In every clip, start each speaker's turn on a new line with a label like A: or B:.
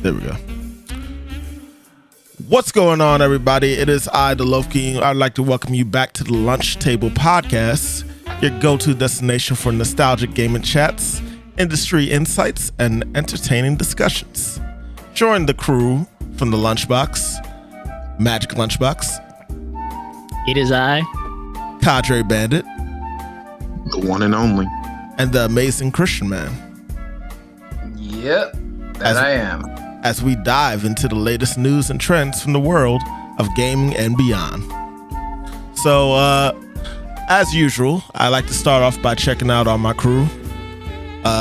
A: There we go. What's going on, everybody? It is I, the Loaf King. I'd like to welcome you back to the Lunch Table Podcast, your go-to destination for nostalgic gaming chats, industry insights, and entertaining discussions. Join the crew from the Lunchbox, Magic Lunchbox.
B: It is I,
A: Kadrebandit,
C: the one and only,
A: and the amazing Christain man.
D: Yep, I am.
A: As we dive into the latest news and trends from the world of gaming and beyond. So, as usual, I like to start off by checking out all my crew.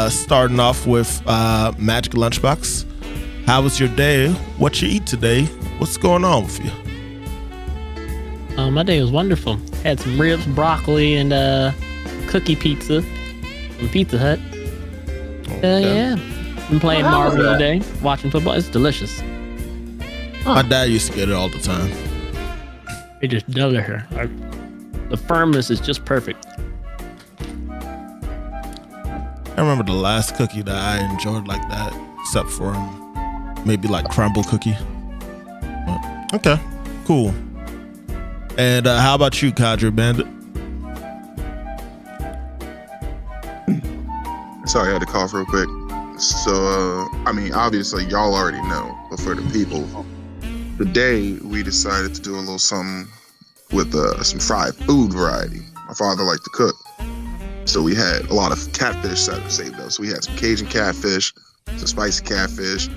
A: Starting off with Magic Lunchbox. How was your day? What you eat today? What's going on with you?
B: My day was wonderful. Had some ribs, broccoli, and cookie pizza from Pizza Hut. Yeah. Been playing Marvel today, watching football. It's delicious.
A: My dad used to get it all the time.
B: It just does her. The firmness is just perfect.
A: I remember the last cookie that I enjoyed like that, except for maybe like crumble cookie. But, okay, cool. And how about you, Kadrebandit?
C: Sorry, I had to cough real quick. So, obviously, y'all already know, but for the people, today we decided to do a little something with some fried food variety. My father liked to cook, so we had a lot of catfish saved up. So we had some Cajun catfish, some spicy catfish,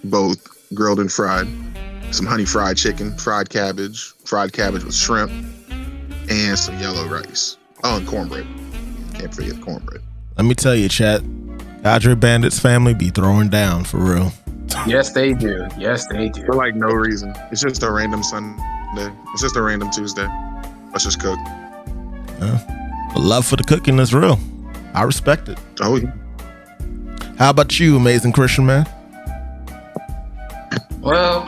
C: both grilled and fried, some honey fried chicken, fried cabbage with shrimp, and some yellow rice. Oh, and cornbread. Can't forget the cornbread.
A: Let me tell you, chat. Kadrebandit's family be throwing down for real.
D: Yes, they do.
C: For like no reason. It's just a random Sunday. It's just a random Tuesday. Let's just cook.
A: The love for the cooking is real. I respect it.
C: Oh, yeah.
A: How about you, amazing Christain man?
D: Well,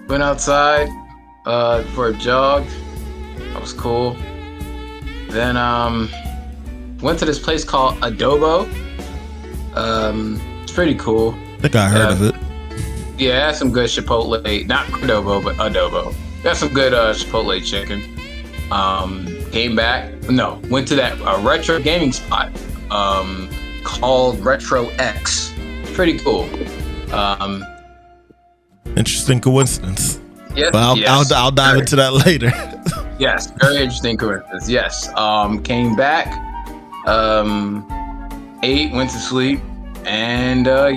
D: went outside for a jog. That was cool. Then went to this place called Adobo. It's pretty cool.
A: I think I heard of it.
D: Yeah, it has some good Chipotle, not Adobo, but Adobo. Got some good Chipotle chicken. Went to that retro gaming spot called Retro X. Pretty cool.
A: Interesting coincidence.
D: Yes,
A: but I'll dive into that later.
D: Yes, very interesting coincidence. Yes. Came back, ate, went to sleep, and I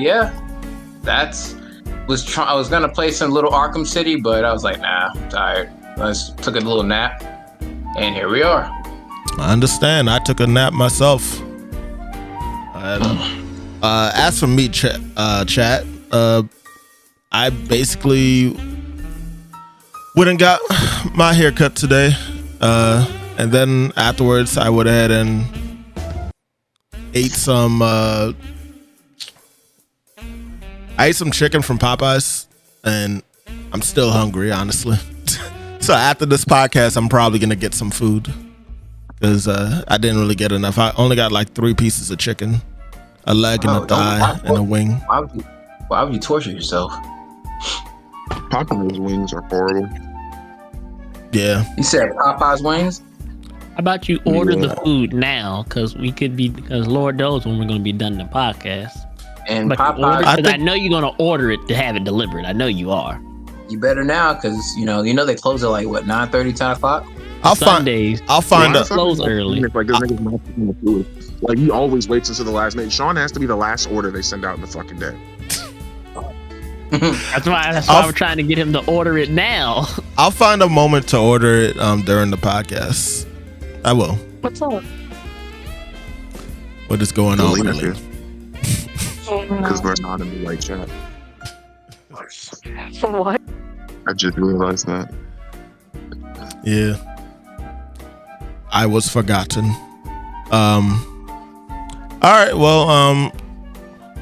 D: was gonna play some little Arkham City, but I was like, nah, I'm tired. I just took a little nap, and here we are.
A: I understand. I took a nap myself. As for me, chat, I basically went and got my haircut today, and then afterwards I went ahead and ate some chicken from Popeyes, and I'm still hungry, honestly. So after this podcast, I'm probably gonna get some food because I didn't really get enough. I only got like 3 pieces of chicken, a leg and a thigh and a wing.
D: Why would you torture yourself?
C: Popeyes wings are horrible.
A: Yeah.
D: You said Popeyes wings?
B: How about you order the food now? Because Lord knows when we're going to be done the podcast.
D: And
B: but
D: Popeyes,
B: I know you're going to order it to have it delivered. I know you are.
D: You better now, because you know they close at like what, 9:30, 10 o'clock?
A: I'll find
B: a close early.
C: Like this nigga's not picking the food. Like he always waits until the last minute. Sean has to be the last order they send out in the fucking day.
B: That's why we're trying to get him to order it now.
A: I'll find a moment to order it during the podcast. I will.
B: What's up?
A: What is going on?
C: Because we're not in the right chat.
B: What?
C: I just realized that.
A: Yeah. I was forgotten. All right, well,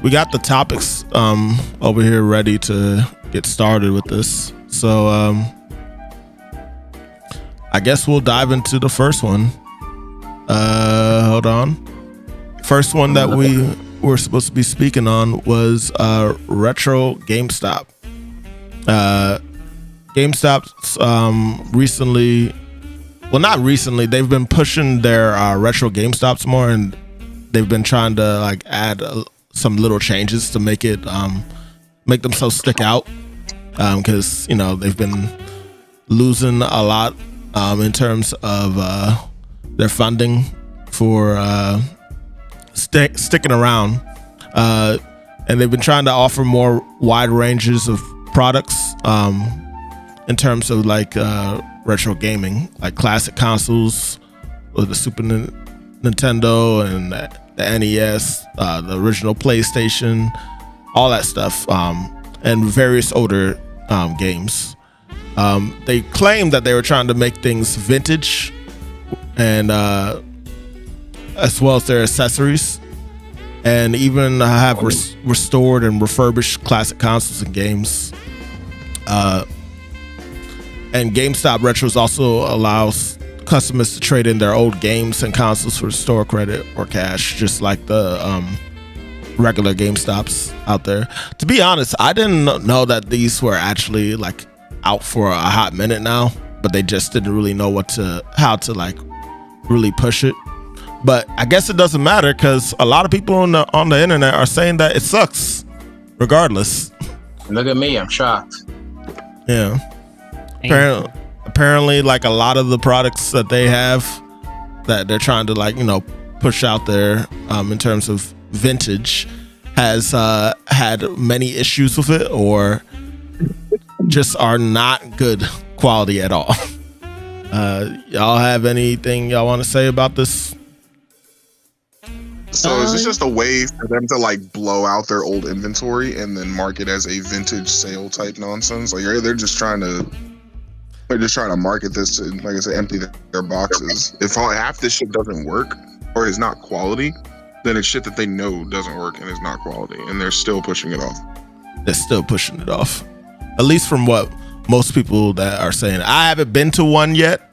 A: we got the topics over here ready to get started with this. So I guess we'll dive into the first one. Hold on. First one that were supposed to be speaking on was retro GameStop. GameStop's recently, well, not recently, they've been pushing their retro GameStops more, and they've been trying to like add some little changes to make it make themselves stick out, because you know they've been losing a lot in terms of their funding for sticking around, and they've been trying to offer more wide ranges of products in terms of like retro gaming, like classic consoles with the Super Nintendo and the NES, the original PlayStation, all that stuff, and various older games. They claimed that they were trying to make things vintage, and as well as their accessories, and even have restored and refurbished classic consoles and games. And GameStop Retros also allows customers to trade in their old games and consoles for store credit or cash, just like the regular GameStops out there. To be honest, I didn't know that these were actually like out for a hot minute now, but they just didn't really know how to like really push it. But I guess it doesn't matter, because a lot of people on the internet are saying that it sucks regardless.
D: Look at me, I'm shocked.
A: Yeah. Apparently, like a lot of the products that they have that they're trying to like, you know, push out there in terms of vintage has had many issues with it, or just are not good quality at all. Y'all have anything y'all want to say about this?
C: So is this just a way for them to like blow out their old inventory and then market as a vintage sale type nonsense? Like they're just trying to market this to, like I said, empty their boxes. If half this shit doesn't work or is not quality, then it's shit that they know doesn't work and is not quality, and they're still pushing it off.
A: They're still pushing it off, at least from what most people that are saying. I haven't been to one yet,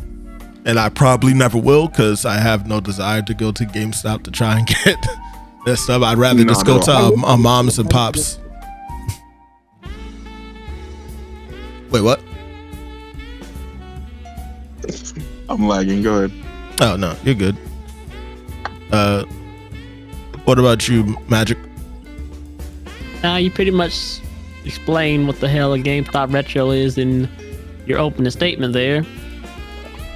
A: and I probably never will, because I have no desire to go to GameStop to try and get that stuff. I'd rather just go to Moms and Pops. Wait, what?
C: I'm lagging. Go ahead.
A: Oh no, you're good. What about you, Magic?
B: You pretty much explained what the hell a GameStop Retro is in your opening statement there.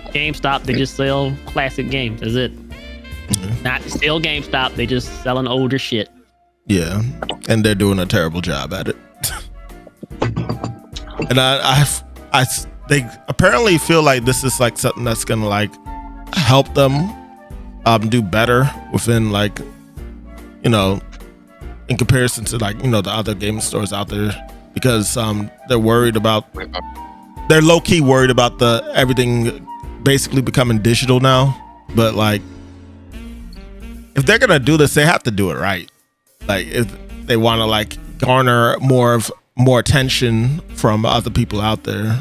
B: GameStop, they just sell classic games. That's it. Mm-hmm. Not still GameStop, they just selling older shit.
A: Yeah, and they're doing a terrible job at it. And they apparently feel like this is like something that's gonna like help them do better within, like, you know, in comparison to like, you know, the other game stores out there, because they're low-key worried about everything basically becoming digital now. But like, if they're gonna do this, they have to do it right. Like, if they want to like garner more attention from other people out there.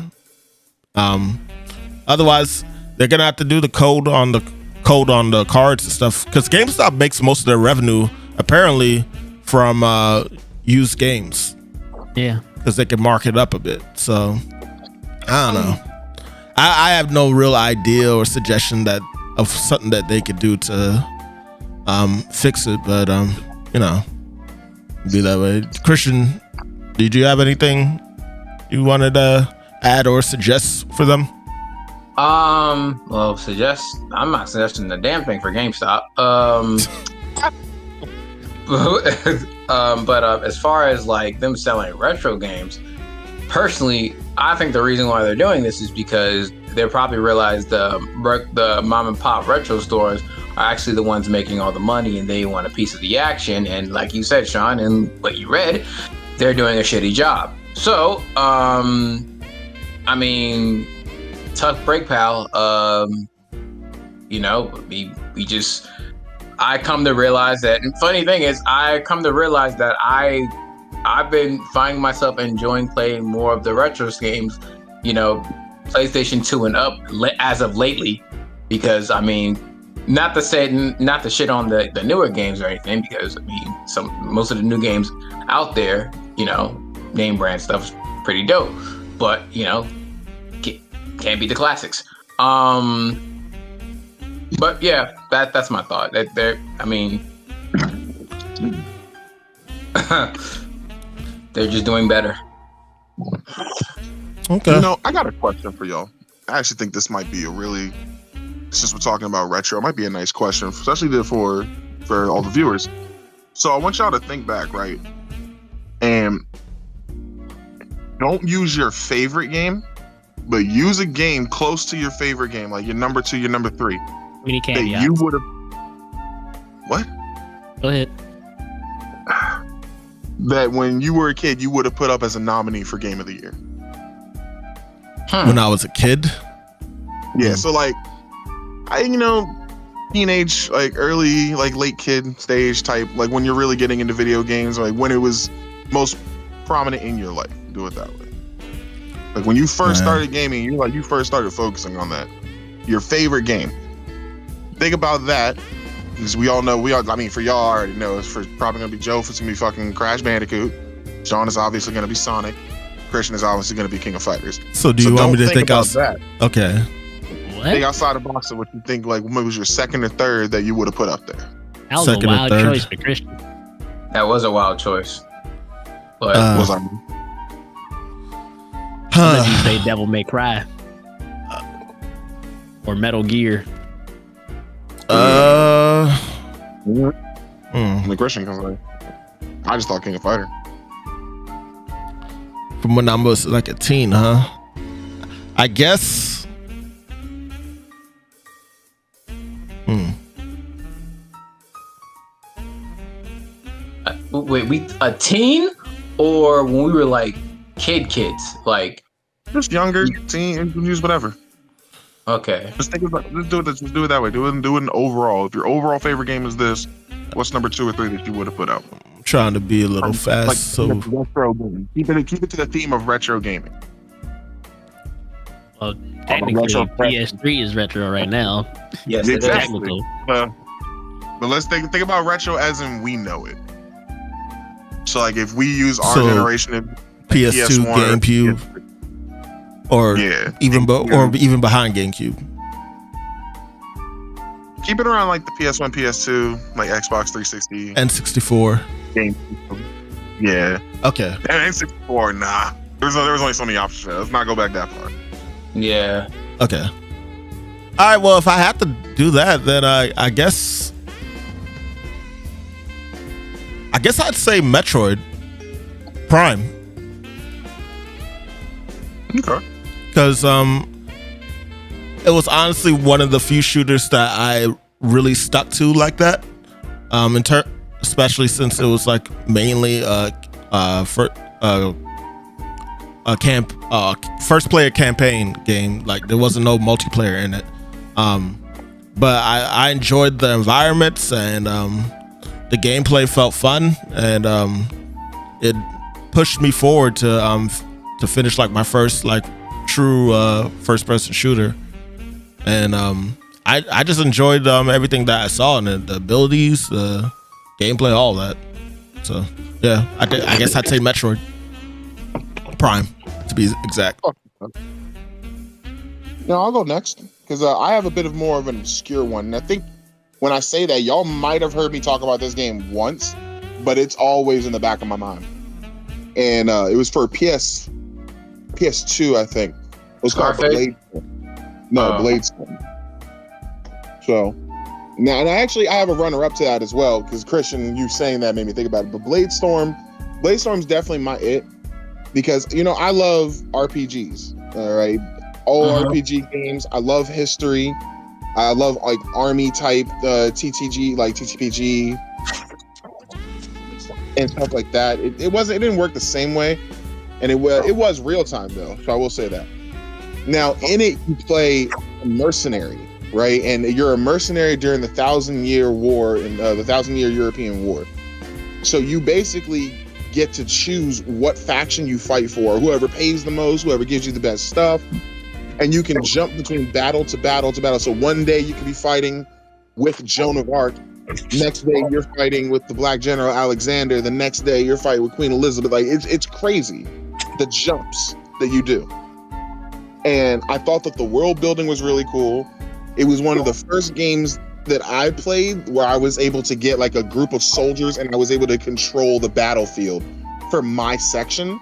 A: Otherwise, they're gonna have to do the code on the cards and stuff, because GameStop makes most of their revenue apparently from used games.
B: Yeah,
A: because they can mark it up a bit. So I don't know. I have no real idea or suggestion of something that they could do to fix it, but you know, be that way. Christian, did you have anything you wanted to add or suggest for them?
D: Well, I'm not suggesting a damn thing for GameStop. But as far as like them selling retro games, personally, I think the reason why they're doing this is because they probably realize the mom and pop retro stores are actually the ones making all the money, and they want a piece of the action. And like you said, Sean, and what you read, they're doing a shitty job. So, I mean, tough break, pal. You know, I come to realize that, and funny thing is, I've been finding myself enjoying playing more of the retro games, you know, PlayStation 2 and up as of lately, because I mean, not to shit on the newer games or anything, because I mean, most of the new games out there, name brand stuff is pretty dope, but can't beat the classics. But yeah, that's my thought. They're just doing better.
A: Okay.
C: I got a question for y'all. I actually think this might be since we're talking about retro, it might be a nice question, especially for all the viewers. So I want y'all to think back, right? And don't use your favorite game, but use a game close to your favorite game, like your number 2, your number 3.
B: Mini caveats.
C: That you would have. What?
B: Go ahead.
C: That when you were a kid, you would have put up as a nominee for Game of the Year.
A: When I was a kid?
C: Yeah, so like, teenage, like early, like late kid stage type, like when you're really getting into video games, like when it was most prominent in your life, do it that way. Like when you first started gaming, you first started focusing on that. Your favorite game. Think about that, because for y'all I already know, it's probably gonna be Joe, it's gonna be fucking Crash Bandicoot. Sean is obviously gonna be Sonic. Christian is obviously gonna be King of Fighters.
A: So do you want me to think
C: outside?
A: Okay.
B: What?
C: Think outside the box of what you think, like what was your second or third that you would have put up there.
B: That was
A: Second
B: a
A: or
B: wild
A: third.
B: choice for Christian.
D: That was a wild choice. But
C: Was I?
B: Unless you say Devil May Cry. Or Metal Gear.
C: The Christian comes like, I just thought King of Fighter.
A: From when I was like a teen, huh? I guess.
D: Wait, a teen, or when we were like kids, like
C: Just younger, teen, use whatever.
D: okay.
C: Just do it that way. Do it overall. If your overall favorite game is this, what's number 2 or 3 that you would have put out?
A: I'm trying to be a little fast.
C: Like
A: So
C: retro gaming. Keep it to the theme of retro gaming.
B: Well, technically,
C: retro
B: PS3 is retro right now.
D: Yes, it is.
C: Exactly.
B: Technical.
C: But let's think about retro as in we know it. So like if we use our
A: So,
C: generation of
A: PS2,
C: PS1,
A: GameCube, or
C: yeah,
A: even behind GameCube.
C: keep it around like the PS1, PS2, like Xbox 360,
A: N64.
C: GameCube. Yeah,
A: Okay.
C: and N64. Nah, there was only so many options. Let's not go back that far.
D: Yeah.
A: Okay. All right. Well, if I have to do that, then I guess I'd say Metroid Prime,
C: Okay.
A: because it was honestly one of the few shooters that I really stuck to like that. Especially since it was like mainly first player campaign game. Like there wasn't no multiplayer in it. But I enjoyed the environments, and the gameplay felt fun, and it pushed me forward to finish like my first like true first person shooter. And I just enjoyed everything that I saw, and the abilities, the gameplay, all that. So yeah, I guess I'd say Metroid Prime, to be exact.
C: No, I'll go next because I have a bit of more of an obscure one. And I think when I say that, y'all might have heard me talk about this game once, but it's always in the back of my mind. And it was for PS2, I think. It was called
D: Scarface?
C: Bladestorm. So now, and I have a runner-up to that as well, because Christian, you saying that made me think about it. But Bladestorm's definitely my it, because I love RPGs. All right, all RPG games. I love history. I love like army type TTG, like TTPG and stuff like that. It didn't work the same way, and it was real time though. So I will say that. Now in it, you play a mercenary, right? And you're a mercenary during the 1,000-Year War and the 1,000-Year European War. So you basically get to choose what faction you fight for, whoever pays the most, whoever gives you the best stuff. And you can jump between battle to battle to battle. So one day you could be fighting with Joan of Arc. Next day you're fighting with the Black General Alexander. The next day you're fighting with Queen Elizabeth. Like it's crazy, the jumps that you do. And I thought that the world building was really cool. It was one of the first games that I played where I was able to get like a group of soldiers and I was able to control the battlefield for my section.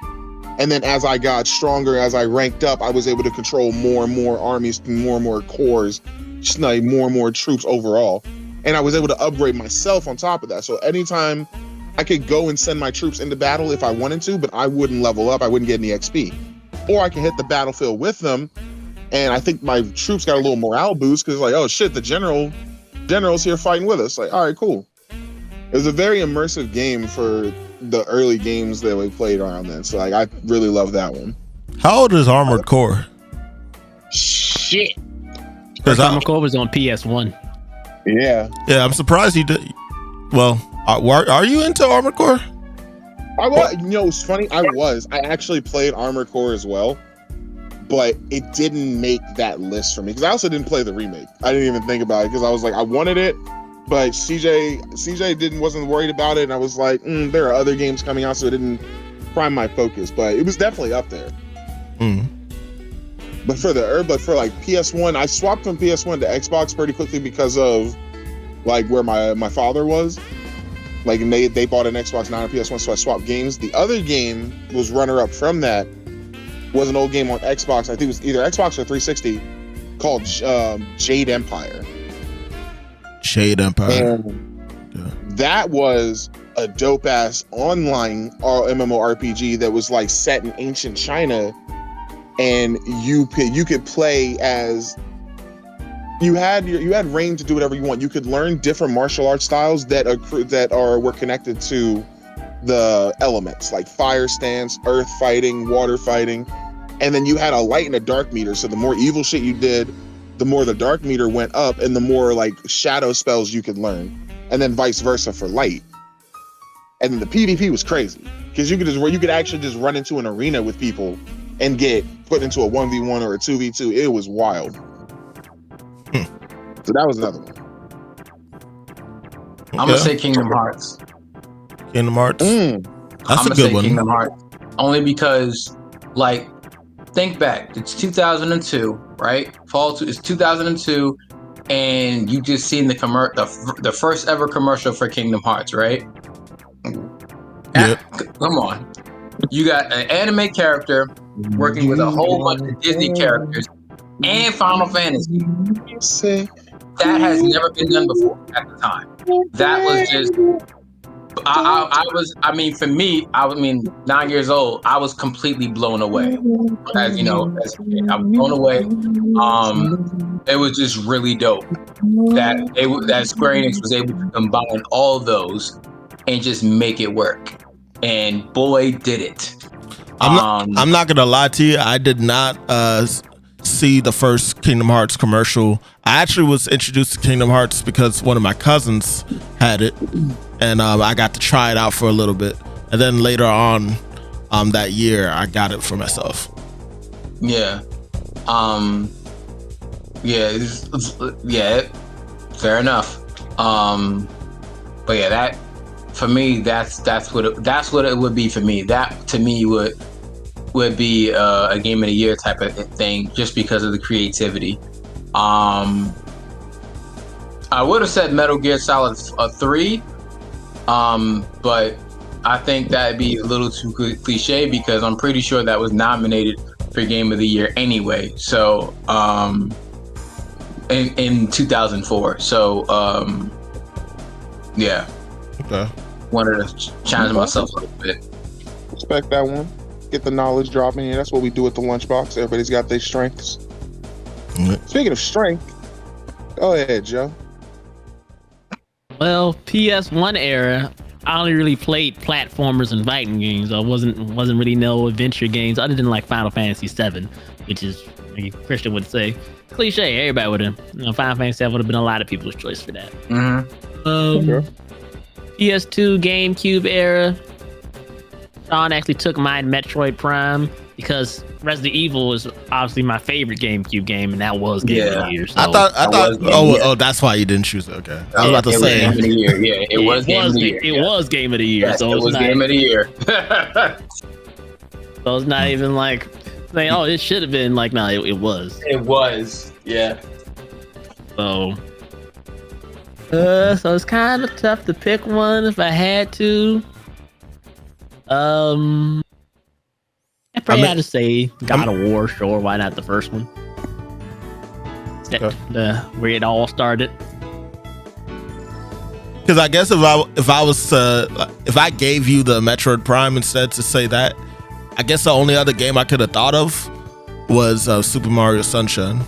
C: And then as I got stronger, as I ranked up, I was able to control more and more armies, more and more corps, just like more and more troops overall. And I was able to upgrade myself on top of that. So anytime I could go and send my troops into battle if I wanted to, but I wouldn't level up, I wouldn't get any XP. Or I can hit the battlefield with them. And I think my troops got a little morale boost because like, oh shit, the general's here fighting with us. Like, all right, cool. It was a very immersive game for the early games that we played around then. So like, I really love that one.
A: How old is Armored Core?
C: Shit.
B: Because Armored Core was on PS1.
C: Yeah.
A: Yeah, I'm surprised you did. Well, are you into Armored Core?
C: I was. You know, it's funny. I actually played Armored Core as well, but it didn't make that list for me because I also didn't play the remake. I didn't even think about it because I was like, I wanted it, but CJ wasn't worried about it, and I was like, there are other games coming out, so it didn't prime my focus. But it was definitely up there. But for like PS1, I swapped from PS1 to Xbox pretty quickly because of like where my father was. Like, and they bought an Xbox, not a PS1, so I swapped games. The other game was runner-up from that, was an old game on Xbox. I think it was either Xbox or 360, called Jade Empire.
A: Jade Empire.
C: And that was a dope-ass online MMORPG that was like set in ancient China, and you could play as... You had reign to do whatever you want. You could learn different martial arts styles that were connected to the elements, like fire stance, earth fighting, water fighting, and then you had a light and a dark meter. So the more evil shit you did, the more the dark meter went up, and the more like shadow spells you could learn, and then vice versa for light. And then the PvP was crazy because you could actually just run into an arena with people and get put into a 1v1 or a 2v2. It was wild. So that was another one.
D: I'm gonna say Kingdom Hearts.
A: Kingdom Hearts. That's a good one.
D: Kingdom Hearts, only because, like, think back. It's 2002, right? It's 2002, and you just seen the first ever commercial for Kingdom Hearts, right?
A: Yep.
D: Come on. You got an anime character working with a whole bunch of Disney characters and Final Fantasy. That has never been done before at the time. That was just, for me, 9 years old, I was completely blown away. As you know, as a kid, I was blown away. It was just really dope that Square Enix was able to combine all of those and just make it work. And boy, did it.
A: I'm not gonna lie to you. I did not see the first Kingdom Hearts commercial. I actually was introduced to Kingdom Hearts because one of my cousins had it, and I got to try it out for a little bit, and then later on that year I got it for myself. Fair
D: enough. But yeah, that for me, that's what it would be for me. That to me would be a game of the year type of thing, just because of the creativity. I would have said Metal Gear Solid 3, but I think that'd be a little too cliche because I'm pretty sure that was nominated for Game of the Year anyway. So in 2004. So yeah.
A: Okay.
D: Wanted to challenge myself a little bit.
C: Respect that one. Get the knowledge dropping here. That's what we do at the lunchbox. Everybody's got their strengths. Speaking of strength, go ahead, Joe.
B: Well, PS1 era, I only really played platformers and fighting games. I wasn't really no adventure games other than like Final Fantasy VII, which is, like Christian would say, cliche. Everybody would have. Final Fantasy VII would have been a lot of people's choice for that. PS2, GameCube era. Sean actually took mine Metroid Prime because Resident Evil is obviously my favorite GameCube game, and that was Game of the Year. So.
A: I thought. Oh, that's why you didn't choose it. Okay, I was about to say.
D: Game of the Year. Yeah, it was Game of the Year.
B: It was Game of the Year.
D: Yes,
B: so
D: it was Game of the Year.
B: So it's not even like saying, "Oh, it should have been." Like, no, it was.
D: It was. Yeah.
B: So it's kind of tough to pick one if I had to. I probably had to say God of War. Sure, why not the first one? Where it all started.
A: Because I guess if I gave you the Metroid Prime instead to say that, I guess the only other game I could have thought of was Super Mario Sunshine.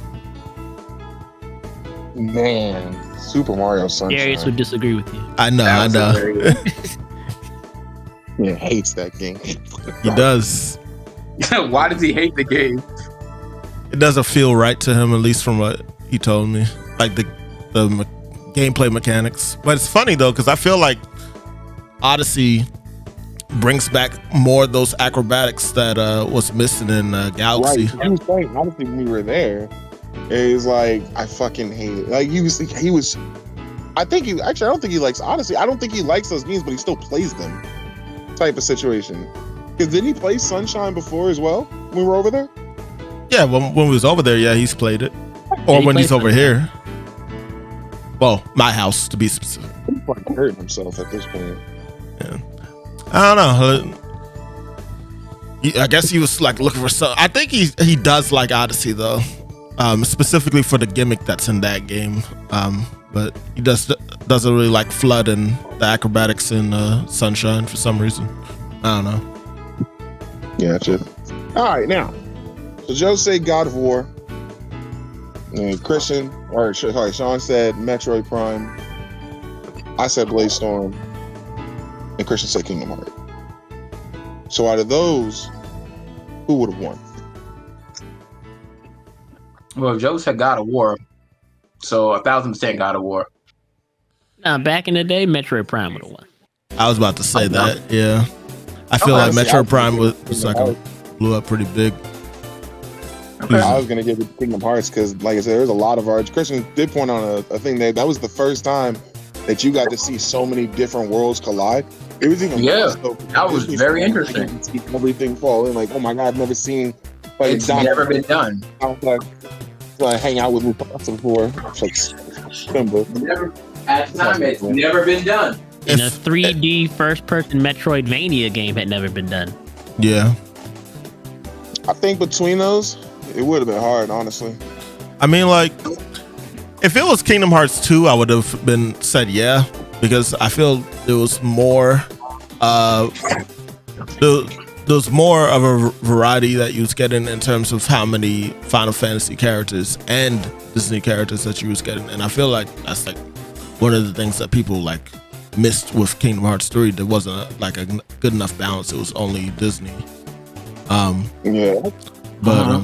C: Man, Super Mario Sunshine.
B: Darius would disagree with you.
A: I know.
C: He hates that game.
A: He does.
D: Why does he hate the game?
A: It doesn't feel right to him, at least from what he told me. Like the gameplay mechanics. But it's funny though, because I feel like Odyssey brings back more of those acrobatics that was missing in Galaxy.
C: Right. He was saying, honestly, when we were there, it was like, I fucking hate it. Like he was I don't think he likes Odyssey. I don't think he likes those games, but he still plays them. Type of situation. Because didn't he play Sunshine before as well when we were over there?
A: Yeah, when we was over there, yeah, he's played it. Or when he's over here. Well, my house to be specific.
C: He's fucking hurting himself at this point.
A: Yeah. I don't know. I guess he was like looking for some. I think he does like Odyssey though, specifically for the gimmick that's in that game. But he doesn't really like Flood and the acrobatics in Sunshine for some reason. I don't know.
C: Yeah, that's it. All right, now. So Joe said God of War. And Sean said Metroid Prime. I said Blaze Storm. And Christian said Kingdom Hearts. So out of those, who would have won?
D: Well, Joe said God of War. So 1,000% God of War.
B: Now, back in the day, Metroid Prime would have won.
A: I was about to say that, yeah. I feel like Metroid Prime was like blew up pretty big.
C: Okay. I was going to give it to Kingdom Hearts because, like I said, there's a lot of art. Christian did point on a thing that was the first time that you got to see so many different worlds collide. It was even
D: that was very interesting.
C: See everything fall in, like, oh my god, I've never seen. Like,
D: it's never been done.
C: I was like hang out with Mufasa before. It's like Simba.
D: It's never been done.
B: And a 3D first-person Metroidvania game had never been done.
A: Yeah.
C: I think between those, it would have been hard, honestly.
A: I mean, like, if it was Kingdom Hearts 2, I would have been said yeah, because I feel there was more there's more of a variety that you was getting in terms of how many Final Fantasy characters and Disney characters that you was getting. And I feel like that's like one of the things that people like missed with Kingdom Hearts 3. There wasn't like a good enough balance. It was only Disney. But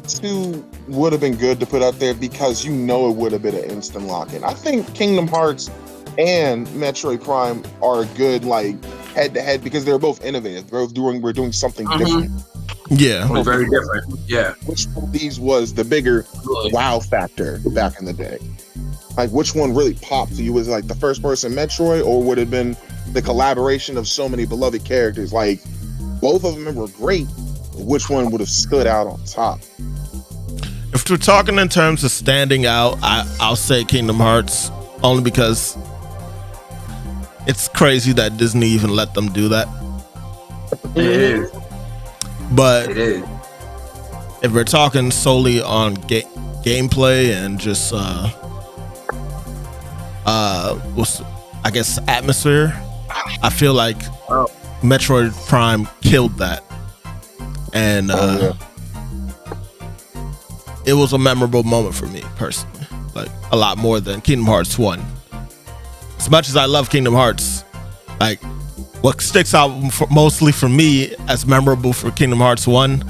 C: 2 would have been good to put out there because you know it would have been an instant lock-in. I think Kingdom Hearts and Metroid Prime are good, like head-to-head, because they're both innovative. We're doing something different.
A: Yeah,
D: very different. Yeah.
C: Which one of these was the bigger wow factor back in the day? Like, which one really popped to you? Was it like the first-person Metroid, or would it have been the collaboration of so many beloved characters? Like, both of them were great. Which one would have stood out on top?
A: If we're talking in terms of standing out, I'll say Kingdom Hearts, only because it's crazy that Disney even let them do that.
D: It is.
A: But
D: it is.
A: If we're talking solely on gameplay and just I guess atmosphere, I feel like Metroid Prime killed that. And it was a memorable moment for me personally, like a lot more than Kingdom Hearts 1. As much as I love Kingdom Hearts, like what sticks out mostly for me as memorable for Kingdom Hearts 1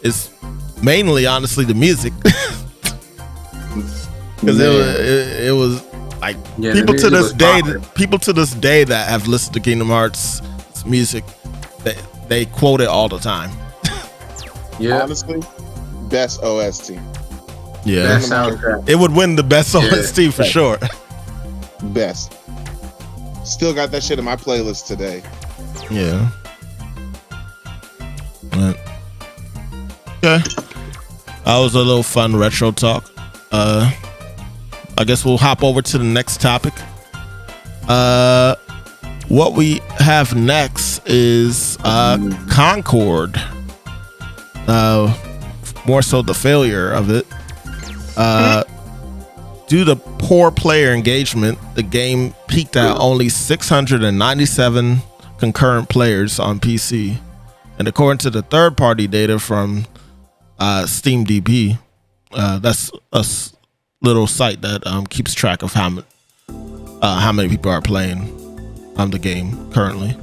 A: is mainly, honestly, the music. Because it was like people to this day that have listened to Kingdom Hearts music, they quote it all the time.
D: Yeah.
C: Honestly, best OST.
A: Yeah,
D: Best soundtrack.
A: it would win the best OST for sure.
C: Best. Still got that shit in my playlist today.
A: Yeah. But, okay. That was a little fun retro talk. I guess we'll hop over to the next topic. What we have next is Concord. More so the failure of it. Due to poor player engagement, the game peaked at only 697 concurrent players on PC. And according to the third-party data from SteamDB, that's a little site that keeps track of how many people are playing the game currently.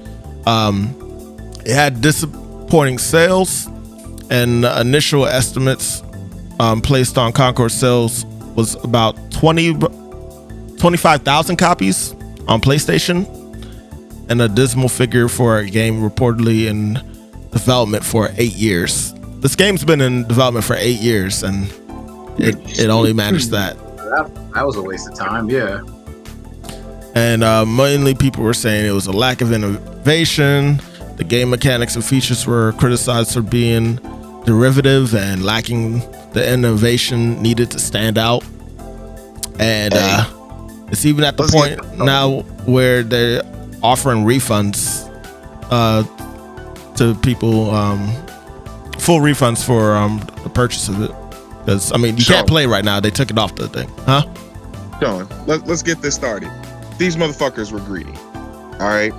A: It had disappointing sales, and initial estimates placed on Concord sales was about 25,000 copies on PlayStation, and a dismal figure for a game reportedly in development for 8 years. This game's been in development for 8 years, and it only managed that.
D: That was a waste of time, yeah.
A: And mainly people were saying it was a lack of innovation. The game mechanics and features were criticized for being derivative and lacking the innovation needed to stand out. And it's even at the point now where they're offering refunds to people, full refunds for the purchase of it. Because, I mean, you can't play right now. They took it off the thing. Huh?
C: Sean, let's get this started. These motherfuckers were greedy. All right?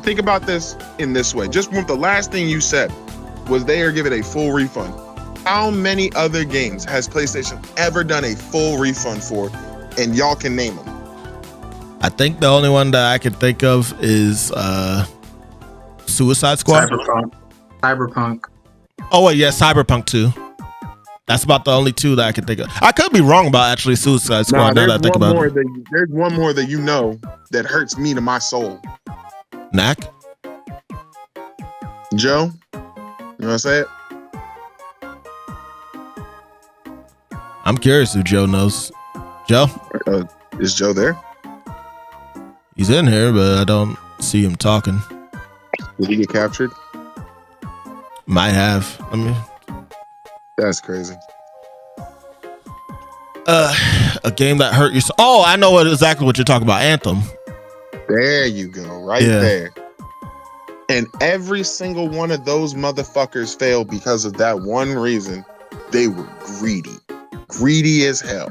C: Think about this in this way. Just the last thing you said was they are giving a full refund. How many other games has PlayStation ever done a full refund for? And y'all can name them.
A: I think the only one that I can think of is Suicide Squad.
D: Cyberpunk.
A: Oh, wait, yeah, Cyberpunk 2. That's about the only two that I can think of. I could be wrong about actually Suicide Squad now that I think about it.
C: There's one more that you know that hurts me to my soul.
A: Knack?
C: Joe? You want to say it?
A: I'm curious if Joe knows. Joe?
C: Is Joe there?
A: He's in here, but I don't see him talking.
C: Did he get captured?
A: Might have. I mean,
C: that's crazy.
A: A game that hurt you. Oh, I know exactly what you're talking about. Anthem.
C: There you go. Right there. And every single one of those motherfuckers failed because of that one reason. They were greedy. Greedy as hell.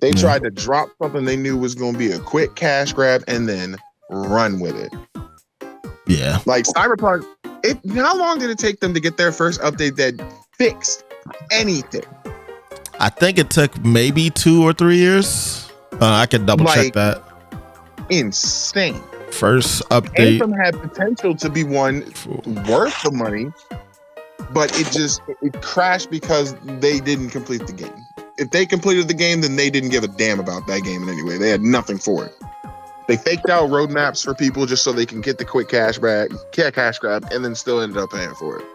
C: They tried to drop something they knew was going to be a quick cash grab and then run with it.
A: Yeah.
C: Like Cyberpunk, how long did it take them to get their first update that fixed anything?
A: I think it took maybe 2 or 3 years. I could double check that.
C: Insane.
A: First update.
C: Anthem had potential to be one worth the money, but it crashed because they didn't complete the game. If they completed the game, then they didn't give a damn about that game in any way. They had nothing for it. They faked out roadmaps for people just so they can get the quick cash grab, and then still ended up paying for it.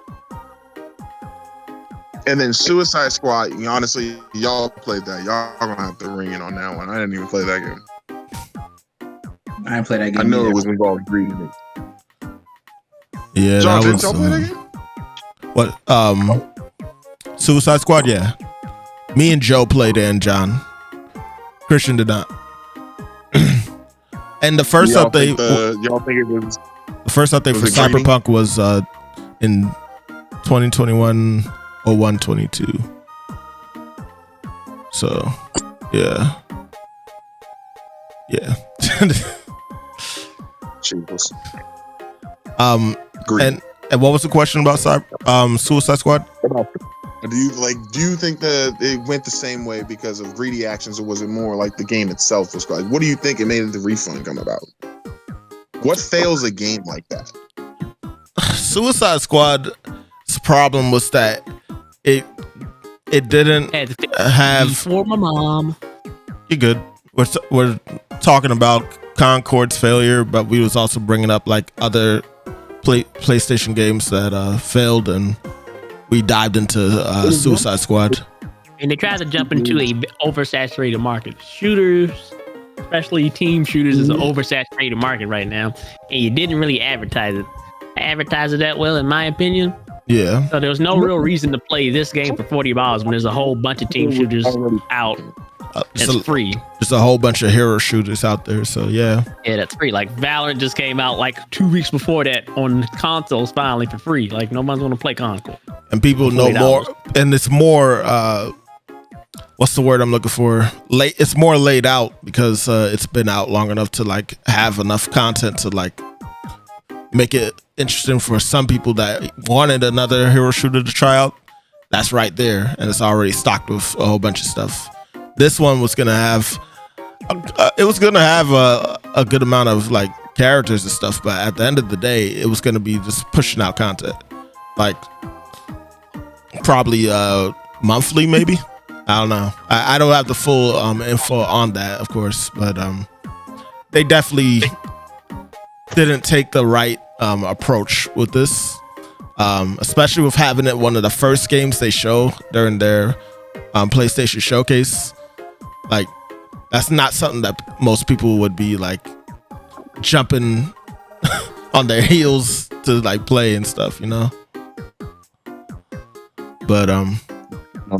C: And then Suicide Squad, honestly, y'all played that. Y'all gonna have to ring in on that one. I didn't even play that game.
D: I didn't play that game.
C: I know it was involved greediness.
A: Yeah,
C: John,
A: that
C: did y'all play that game?
A: What? Suicide Squad? Yeah. Me and Joe played it, and John. Christian did not. And the first update.
C: Y'all think it was?
A: The first update for Cyberpunk was in 2021-01-22. So, yeah.
C: Jesus.
A: And what was the question about Suicide Squad?
C: Do you think that it went the same way because of greedy actions, or was it more like the game itself was like? What do you think it made the refund come about? What fails a game like that?
A: Suicide Squad's problem was that it didn't have.
B: Before my mom.
A: You're good. We're talking about Concord's failure, but we was also bringing up like other PlayStation games that failed and we dived into Suicide Squad.
B: And they tried to jump into a oversaturated market. Shooters, especially team shooters, is an oversaturated market right now, and you didn't really advertise it that well, in my opinion.
A: Yeah.
B: So there was no real reason to play this game for $40 when there's a whole bunch of team shooters out. That's free.
A: There's a whole bunch of hero shooters out there, so yeah.
B: Yeah, that's free. Like Valorant just came out like 2 weeks before that on consoles finally for free. Like no one's gonna play console.
A: And people know more, and it's more. What's the word I'm looking for? It's more laid out because it's been out long enough to like have enough content to like make it interesting for some people that wanted another hero shooter to try out. That's right there, and it's already stocked with a whole bunch of stuff. This one was gonna have, a good amount of like characters and stuff, but at the end of the day, it was gonna be just pushing out content, like probably monthly, maybe. I don't know. I don't have the full info on that, of course, but they definitely didn't take the right approach with this, especially with having it one of the first games they show during their PlayStation Showcase. Like, that's not something that most people would be like jumping on their heels to like play and stuff, you know. But
C: on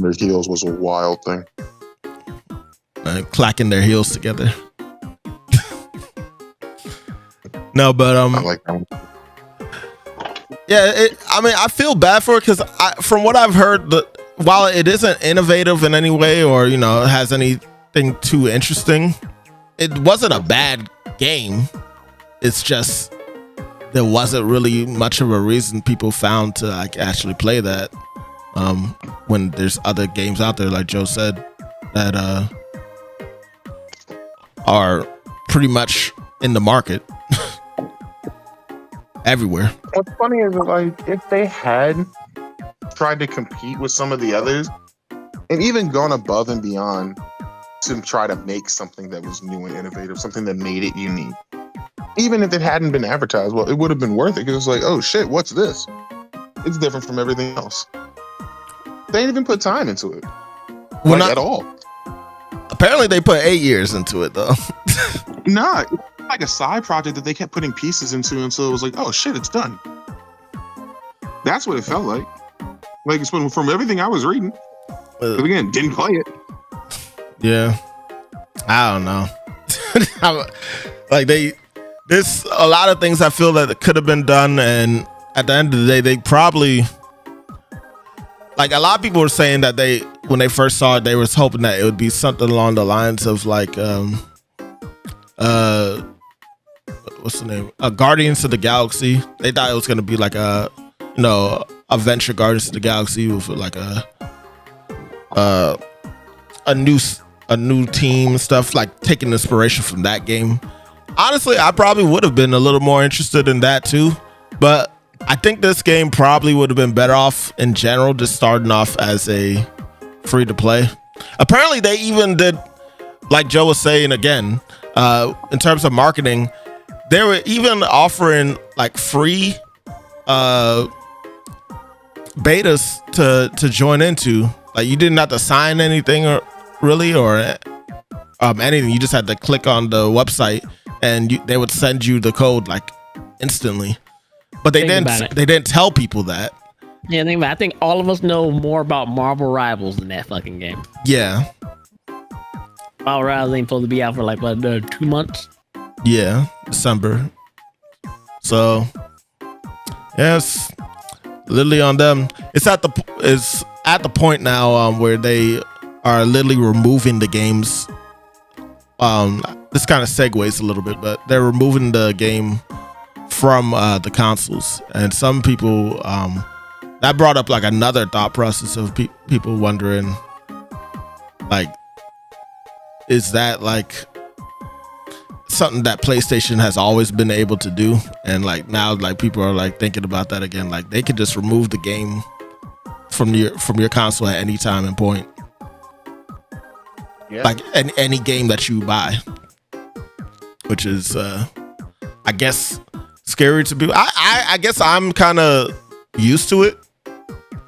C: their heels was a wild thing.
A: Clacking their heels together. No, but
C: I like that one.
A: Yeah, I feel bad for it because from what I've heard, while it isn't innovative in any way or has anything too interesting, it wasn't a bad game. It's just there wasn't really much of a reason people found to like actually play that. When there's other games out there, like Joe said, that are pretty much in the market everywhere.
C: What's funny is like if they had tried to compete with some of the others and even gone above and beyond to try to make something that was new and innovative, something that made it unique, even if it hadn't been advertised, well, it would have been worth it because it's like, oh shit, what's this? It's different from everything else. They didn't even put time into it, at all.
A: Apparently, they put 8 years into it, though.
C: Nah, it's like a side project that they kept putting pieces into until it was like, oh shit, it's done. That's what it felt like. Like it's from everything I was reading. But again, didn't play it.
A: Yeah, I don't know. There's a lot of things I feel that could have been done, and at the end of the day, they probably. Like a lot of people were saying that when they first saw it, they was hoping that it would be something along the lines of like, what's the name? Guardians of the Galaxy. They thought it was gonna be like a Adventure Guardians of the Galaxy with like a new team and stuff, like taking inspiration from that game. Honestly, I probably would have been a little more interested in that too, but I think this game probably would have been better off in general just starting off as a free to play. Apparently they even did, like Joe was saying again, in terms of marketing, they were even offering like free betas to join into. Like you didn't have to sign anything or anything. You just had to click on the website and they would send you the code like instantly. But they didn't tell people that.
B: Yeah, I think all of us know more about Marvel Rivals than that fucking game.
A: Yeah.
B: Marvel Rivals ain't supposed to be out for like 2 months.
A: Yeah, December. So, yes, literally on them. It's at the point now where they are literally removing the games. This kind of segues a little bit, but they're removing the game from the consoles, and some people that brought up like another thought process of people wondering, like, is that like something that PlayStation has always been able to do, and like now like people are like thinking about that again, like they could just remove the game from your console at any time and point. Yeah. Like any game that you buy, which is I guess scary to be. I guess I'm kind of used to it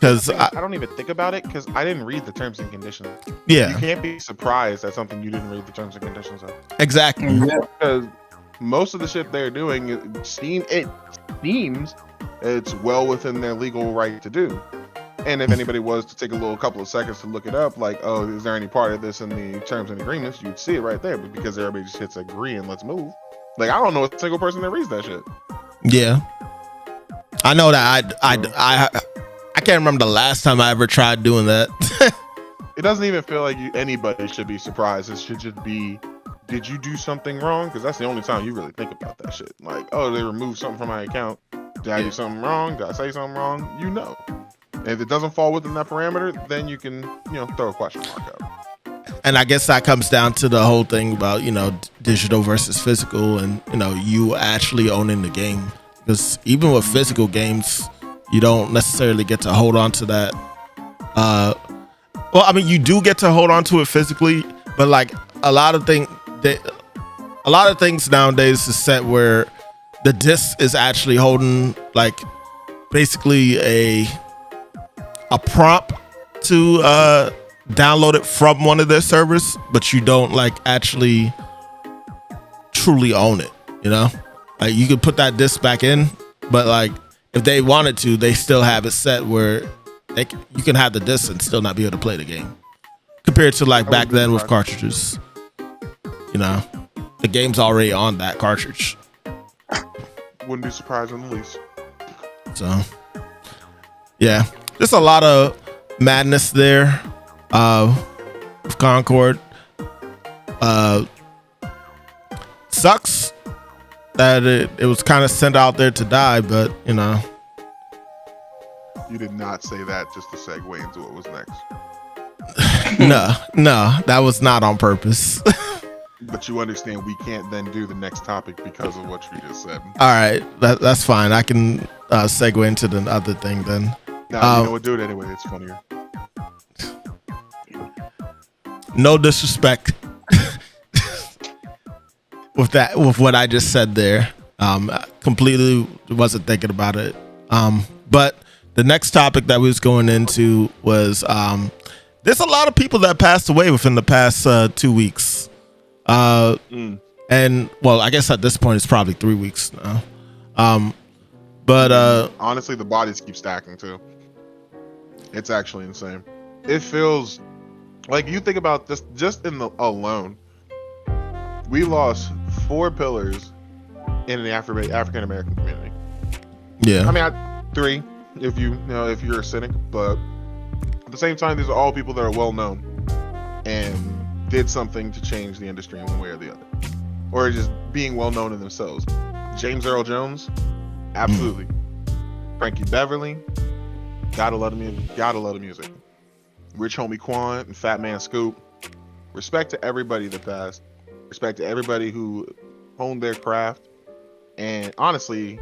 A: Because
E: I don't even think about it because I didn't read the terms and conditions.
A: Yeah,
E: you can't be surprised at something you didn't read the terms and conditions of.
A: exactly.
E: Because most of the shit they're doing, it seems it's well within their legal right to do. And if anybody was to take a couple of seconds to look it up, like, oh, is there any part of this in the terms and agreements? You'd see it right there. But because everybody just hits agree and let's move. Like, I don't know a single person that reads that shit.
A: Yeah, I know that I can't remember the last time I ever tried doing that.
E: It doesn't even feel like anybody should be surprised. It should just be, did you do something wrong? Because that's the only time you really think about that shit. Like, oh, they removed something from my account. Did I do something wrong? Did I say something wrong? You know. And if it doesn't fall within that parameter, then you can, throw a question mark up.
A: And I guess that comes down to the whole thing about, digital versus physical and, you actually owning the game. Because even with physical games, you don't necessarily get to hold on to that. Well, I mean, you do get to hold on to it physically, but like a lot of things nowadays is set where the disc is actually holding like basically a prompt to download it from one of their servers, but you don't like actually truly own it. Like you could put that disc back in, but like if they wanted to, they still have it set where you can have the disc and still not be able to play the game. Compared to like back then with cartridges, the game's already on that cartridge.
E: Wouldn't be surprised in the least.
A: So, yeah, just a lot of madness there with Concord. Sucks that it was kind of sent out there to die, but
E: You did not say that just to segue into what was next.
A: No, that was not on purpose.
E: But you understand we can't then do the next topic because of what you just said.
A: All right, that's fine. I can segue into the other thing then.
E: Nah, you know what? Do it anyway. It's funnier.
A: No disrespect with what I just said there. Completely wasn't thinking about it. But the next topic that we was going into was there's a lot of people that passed away within the past 2 weeks. And well, I guess at this point it's probably 3 weeks now. But
E: honestly, the bodies keep stacking too. It's actually insane. It feels like you think about this just in the alone. We lost 4 pillars in the African American community.
A: Yeah.
E: I mean, 3 if if you're a cynic, but at the same time, these are all people that are well known and did something to change the industry in one way or the other, or just being well known in themselves. James Earl Jones, absolutely. Frankie Beverly, gotta love the music. Rich Homie Quan and Fat Man Scoop. Respect to everybody that passed. Respect to everybody who honed their craft. And honestly,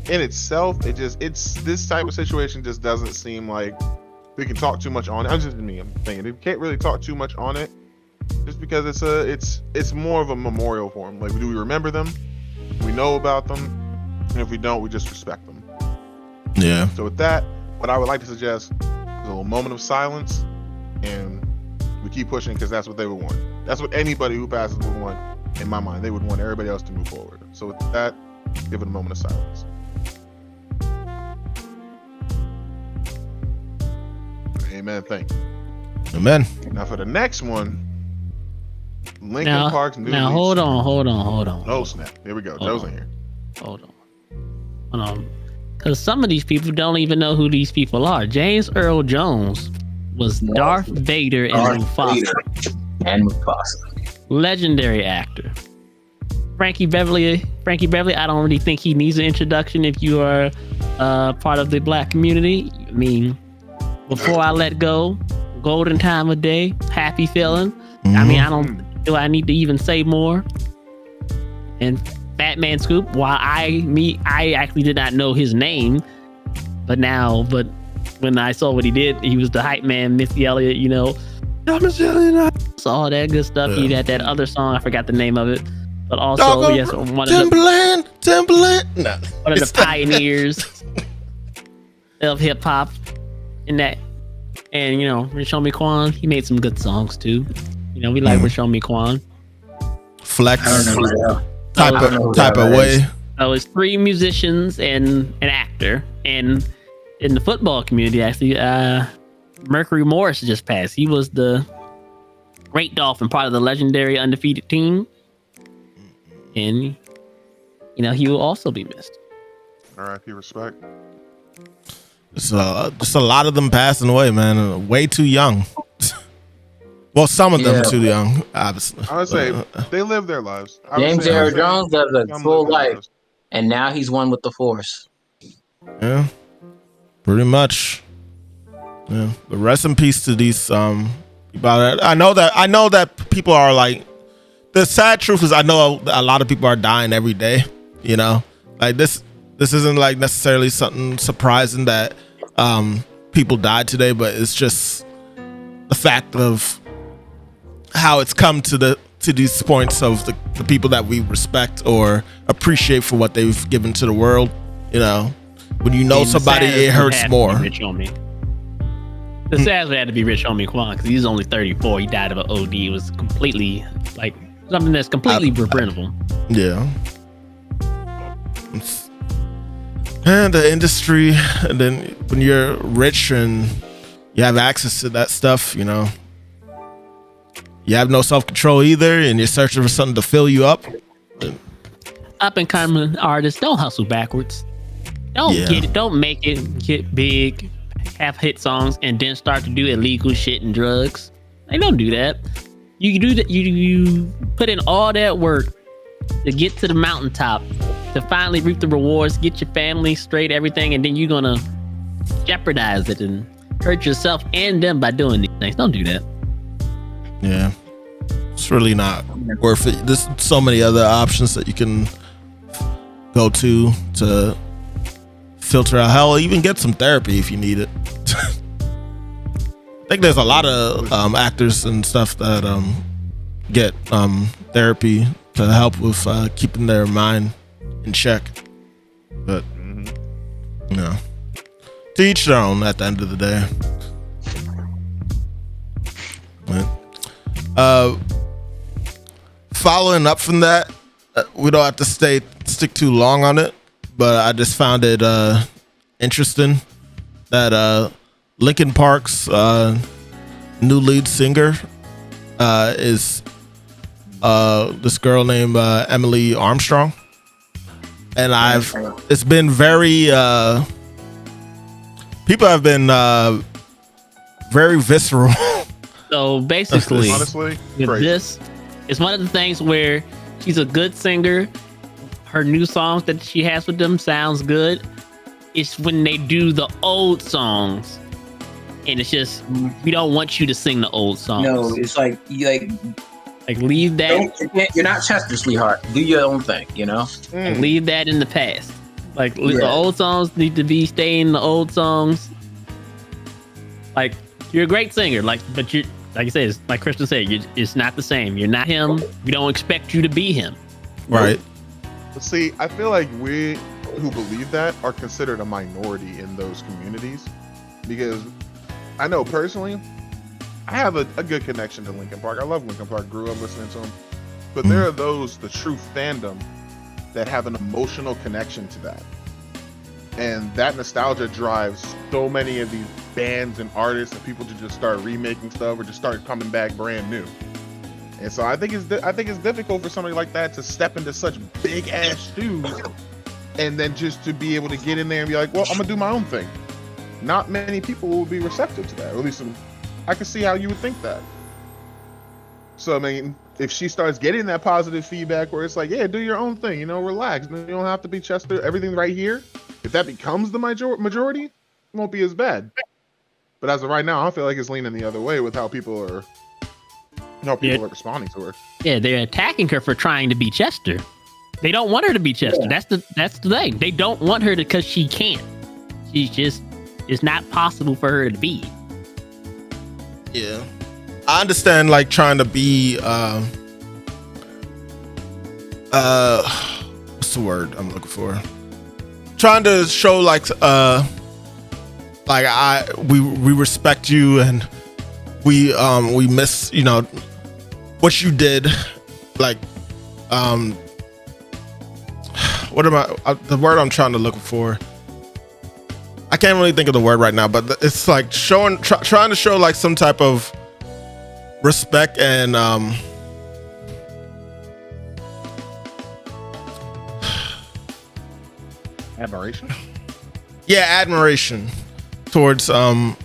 E: in itself, it's this type of situation just doesn't seem like we can talk too much on it. I'm thinking we can't really talk too much on it, just because it's more of a memorial for them. Like, do we remember them? We know about them, and if we don't, we just respect them.
A: Yeah.
E: So with that, what I would like to suggest is a little moment of silence, and we keep pushing because that's what they would want. That's what anybody who passes would want. In my mind, they would want everybody else to move forward. So with that, give it a moment of silence. Amen. Thank you.
A: Amen.
E: Now for the next one, Linkin Park's new.
B: Now hold on.
E: Oh snap! Here we go. Joe's in here.
B: Hold on. Because some of these people don't even know who these people are. James Earl Jones was Darth Vader and Mufasa. Legendary actor. Frankie Beverly, I don't really think he needs an introduction if you are part of the black community. I mean, Before I Let Go, Golden Time of Day, Happy Feeling. I mean, do I need to even say more? And Fat Man Scoop, while I actually did not know his name, but when I saw what he did, he was the hype man, Missy Elliott, so all that good stuff. He had that other song, I forgot the name of it, but also yes, one of the pioneers of hip hop. in that. And Rich Homie Quan, he made some good songs too. We like Rich Homie Quan.
A: Flex.
D: I don't know.
A: Type of way.
B: So it's 3 musicians and an actor. And in the football community, actually, Mercury Morris just passed. He was the Great Dolphin, part of the legendary undefeated team. And, he will also be missed.
E: R.I.P. Respect.
A: Just a lot of them passing away, man. Way too young. Well, some of them too young, obviously.
E: I would say they live their lives.
D: James Earl Jones lives a full life, and now he's one with the Force.
A: Yeah, pretty much. Yeah, but rest in peace to these people. I know that people are like. The sad truth is, I know a lot of people are dying every day. Like this isn't like necessarily something surprising that people died today, but it's just the fact of how it's come to these points of the people that we respect or appreciate for what they've given to the world. When you know somebody, it hurts more.
B: Rich Homie. The sad had to be Rich Homie Quan because he's only 34. He died of an OD. It was completely like something that's completely preventable.
A: Yeah. And the industry, and then when you're rich and you have access to that stuff, you have no self-control either, and you're searching for something to fill you up.
B: Up and coming artists, don't hustle backwards. Don't get it. Don't make it get big, have hit songs, and then start to do illegal shit and drugs. They don't do that. You do that. You put in all that work to get to the mountaintop, to finally reap the rewards, get your family straight, everything, and then you're gonna jeopardize it and hurt yourself and them by doing these things. Don't do that.
A: Yeah, it's really not worth it. There's so many other options that you can go to filter out. Hell, even get some therapy if you need it. I think there's a lot of actors and stuff that get therapy to help with keeping their mind in check. But to each their own at the end of the day. But, following up from that, we don't have to stick too long on it, but I just found it interesting that Linkin Park's new lead singer is this girl named Emily Armstrong, and it's been very people have been very visceral.
B: So basically,
E: honestly,
B: this is one of the things where she's a good singer. Her new songs that she has with them sounds good. It's when they do the old songs, and it's just we don't want you to sing the old songs.
D: No, it's like
B: leave that.
D: You're not Chester, sweetheart. Do your own thing,
B: Like, leave that in the past. The old songs need to stay in the old songs. Like, you're a great singer, but you, like I said, it's, like Christain said, it's not the same. You're not him. We don't expect you to be him.
A: Right.
E: But see, I feel like we who believe that are considered a minority in those communities, because I know personally, I have a good connection to Linkin Park. I love Linkin Park. Grew up listening to them. But there are those, the true fandom, that have an emotional connection to that. And that nostalgia drives so many of these bands and artists and people to just start remaking stuff or just start coming back brand new. And so I think it's difficult for somebody like that to step into such big ass shoes and then just to be able to get in there and be like, well, I'm gonna do my own thing. Not many people will be receptive to that, or at least I can see how you would think that. So I mean, if she starts getting that positive feedback where it's like, yeah, do your own thing, relax, you don't have to be Chester, everything right here. If that becomes the majority, it won't be as bad. But as of right now, I feel like it's leaning the other way with how people are are responding to her.
B: Yeah, they're attacking her for trying to be Chester. They don't want her to be Chester. Yeah. That's the thing. They don't want her to, because she can't. It's not possible for her to be.
A: Yeah. I understand, like, trying to be what's the word I'm looking for? Trying to show, like, like we respect you, and we miss, you know, what you did. Like, what am I? The word I'm trying to look for. I can't really think of the word right now, but it's like trying to show like some type of respect and
E: Admiration.
A: Yeah, admiration towards what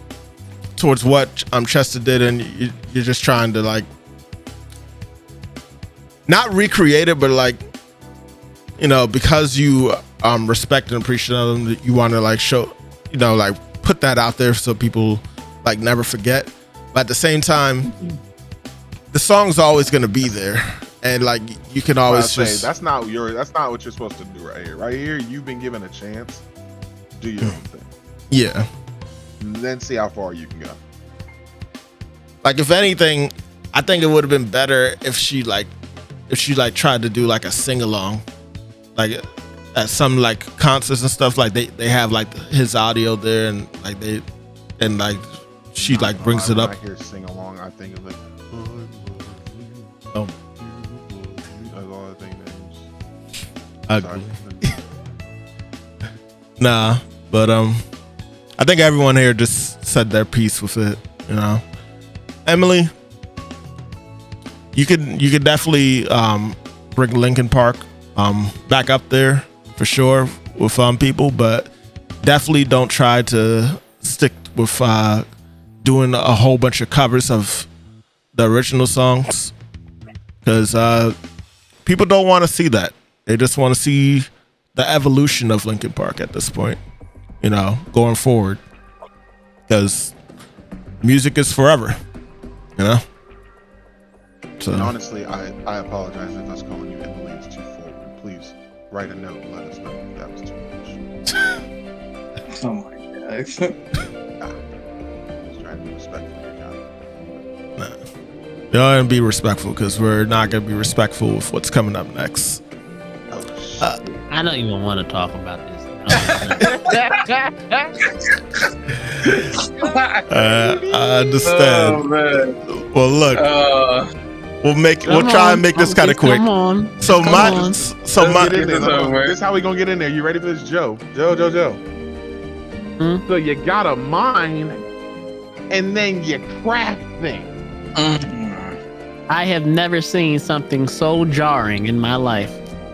A: Chester did, and you're just trying to like not recreate it, but like, you know, because you respect and appreciate them, you want to like show, you know, like put that out there so people like never forget. But at the same time, the song's always gonna be there, and like you can always just
E: that's not what you're supposed to do right here. Right here, you've been given a chance. Do your own thing.
A: Yeah.
E: And then see how far you can go.
A: Like, if anything, I think it would have been better if she tried to do like a sing along, like at some like concerts and stuff. Like they have like his audio there, and like she like brings it up.
E: I hear sing along. I think of it.
A: Oh,
E: that's all I think names.
A: ugly. Nah, but I think everyone here just said their piece with it. You know, Emily, you could definitely bring Linkin Park back up there for sure with people, but definitely don't try to stick with doing a whole bunch of covers of the original songs, because people don't want to see that. They just want to see the evolution of Linkin Park at this point, you know, going forward, because music is forever, you know. So
E: and honestly, I apologize if us calling you Emily is too forward. Please write a note and let us know if that was too much.
D: Oh my god.
E: Just trying to be respectful of your time.
A: Nah. Y'all gonna be respectful, because we're not gonna be respectful with what's coming up next.
B: I don't even want to talk about this.
A: I understand.
D: Oh, man.
A: Well, look, we'll try and make this kind of quick.
B: Come on.
A: So my
E: This is how we gonna get in there. You ready for this, Joe? Joe.
B: Hmm?
E: So you got a mind, and then you craft things.
B: I have never seen something so jarring in my life.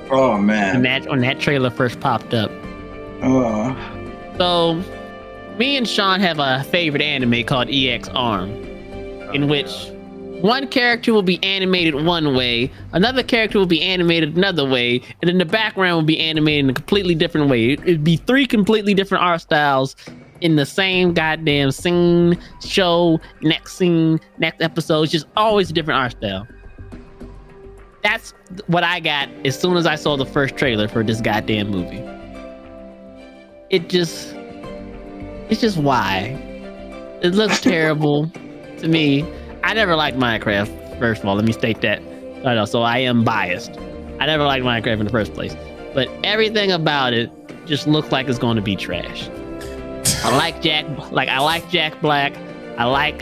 D: Oh man.
B: When that trailer first popped up.
D: Oh.
B: So, me and Sean have a favorite anime called EX Arm, in which one character will be animated one way, another character will be animated another way, and then the background will be animated in a completely different way. It'd be 3 completely different art styles in the same goddamn scene, show, next episode. It's just always a different art style. That's what I got as soon as I saw the first trailer for this goddamn movie. It's just why? It looks terrible to me. I never liked Minecraft, first of all. Let me state that. So I am biased. I never liked Minecraft in the first place. But everything about it just looks like it's going to be trash. I like Jack Black. I like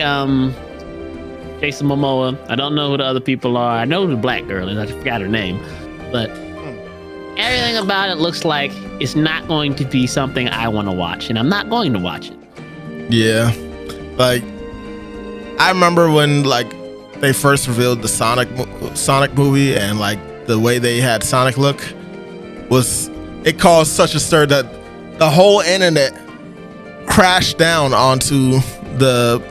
B: Jason Momoa. I don't know who the other people are. I know who the black girl is. I just forgot her name. But everything about it looks like it's not going to be something I want to watch, and I'm not going to watch it.
A: Yeah, like I remember when like they first revealed the Sonic movie, and like the way they had Sonic look it caused such a stir that the whole internet crashed down onto the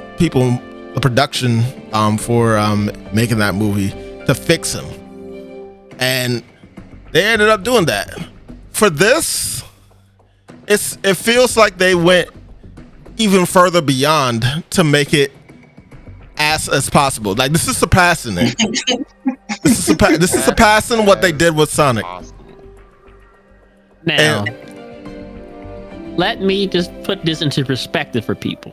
A: production for making that movie to fix him, and they ended up doing that. For this, it feels like they went even further beyond to make it as possible. Like, this is surpassing it. This is surpassing what they did with Sonic.
B: Now, let me just put this into perspective for people.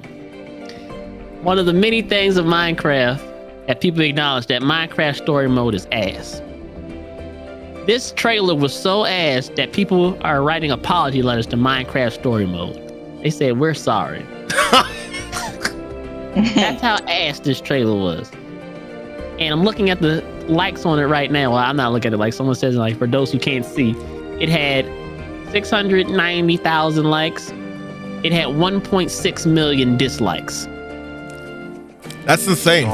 B: One of the many things of Minecraft that people acknowledge, that Minecraft story mode is ass. This trailer was so ass that people are writing apology letters to Minecraft story mode. They said, we're sorry. That's how ass this trailer was. And I'm looking at the likes on it right now. Well, I'm not looking at it like someone says, like, for those who can't see, it had 690,000 likes. It had 1.6 million dislikes.
A: That's insane.
E: So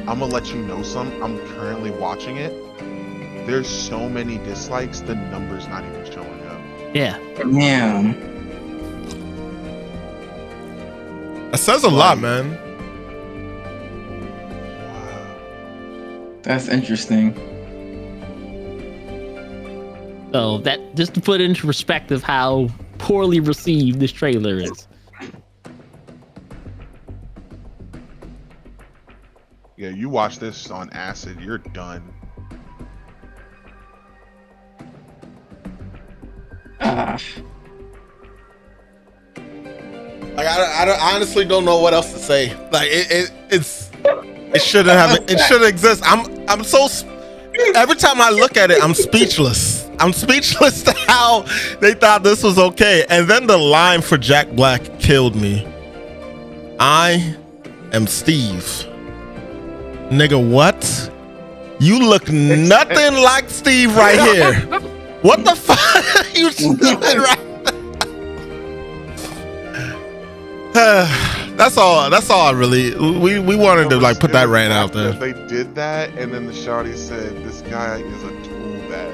E: I'm gonna let you know something. I'm currently watching it. There's so many dislikes, the number's not even showing up.
B: Yeah.
F: Yeah.
A: That says a lot, man.
E: Wow.
F: That's interesting.
B: So that, just to put into perspective how poorly received this trailer is.
E: Yeah, you watch this on acid, you're done.
A: Like I honestly don't know what else to say. Like it shouldn't have it shouldn't exist. I'm so every time I look at it, I'm speechless. I'm speechless to how they thought this was okay. And then the line for Jack Black killed me. I am Steve. Nigga, what? You look nothing like Steve right here. What the fuck are you doing right? That's all I really we wanted to like put that rant out there.
E: They did that, and then the shawty said this guy is a tool bag.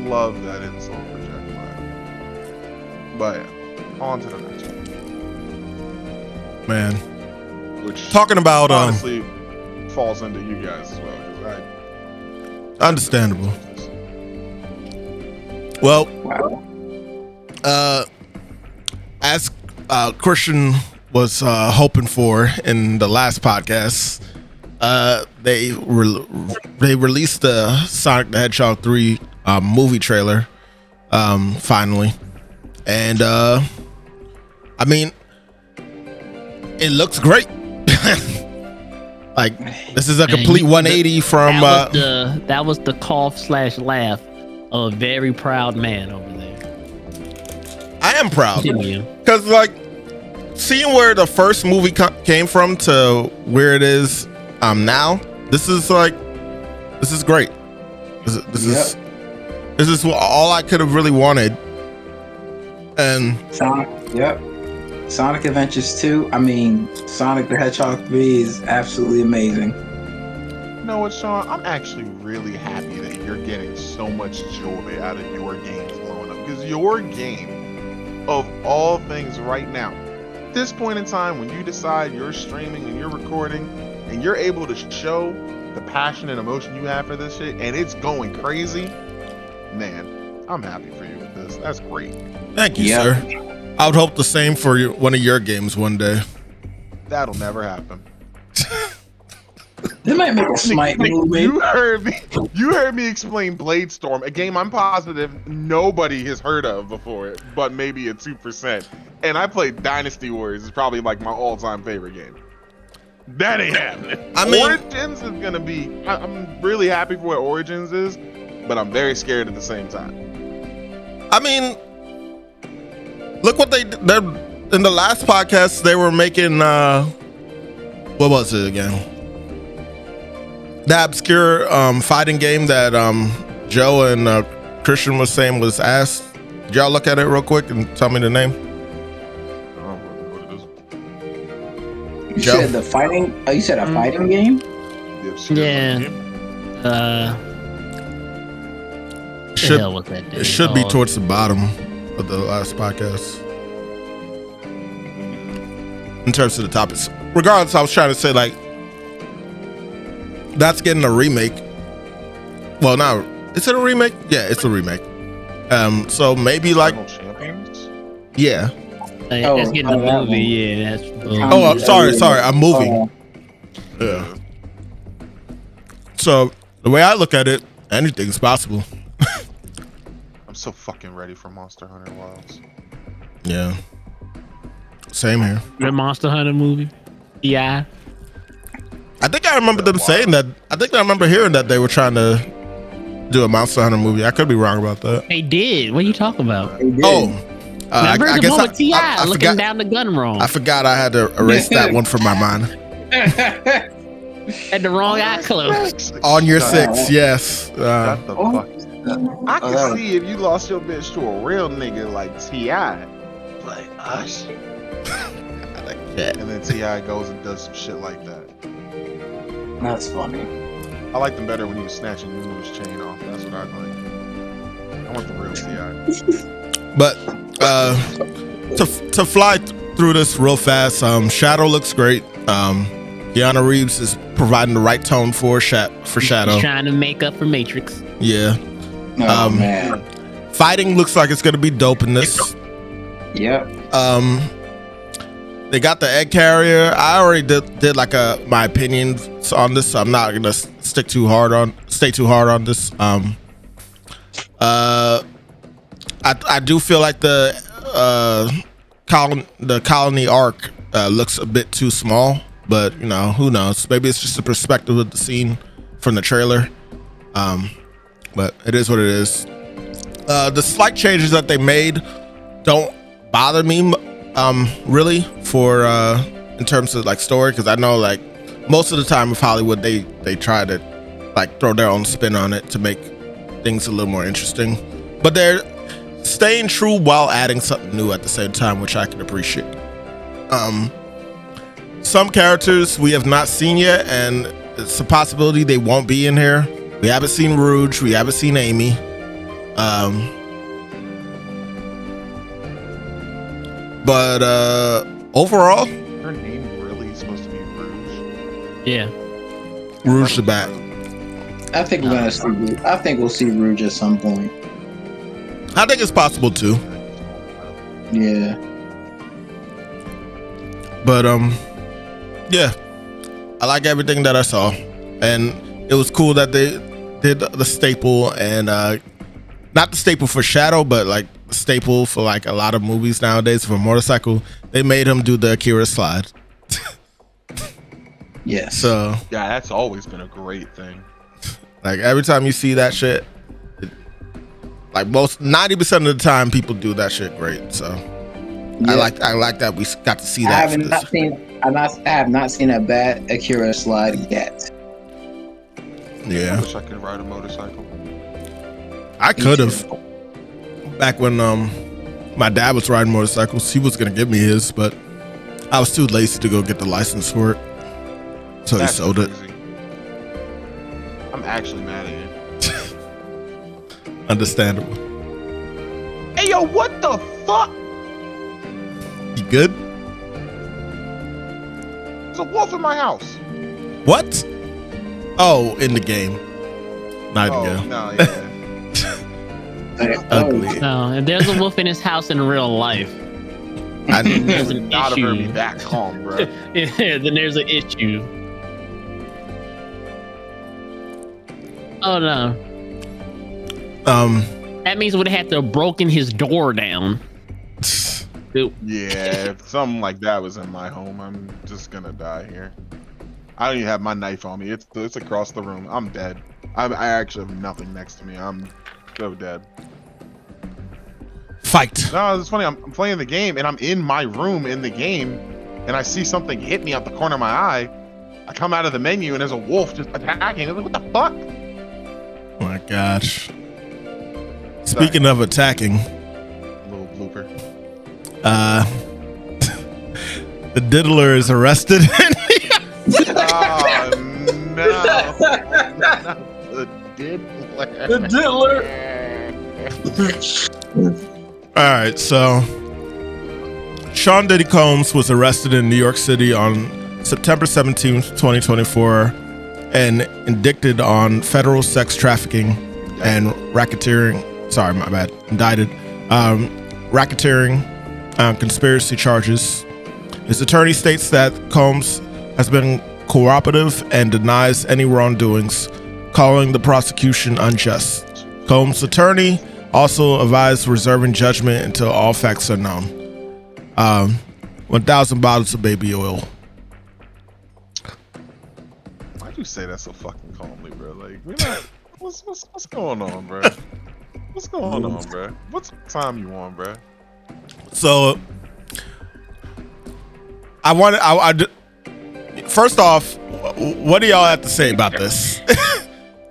E: Love that insult for Jack Black. But on to the next one.
A: Man.
E: Which
A: talking about
E: honestly falls into you guys as well.
A: Understandable. Well, as Christian was hoping for in the last podcast, they released the Sonic the Hedgehog 3 movie trailer finally, and I mean, it looks great. Like, this is a complete 180 from
B: that was the cough/laugh of a very proud man over there.
A: I am proud because, like, seeing where the first movie came from to where it is now, this is great. This is all I could have really wanted. And
F: Sonic Adventures 2, I mean, Sonic the Hedgehog 3 is absolutely amazing.
E: You know what, Sean? I'm actually really happy that you're getting so much joy out of your games blowing up. Because your game, of all things right now, at this point in time, when you decide you're streaming and you're recording, and you're able to show the passion and emotion you have for this shit, and it's going crazy, man, I'm happy for you with this. That's great.
A: Thank you, sir. I would hope the same for one of your games one day.
E: That'll never happen.
F: They might make a Smite movie.
E: You heard me explain Blade Storm, a game I'm positive nobody has heard of before, but maybe at 2%. And I played Dynasty Warriors. It's probably like my all-time favorite game. That ain't happening. I mean, Origins is gonna be. I'm really happy for what Origins is, but I'm very scared at the same time.
A: I mean, look what they're in the last podcast. They were making what was it again? The obscure fighting game that Joe and Christian was saying was ass. Did y'all look at it real quick and tell me the name?
F: You said the fighting. Oh, you said a fighting game?
B: Yeah.
A: It should be towards the bottom of the last podcast in terms of the topics. Regardless, I was trying to say, like, that's getting a remake. Well, now, is it a remake? Yeah, it's a remake. So maybe like, yeah.
B: That's getting a movie. Yeah, that's.
A: I'm sorry, a movie. Yeah. So the way I look at it, anything's possible.
E: I'm so fucking ready for Monster Hunter Wilds.
A: Yeah. Same here.
B: The Monster Hunter movie. Yeah.
A: I think I remember them saying that. I think I remember hearing that they were trying to do a Monster Hunter movie. I could be wrong about that.
B: They did. What are you talking about?
A: Oh,
B: Remember
A: I
B: the
A: guess
B: moment T.I.
A: I
B: looking
A: forgot.
B: down the gun room.
A: I forgot I had to erase that one from my mind.
B: Had the wrong eye closed.
A: On your 6, yes.
E: Shut the
F: Oh.
E: fuck. I can see if you lost your bitch to a real nigga like T.I. Like, oh shit. And then T.I. goes and does some shit like that.
F: That's funny.
E: I like them better when he was snatching Lulu's chain off. That's what I like. I want the real T.I.
A: But to fly through this real fast, Shadow looks great. Keanu Reeves is providing the right tone for Shadow.
B: He's trying to make up for Matrix.
A: Yeah.
F: Oh man.
A: Fighting looks like it's gonna be dope in this.
F: Yep.
A: They got the egg carrier. I already did like my opinions on this, so I'm not gonna stay too hard on this. I do feel like the colony arc looks a bit too small, but you know, who knows? Maybe it's just the perspective of the scene from the trailer. But it is what it is. The slight changes that they made don't bother me really for in terms of like story, because I know like most of the time with Hollywood they try to like throw their own spin on it to make things a little more interesting, but they're staying true while adding something new at the same time, which I can appreciate. Some characters we have not seen yet, and it's a possibility they won't be in here. We haven't seen Rouge, we haven't seen Amy. But overall,
E: Her name really is supposed to be Rouge.
B: Yeah.
A: Rouge the Bat.
F: I think we're gonna see. I think we'll see Rouge at some point.
A: I think it's possible too.
F: Yeah.
A: But yeah, I like everything that I saw, and it was cool that they did the staple, and not the staple for Shadow, but like the staple for like a lot of movies nowadays for motorcycle. They made him do the Akira slide.
F: Yes.
A: So
E: Yeah, that's always been a great thing.
A: like every time you see that shit, like most 90% of the time people do that shit great. So
F: Yeah.
A: I like that we got to see
F: I
A: that.
F: have not seen a bad Akira slide yet.
E: I
A: Yeah,
E: wish I could ride a motorcycle.
A: I could have. Back when my dad was riding motorcycles, he was gonna give me his, but I was too lazy to go get the license for it, so
E: That's
A: he sold it.
E: crazy. I'm actually mad at you.
A: Understandable.
E: Hey yo, what the fuck?
A: You good?
E: There's a wolf in my house.
A: What? Oh, in the game. Not
E: Oh
A: even
E: no, yeah.
A: ugly.
B: No, if there's a wolf in his house in real life,
A: I,
B: there's an
E: Not have heard me
B: issue.
E: back calm, bro.
B: Then there's an issue. Oh no. That means we'd have to have broken his door down.
E: Yeah, if something like that was in my home, I'm just gonna die here. I don't even have my knife on me. It's across the room. I'm dead. I actually have nothing next to me. I'm so dead.
A: fight.
E: No, it's funny. I'm playing the game and I'm in my room in the game, and I see something hit me out the corner of my eye. I come out of the menu and there's a wolf just attacking. I'm like, what the fuck?
A: Oh my gosh. Speaking of attacking,
E: Little blooper.
A: the diddler is arrested.
E: Oh no! Not the diddler.
F: The diddler.
A: All right, so Sean Diddy Combs was arrested in New York City on September 17th, 2024, and indicted on federal sex trafficking and racketeering. Sorry, my bad. Indicted. Racketeering, conspiracy charges. His attorney states that Combs has been cooperative and denies any wrongdoings, calling the prosecution unjust. Combs' attorney also advised reserving judgment until all facts are known. 1,000 bottles of baby oil.
E: Why'd you say that so fucking calmly, bro? Like, we're not. What's going on, bro? What's going on, bro? What's time you on, bro?
A: So first off, what do y'all have to say about this?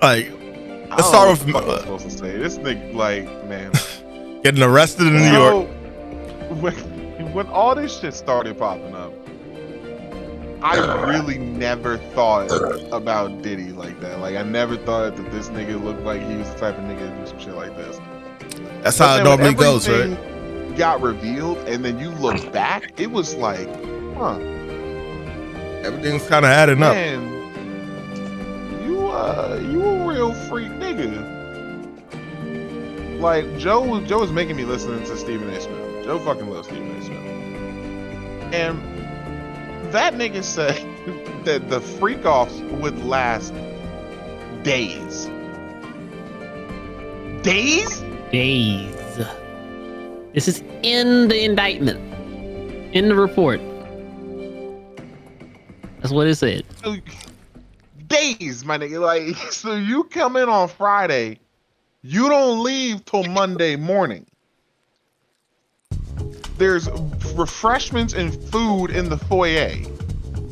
A: Like, let's start with
E: what I'm supposed to say. This nigga, like, man,
A: getting arrested in New York.
E: When all this shit started popping up, I really never thought about Diddy like that. Like, I never thought that this nigga looked like he was the type of nigga to do some shit like this.
A: That's how it normally goes, right?
E: Got revealed, and then you look back, it was like, huh?
A: Everything's kind of adding up.
E: Man, you a real freak nigga. Like Joe was making me listen to Stephen A. Smith. Joe fucking loves Stephen A. Smith, and that nigga said that the freak offs would last days. Days?
B: Days. This is in the indictment, in the report. That's what it said.
E: Days, my nigga. Like, so you come in on Friday, you don't leave till Monday morning. There's refreshments and food in the foyer,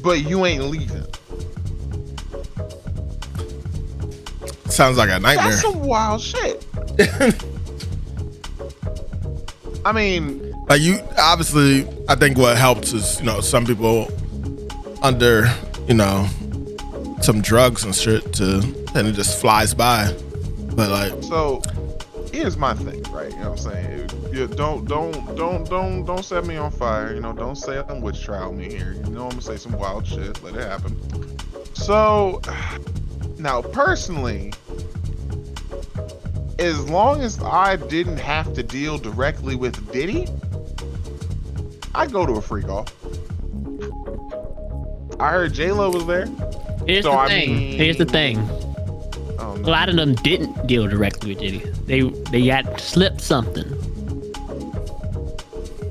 E: but you ain't leaving.
A: Sounds like a nightmare.
E: That's some wild shit. I mean,
A: like, you obviously, I think what helps is, some people under, some drugs and shit and it just flies by. But like,
E: so here's my thing, right? You know what I'm saying? Don't set me on fire. Don't say I'm witch trial me here. I'm gonna say some wild shit. Let it happen. So now, personally, as long as I didn't have to deal directly with Diddy, I'd go to a freak off. I heard J-Lo was there.
B: Here's the thing.
E: Oh,
B: A lot of them didn't deal directly with Diddy. They got slipped something.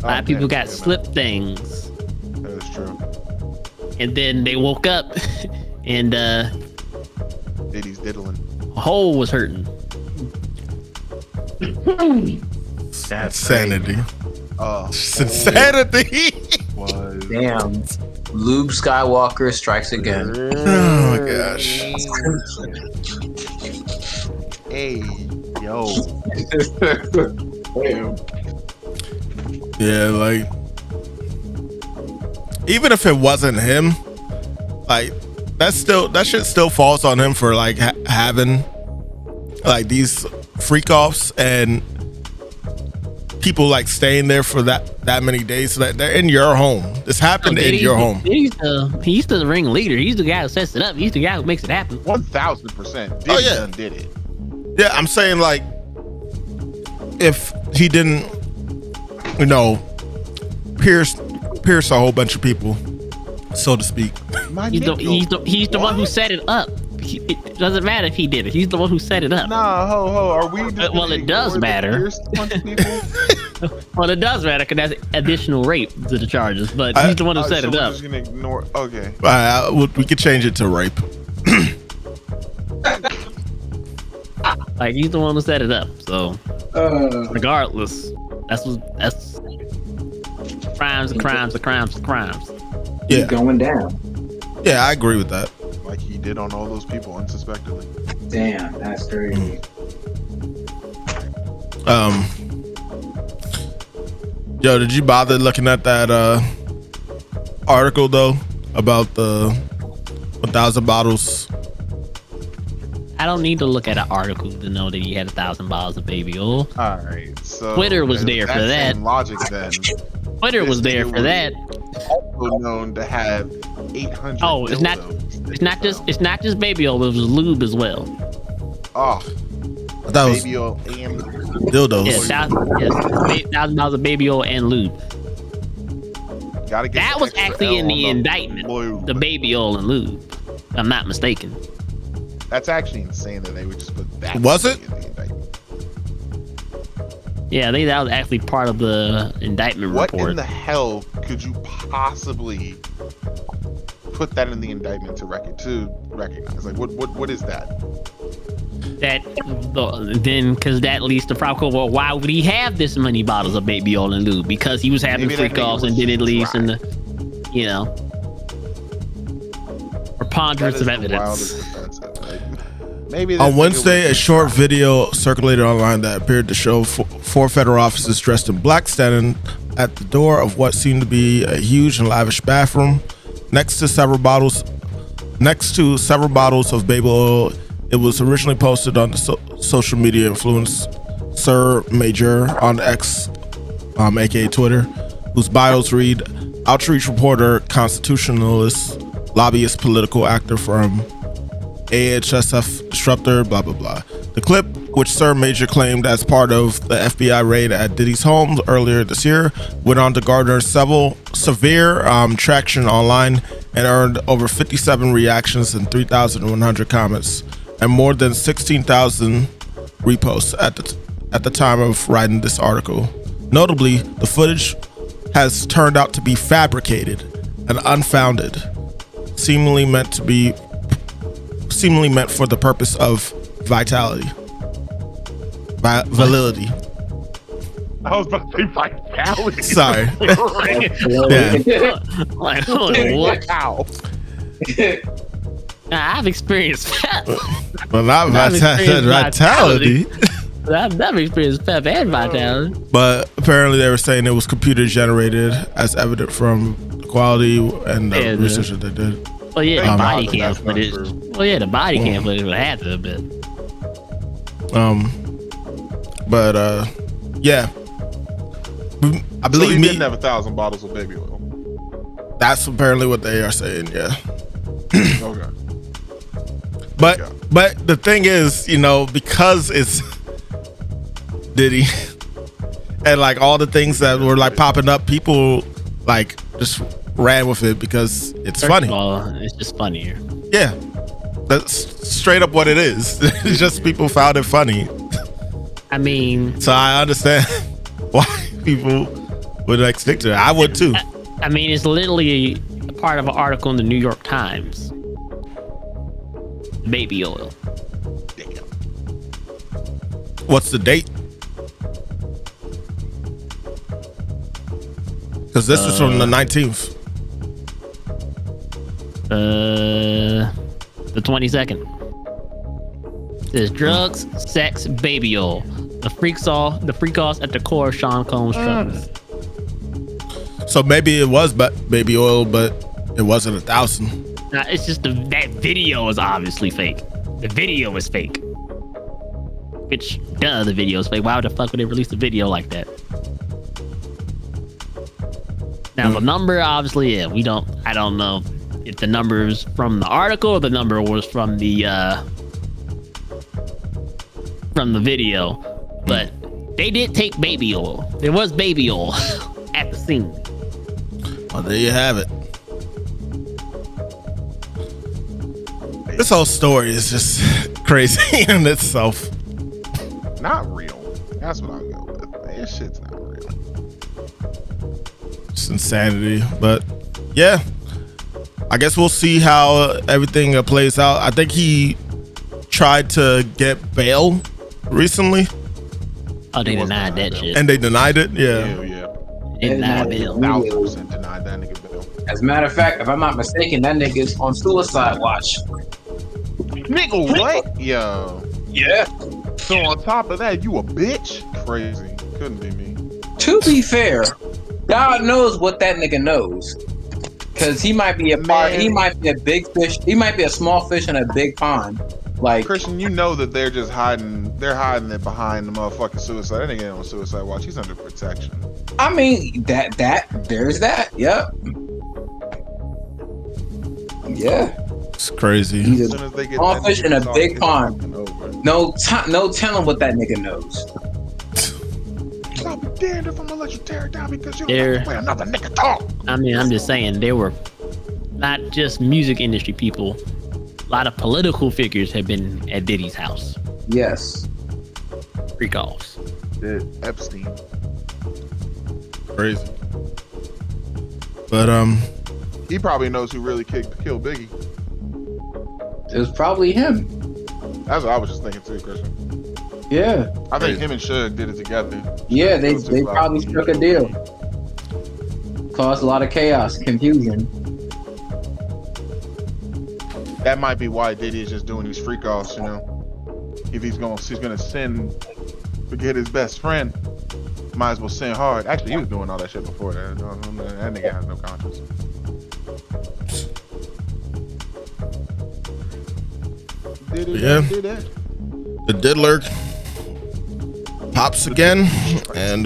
B: A lot of people got slipped things.
E: That is true.
B: And then they woke up and
E: Diddy's diddling.
B: a hole was hurting.
E: That's
A: insanity.
E: Insanity.
D: Damn. Lube Skywalker strikes again.
A: Oh my gosh.
E: Hey, yo.
A: Yeah, like, even if it wasn't him, like, that shit still falls on him for like having like these freak offs and people like staying there for that many days, so that they're in your home. This happened in your home.
B: He's the ring leader. He's the guy who sets it up. He's the guy who makes it happen.
E: 1000%.
A: Diddy
E: done did it.
A: Yeah, I'm saying, like, if he didn't, pierce a whole bunch of people, so to speak.
B: He's the one who set it up. It doesn't matter if he did it. He's the one who set it up.
E: Nah, are we?
B: Well, it does matter. Well, it does matter because that's additional rape to the charges. But he's the one who set it up.
E: Just gonna ignore. Okay.
A: We could change it to rape.
B: Like, he's the one who set it up. So, regardless, that's crimes and crimes and crimes and crimes.
A: Yeah,
F: He's going down.
A: Yeah, I agree with that.
E: Like he did on all those people unsuspectedly.
F: Damn, that's crazy.
A: Yo, did you bother looking at that article though about the 1,000 bottles?
B: I don't need to look at an article to know that he had 1,000 bottles of baby oil.
E: All right, so
B: Twitter was there for that.
E: Logic then.
B: Twitter was there for that.
E: Also known to have 800.
B: Oh, it's not just baby oil. It was lube as well.
E: Oh,
A: that was
E: baby oil and
A: dildos.
B: Yeah, 1,000 bottles of baby oil and lube.
E: Gotta get
B: that was actually in the indictment.
E: Lube.
B: The baby oil and lube. If I'm not mistaken.
E: That's actually insane that they would just put that.
A: Was it?
E: In the indictment.
B: Yeah, that was actually part of the indictment
E: What
B: report.
E: in the hell could you possibly put that in the indictment to recognize? Like, what is that?
B: because that leads to probably, well, why would he have this many bottles of baby oil and lube? Because he was having
E: Maybe that
B: freak offs
E: nigga
B: and
E: was
B: then it leads
E: dry.
B: in the, preponderance of
E: the
B: evidence.
E: wildest defense ever. Like, maybe
A: On
E: this nigga
A: Wednesday,
E: was
A: a short video circulated online that appeared to show four federal officers dressed in black standing at the door of what seemed to be a huge and lavish bathroom. Next to several bottles of baby oil. It was originally posted on the social media influencer Major on X, aka Twitter, whose bios read outreach reporter, constitutionalist, lobbyist, political actor from AHSF disruptor, blah blah blah. The clip, which Sir Major claimed as part of the FBI raid at Diddy's home earlier this year, went on to garner severe traction online and earned over 57 reactions and 3,100 comments and more than 16,000 reposts at the time of writing this article. Notably, the footage has turned out to be fabricated and unfounded, seemingly meant for the purpose of validity.
E: I was about to say vitality.
A: Sorry. Yeah.
B: Like, what?
E: Wow.
B: I've experienced that.
A: Well, not
B: I've experienced
A: vitality.
B: I've experienced pep and vitality.
A: But apparently they were saying it was computer generated, as evident from the quality and the research that they did.
B: Well, yeah, the body cam
E: that's not
B: footage.
E: true.
B: Well, yeah, the body cam footage would have to have been.
A: Yeah. I
E: So
A: believe
E: he
A: me.
E: didn't have 1,000 bottles of baby oil.
A: That's apparently what they are saying. Yeah.
E: Okay.
A: But the thing is, because it's Diddy and like all the things that were like popping up, people like just ran with it because it's funny.
B: Well, it's just funnier.
A: Yeah, that's straight up what it is. It's just people found it funny.
B: I mean,
A: So I understand why people would like stick to it. I would too.
B: I mean, it's literally a part of an article in the New York Times. Baby oil.
A: What's the date? Because this is from the 19th.
B: The 22nd. There's drugs, sex, baby oil. The freak offs at the core of Sean Combs' troubles.
A: So maybe it was baby oil, but it wasn't 1,000.
B: Nah, it's just that video is obviously fake. The video is fake. Which, the video is fake. Why the fuck would they release a video like that? Now the number, obviously, yeah, I don't know if the number is from the article or the number was from the video, but they did take baby oil. There was baby oil at the scene.
A: Well, there you have it. This whole story is just crazy in itself.
E: Not real. That's what I'll go with. This shit's not real.
A: It's insanity. But yeah, I guess we'll see how everything plays out. I think he tried to get bail recently.
B: Oh, they
E: It was
B: denied that
E: denied,
B: shit.
A: And they denied it. Yeah.
E: Hell yeah.
B: They denied bail.
E: 1,000% denied that nigga bail.
F: As a matter of fact, if I'm not mistaken, that nigga's on suicide watch.
E: Nigga, what? Yo.
F: Yeah.
E: So on top of that, you a bitch? Crazy. Couldn't be me.
F: To be fair, God knows what that nigga knows. Cause he might be he might be a big fish. He might be a small fish in a big pond. Like,
E: Christian, you know that they're just hiding it behind the motherfucking suicide. That nigga ain't on suicide watch. He's under protection.
F: I mean, there's that. Yep. Yeah.
A: It's crazy.
F: He's
E: As
F: a
E: soon as they get
F: small
E: that
F: fish
E: nigga
F: in a
E: talking,
F: big
E: it's
F: pond.
E: fucking over.
F: No telling what that nigga knows.
E: I'll be damned if I'm gonna let you tear it down because you
B: There-
E: don't let another nigga talk.
B: I mean, I'm just saying, there were not just music industry people. A lot of political figures have been at Diddy's house.
F: Yes.
B: Freak offs.
E: Epstein.
A: Crazy. But
E: He probably knows who really killed Biggie.
F: It was probably him.
E: That's what I was just thinking too, Christian.
F: Yeah.
E: I think him and Suge did it together.
F: Yeah, they probably struck a deal. Caused a lot of chaos, confusion.
E: That might be why Diddy is just doing these freak offs, you know. If he's gonna forget his best friend, might as well sin hard. Actually, he was doing all that shit before that. That nigga has no conscience.
A: The diddler pops again, and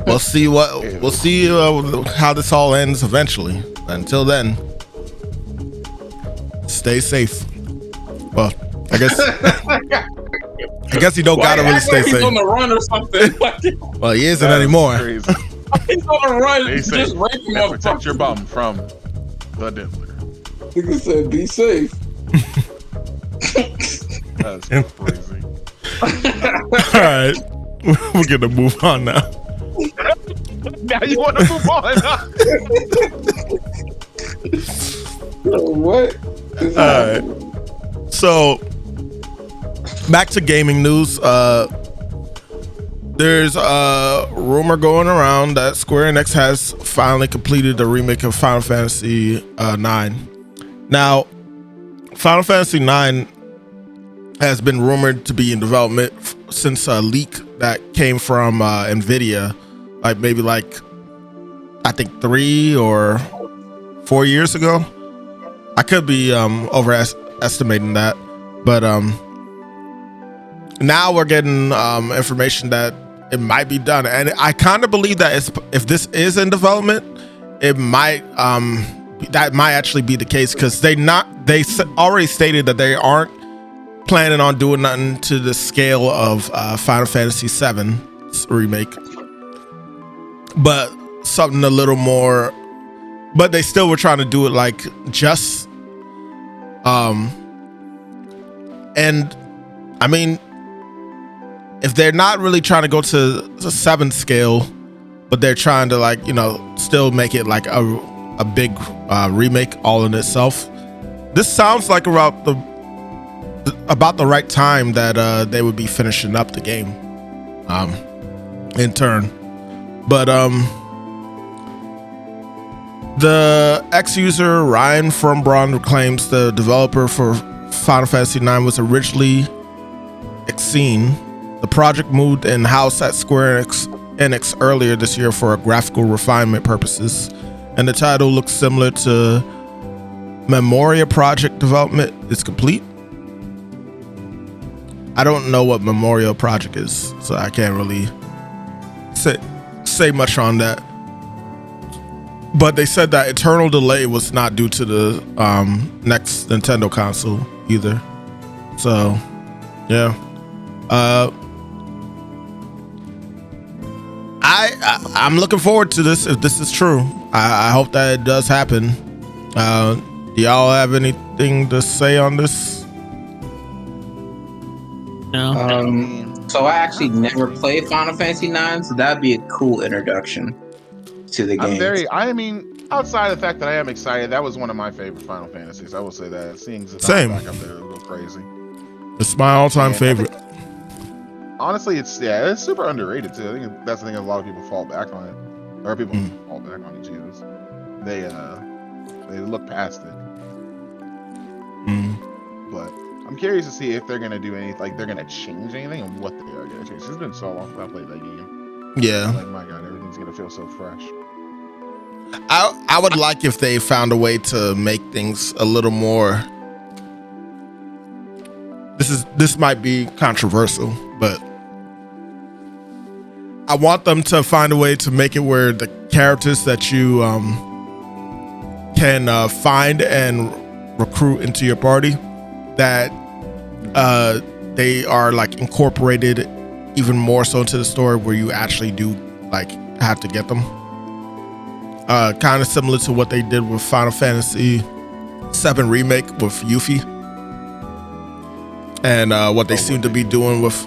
A: we'll see how this all ends eventually. Until then, stay safe. Well, I guess he don't gotta really stay safe.
F: He's on the run or something.
A: Well, he isn't anymore.
F: He's on the run, just raping
E: motherfuckers. Protect your bum from the diddler.
F: Nigga said, "Be safe."
E: That's crazy.
A: All right, we're gonna move on now.
E: Now you want to move on?
F: What?
A: All right. So, back to gaming news. There's a rumor going around that Square Enix has finally completed the remake of Final Fantasy IX. Now, Final Fantasy IX has been rumored to be in development since a leak that came from NVIDIA, I think 3 or 4 years ago. I could be overestimating that, but now we're getting information that it might be done, and I kind of believe that if this is in development, it might that might actually be the case, because they already stated that they aren't planning on doing nothing to the scale of Final Fantasy VII remake, but something a little more. But they still were trying to do it like just, and I mean, if they're not really trying to go to the 7 scale, but they're trying to still make it like a big remake all in itself, this sounds like about the right time that they would be finishing up the game in turn. But the ex-user Ryan from Braun claims the developer for Final Fantasy IX was originally Exene. The project moved in-house at Square Enix earlier this year for graphical refinement purposes, and the title looks similar to Memoria project development is complete. I don't know what Memoria project is, so I can't really say much on that. But they said that eternal delay was not due to the next Nintendo console either. So, yeah. I'm looking forward to this if this is true. I hope that it does happen. Do y'all have anything to say on this?
B: No.
F: So I actually never played Final Fantasy IX, so that'd be a cool introduction to the game.
E: I mean, outside of the fact that I am excited, that was one of my favorite Final Fantasies. I will say that. Seeing Zatanna back up there will go crazy.
A: It's my all-time favorite.
E: Honestly, it's super underrated too. I think that's the thing a lot of people fall back on it, or people fall back on it. Jesus, they look past it. But I'm curious to see if they're gonna do anything, like they're gonna change anything, and what they are gonna change. It's been so long since I played that game.
A: Yeah.
E: Like my God, everything's gonna feel so fresh.
A: I would like if they found a way to make things a little more. This might be controversial, but I want them to find a way to make it where the characters that you can find and recruit into your party, that they are like incorporated even more so into the story, where you actually do like have to get them. Kind of similar to what they did with Final Fantasy VII Remake with Yuffie, and what they seem to be doing with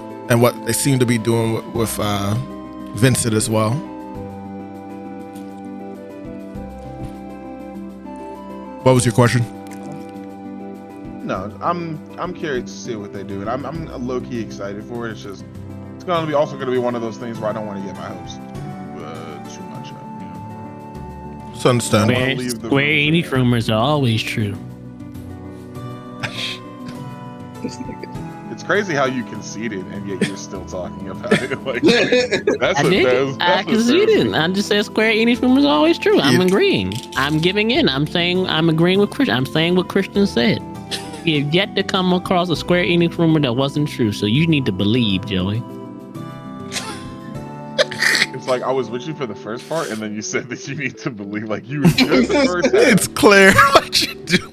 A: Vincent as well. What was your question?
E: No, I'm curious to see what they do, and I'm low key excited for it. It's just it's also gonna be one of those things where I don't want to get my hopes too much up. You know?
A: It's understandable.
B: Square Enix rumors are always true.
E: It's crazy how you conceded and yet you're still talking about it. Like, that's
B: I conceded. I just said Square Enix rumors are always true. I'm agreeing. I'm giving in. I'm saying I'm agreeing with Christian. I'm saying what Christian said. You've yet to come across a Square Enix rumor that wasn't true, so you need to believe, Joey.
E: It's like I was with you for the first part, and then you said that you need to believe. Like you were good the first half.
A: It's clear what you do.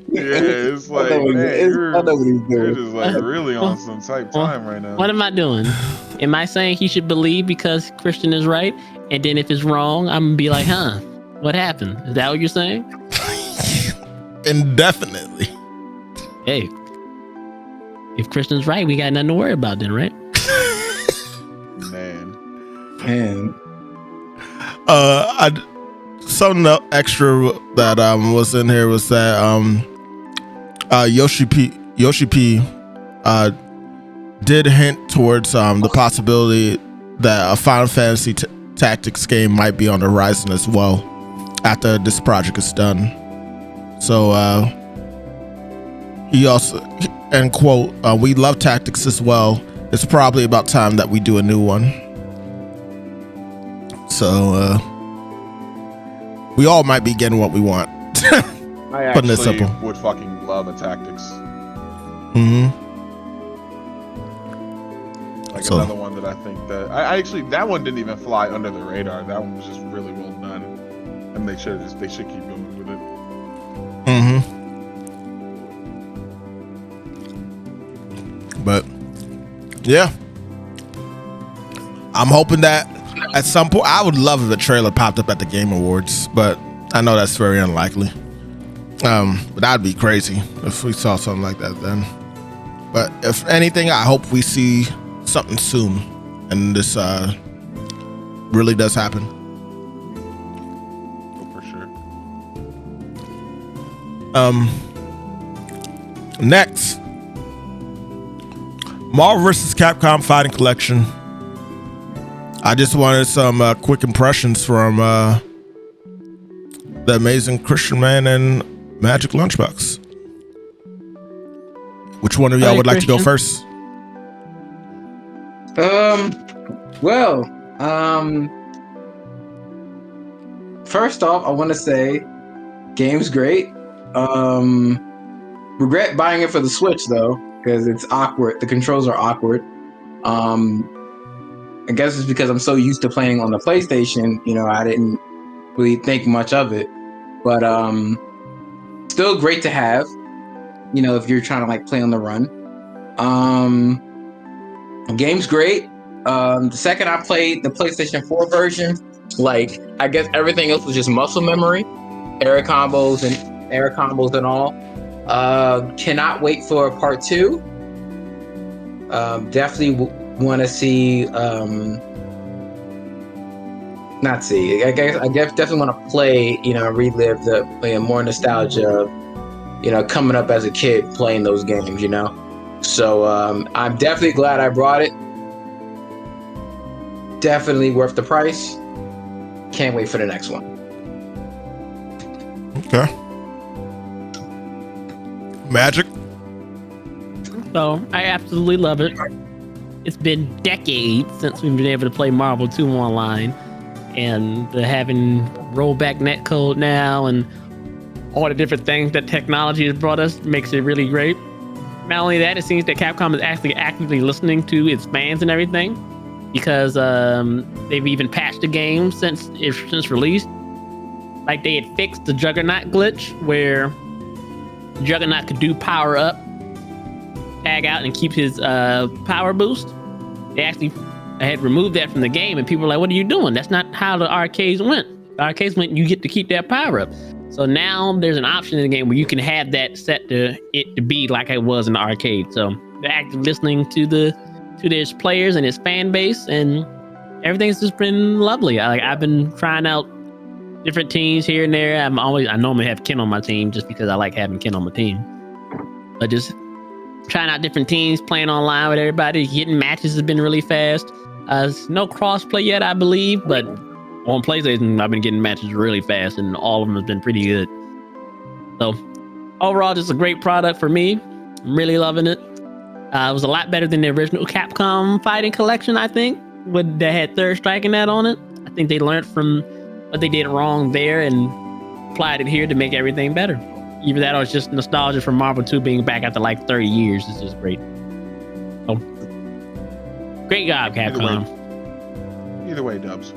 E: Yeah, it's like, man, you're just like really on some type time right now.
B: What am I doing? Am I saying he should believe because Christian is right? And then if it's wrong, I'm gonna be like, huh, what happened? Is that what you're saying?
A: Indefinitely.
B: Hey, if Christian's right, we got nothing to worry about then, right?
E: Man.
A: Something extra that was in here was that Yoshi P did hint towards the possibility that a Final Fantasy Tactics game might be on the horizon as well after this project is done. So he also, end quote, we love Tactics as well. It's probably about time that we do a new one. So we all might be getting what we want.
E: I actually would fucking love a Tactics.
A: Mm-hmm.
E: Like another one that I think that I actually, that one didn't even fly under the radar. That one was just really well done, and they should keep going with it.
A: Mm-hmm. But yeah, I'm hoping that at some point, I would love if a trailer popped up at the Game Awards, but I know that's very unlikely. But that'd be crazy if we saw something like that then. But if anything, I hope we see something soon, and this really does happen.
E: Oh, for sure.
A: Next, Marvel vs. Capcom Fighting Collection. I just wanted some quick impressions from the amazing Christian Man and Magic Lunchbox. Which one of y'all would like to go first?
F: First off, I want to say, game's great. Regret buying it for the Switch though, because it's awkward. The controls are awkward. I guess it's because I'm so used to playing on the PlayStation, you know, I didn't really think much of it. But still great to have, you know, if you're trying to like play on the run. Game's great. The second I played the PlayStation 4 version, like I guess everything else was just muscle memory, air combos and all. Cannot wait for part 2. Definitely want to see. Not see. I guess definitely want to play. You know, relive the more nostalgia of, you know, coming up as a kid playing those games. You know, so I'm definitely glad I brought it. Definitely worth the price. Can't wait for the next one.
A: Okay. Magic.
B: So I absolutely love it. It's been decades since we've been able to play Marvel 2 online, and having rollback netcode now and all the different things that technology has brought us makes it really great. Not only that, it seems that Capcom is actually actively listening to its fans and everything, because they've even patched the game since release. Like they had fixed the Juggernaut glitch where Juggernaut could do power up, tag out, and keep his power boost. They actually had removed that from the game, and people were like, what are you doing? That's not how the arcades went. The arcades went, you get to keep that power up. So now there's an option in the game where you can have that set to be like it was in the arcade. So they're actually listening to their players and his fan base, and everything's just been lovely. I've been trying out different teams here and there. I normally have Ken on my team just because I like having Ken on my team. just trying out different teams, playing online with everybody, getting matches has been really fast. No crossplay yet, I believe, but on PlayStation, I've been getting matches really fast, and all of them have been pretty good. So overall, just a great product for me. I'm really loving it. It was a lot better than the original Capcom Fighting Collection, I think, that had Third Strike and that on it. I think they learned from what they did wrong there and applied it here to make everything better. Either that or it's just nostalgia from Marvel 2 being back after like 30 years. It's just great. So, great job, Capcom.
E: Either way, Dubs.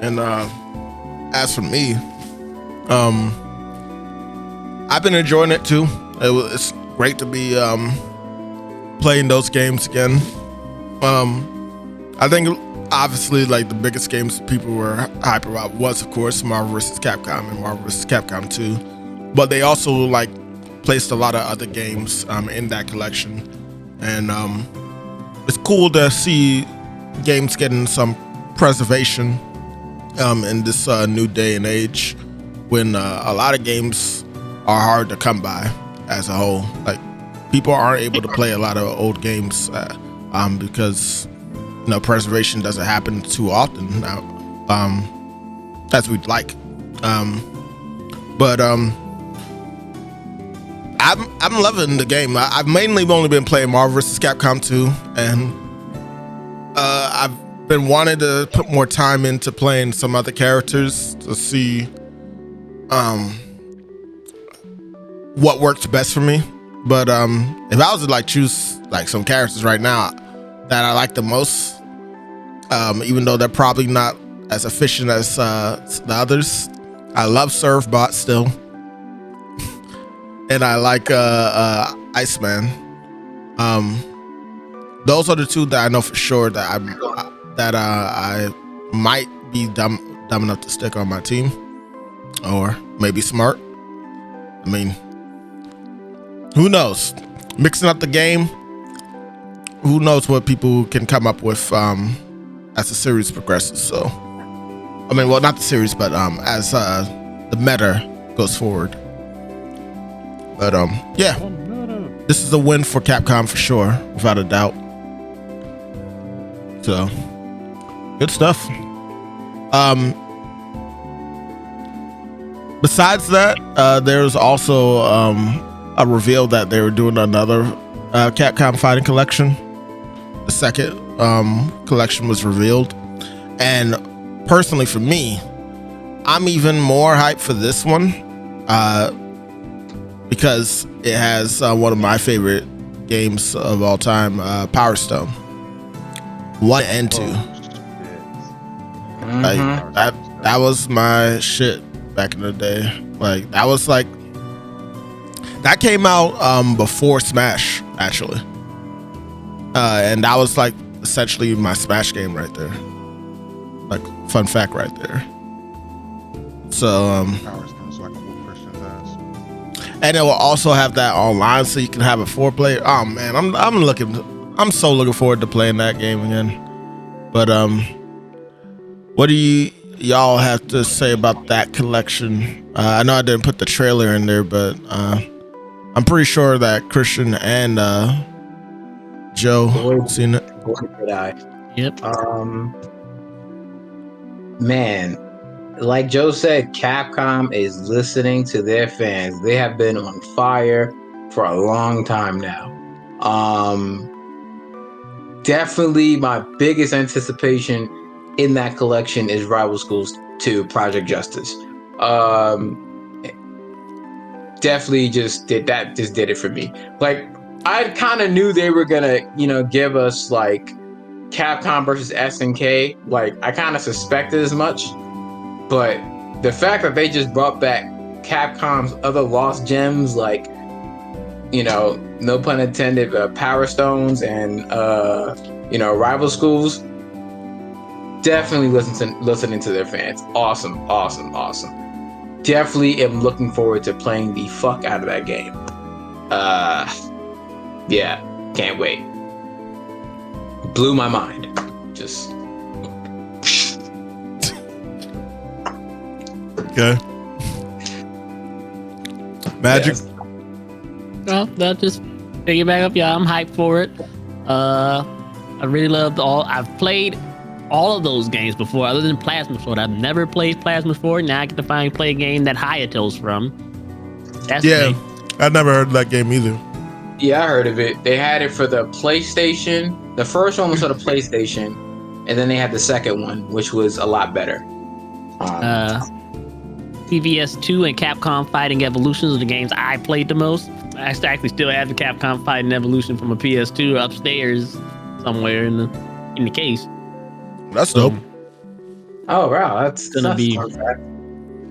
A: And as for me, I've been enjoying it too. It's great to be playing those games again. I think obviously like the biggest games people were hyper about was of course Marvel vs. Capcom and Marvel vs. Capcom 2, but they also like placed a lot of other games in that collection, and it's cool to see games getting some preservation in this new day and age when a lot of games are hard to come by as a whole. Like people aren't able to play a lot of old games because preservation doesn't happen too often now as we'd like. But I'm loving the game. I've mainly only been playing Marvel vs. Capcom 2, and I've been wanting to put more time into playing some other characters to see what works best for me. But if I was to like choose like some characters right now that I like the most, even though they're probably not as efficient as the others, I love Servbot still, and I like Iceman. Those are the two that I know for sure that I might be dumb enough to stick on my team, or maybe smart. I mean, who knows? Mixing up the game, who knows what people can come up with as the series progresses. So, I mean, well, not the series, but as the meta goes forward. But yeah, this is a win for Capcom for sure, without a doubt. So, good stuff. Besides that, there's also a reveal that they were doing another Capcom Fighting Collection. The second collection was revealed, and personally for me, I'm even more hyped for this one because it has one of my favorite games of all time, Power Stone 1 and 2. Like that was my shit back in the day. Like that was like that came out before Smash actually, and that was like essentially my Smash game right there. Like fun fact right there. So and it will also have that online, so you can have a 4-player. Oh man, I'm so looking forward to playing that game again. But what do y'all have to say about that collection? I know I didn't put the trailer in there, but I'm pretty sure that Christian and Joe seen it.
B: Yep.
F: Man, like Joe said, Capcom is listening to their fans. They have been on fire for a long time now. Definitely my biggest anticipation in that collection is Rival Schools 2 Project Justice. Definitely just did it for me. Like I kind of knew they were gonna, give us like Capcom versus SNK. Like I kind of suspected as much, but the fact that they just brought back Capcom's other lost gems, like no pun intended, Power Stones and Rival Schools. Definitely listening to their fans. Awesome. Definitely am looking forward to playing the fuck out of that game. Yeah, can't wait. Blew my mind. Just
A: okay. Magic.
F: Yes.
B: Well, that just piggyback up. Yeah, I'm hyped for it. I really loved I've played all of those games before, other than Plasma Sword. I've never played Plasma Sword. Now I get to finally play a game that Hayato's from. That's me.
A: I never heard of that game either.
F: Yeah, I heard of it. They had it for the PlayStation. The first one was for the PlayStation, and then they had the second one, which was a lot better.
B: TVS 2 and Capcom Fighting Evolutions are the games I played the most. I actually still have the Capcom Fighting Evolution from a PS2 upstairs somewhere in the case.
A: That's dope.
F: Oh wow, that's
B: Gonna be-
F: fun fact.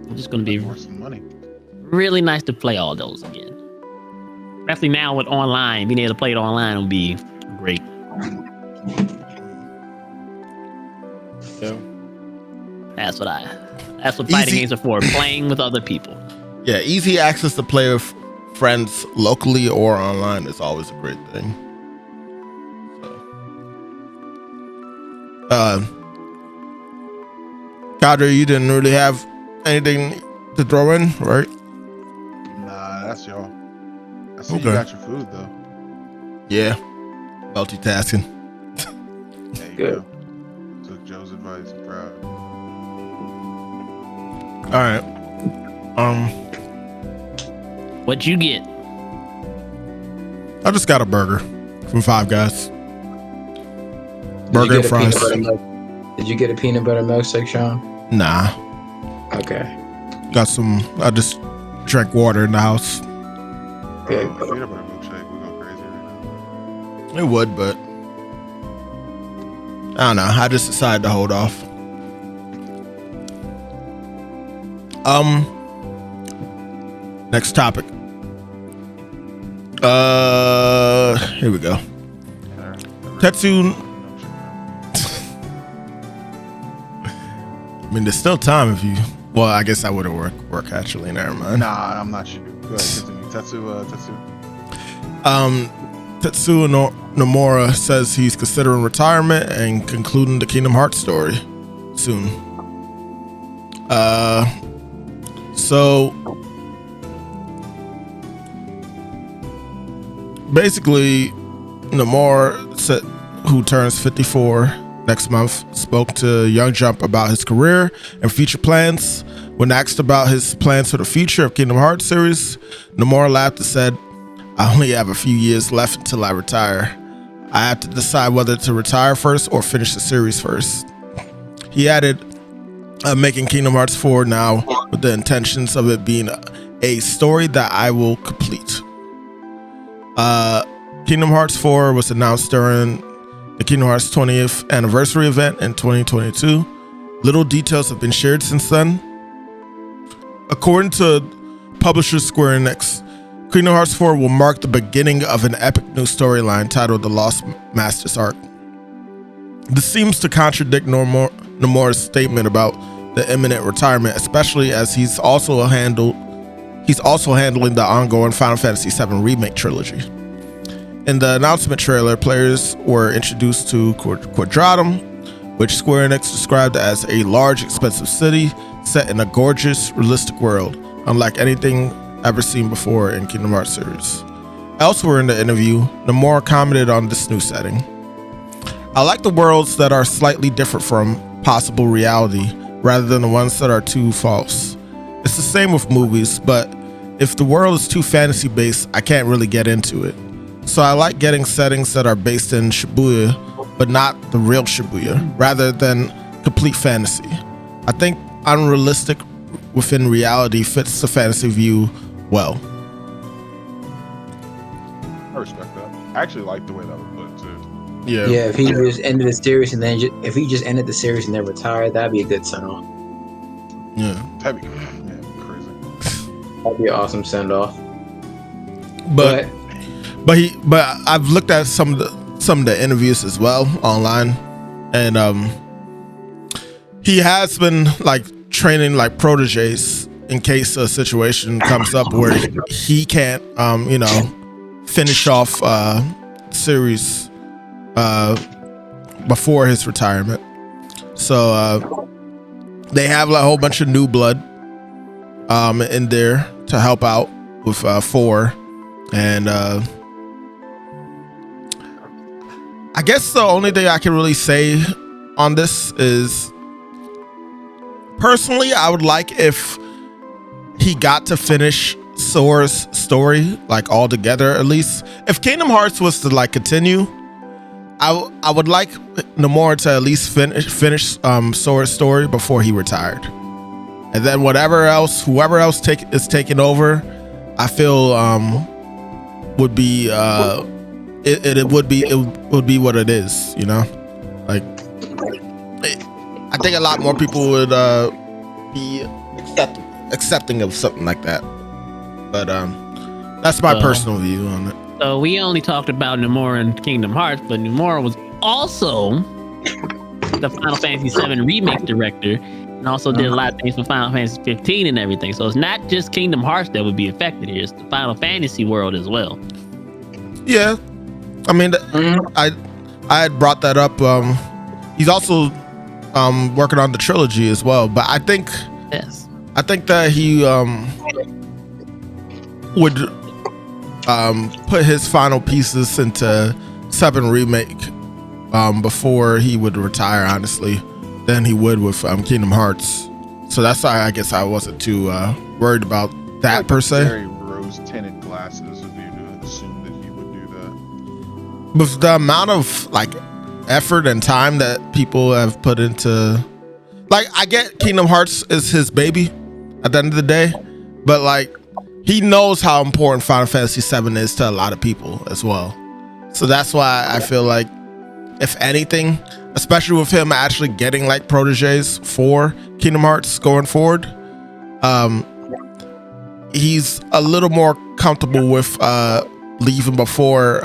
B: It's just gonna be
E: Worth some money.
B: really nice to play all those again. Especially now with online, being able to play it online will be great.
F: Yeah.
B: That's what fighting
A: Easy.
B: games are for. Playing with other people.
A: Yeah, easy access to play with friends locally or online is always a great thing. Kadre, you didn't really have anything to throw in, right?
E: Nah, that's y'all. I see
A: Okay.
E: you got your food though.
A: Yeah, multitasking.
E: There you
F: Good.
E: go. Took Joe's advice. I'm proud.
A: All right.
B: What'd you get?
A: I just got a burger from Five Guys.
F: Did
A: Burger
F: you
A: and
F: get a peanut
A: fries.
F: butter milk? Did you get a peanut butter milkshake, Sean?
A: Nah,
F: Okay.
A: got some. I just drank water in the house.
F: Good.
E: Peanut butter milkshake. We go crazy right now.
A: It would, but I don't know. I just decided to hold off. Next topic. Here we go. Tetsu. I mean, there's still time if you. Well, I guess I would have work actually. Never mind.
E: Nah, I'm not sure. Go ahead, continue. Tetsu.
A: Tetsuya Nomura says he's considering retirement and concluding the Kingdom Hearts story soon. So basically, Nomura, who turns 54 next month, spoke to Young Jump about his career and future plans. When asked about his plans for the future of Kingdom Hearts series, Nomura laughed and said, "I only have a few years left until I retire. I have to decide whether to retire first or finish the series first." He added, "I'm making Kingdom Hearts 4 now with the intentions of it being a story that I will complete." Kingdom Hearts 4 was announced during the Kingdom Hearts 20th anniversary event in 2022. Little details have been shared since then. According to publisher Square Enix, Kingdom Hearts 4 will mark the beginning of an epic new storyline titled The Lost Masters Arc. This seems to contradict Nomura's statement about the imminent retirement, especially as he's also handling the ongoing Final Fantasy VII Remake trilogy. In the announcement trailer, players were introduced to Quadratum, which Square Enix described as a large, expensive city set in a gorgeous, realistic world, unlike anything ever seen before in Kingdom Hearts series. Elsewhere in the interview, Nomura commented on this new setting. "I like the worlds that are slightly different from possible reality, rather than the ones that are too false. It's the same with movies, but if the world is too fantasy-based, I can't really get into it. So I like getting settings that are based in Shibuya, but not the real Shibuya, rather than complete fantasy. I think unrealistic within reality fits the fantasy view well."
E: I respect that. I actually like the way that was put too.
A: Yeah.
F: Yeah, if he just ended the series and then if he just ended the series and then retired, that'd be a good send off.
A: Yeah.
E: That'd be crazy.
F: That'd be an awesome send off.
A: But I've looked at some of the interviews as well online, and he has been like training like proteges in case a situation comes up where he can't finish off series before his retirement. So they have like a whole bunch of new blood in there to help out with 4, and I guess the only thing I can really say on this is, personally, I would like if he got to finish Sora's story like all together. At least if Kingdom Hearts was to like continue, I would like Nomura to at least finish Sora's story before he retired, and then whoever else is taking over, I feel would be it would be what it is, you know. Like, I think a lot more people would be accepting of something like that. But that's my personal view on it.
B: So we only talked about Nomura and Kingdom Hearts, but Nomura was also the Final Fantasy VII Remake director, and also did a lot of things for Final Fantasy 15 and everything. So it's not just Kingdom Hearts that would be affected here; it's the Final Fantasy world as well.
A: Yeah, I mean, I had brought that up. He's also working on the trilogy as well, but I think that he would put his final pieces into 7 Remake before he would retire, honestly, than he would with Kingdom Hearts. So that's why I guess I wasn't too worried about that per se.
E: Very rose-tinted glasses of you to assume that he would do that.
A: With the amount of like effort and time that people have put into, like, I get Kingdom Hearts is his baby at the end of the day, but like, he knows how important Final Fantasy VII is to a lot of people as well. So that's why I feel like, if anything, especially with him actually getting like proteges for Kingdom Hearts going forward, he's a little more comfortable with leaving before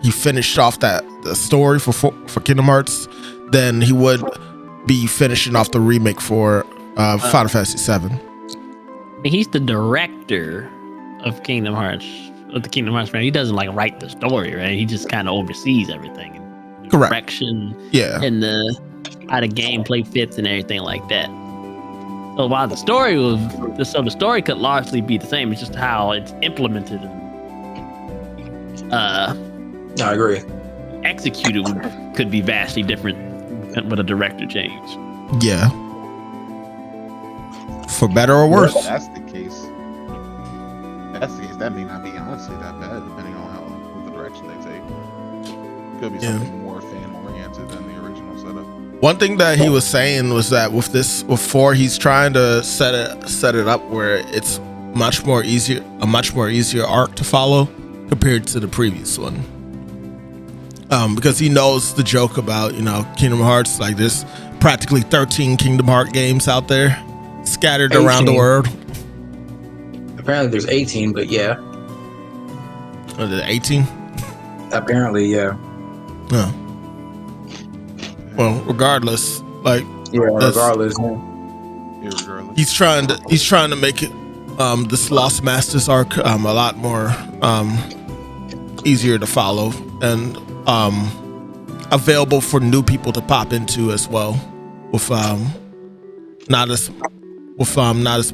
A: he finished off the story for Kingdom Hearts than he would be finishing off the remake for Final Fantasy VII.
B: He's the director of Kingdom Hearts, of the Kingdom Hearts franchise. He doesn't like write the story, right? He just kind of oversees everything. And
A: correct.
B: Direction,
A: yeah,
B: and how the gameplay fits and everything like that. So while the story the story could largely be the same, it's just how it's implemented and
F: I agree.
B: executed could be vastly different with a director change.
A: yeah, for better or worse.
E: If that's the case, that may not be honestly that bad, depending on the direction they take. Could be something more fan oriented than the original setup.
A: One thing that he was saying was that with 4, he's trying to set it up where it's a much more easier arc to follow compared to the previous one. Because he knows the joke about, Kingdom Hearts, like there's practically 13 Kingdom Heart games out there scattered
F: 18.
A: around the world.
F: Apparently there's 18, but yeah.
A: Oh, the 18?
F: Apparently, yeah.
A: No. Well, regardless, like
F: regardless.
E: Irregardless.
A: he's trying to make it this Lost Masters arc a lot more easier to follow and available for new people to pop into as well, with not as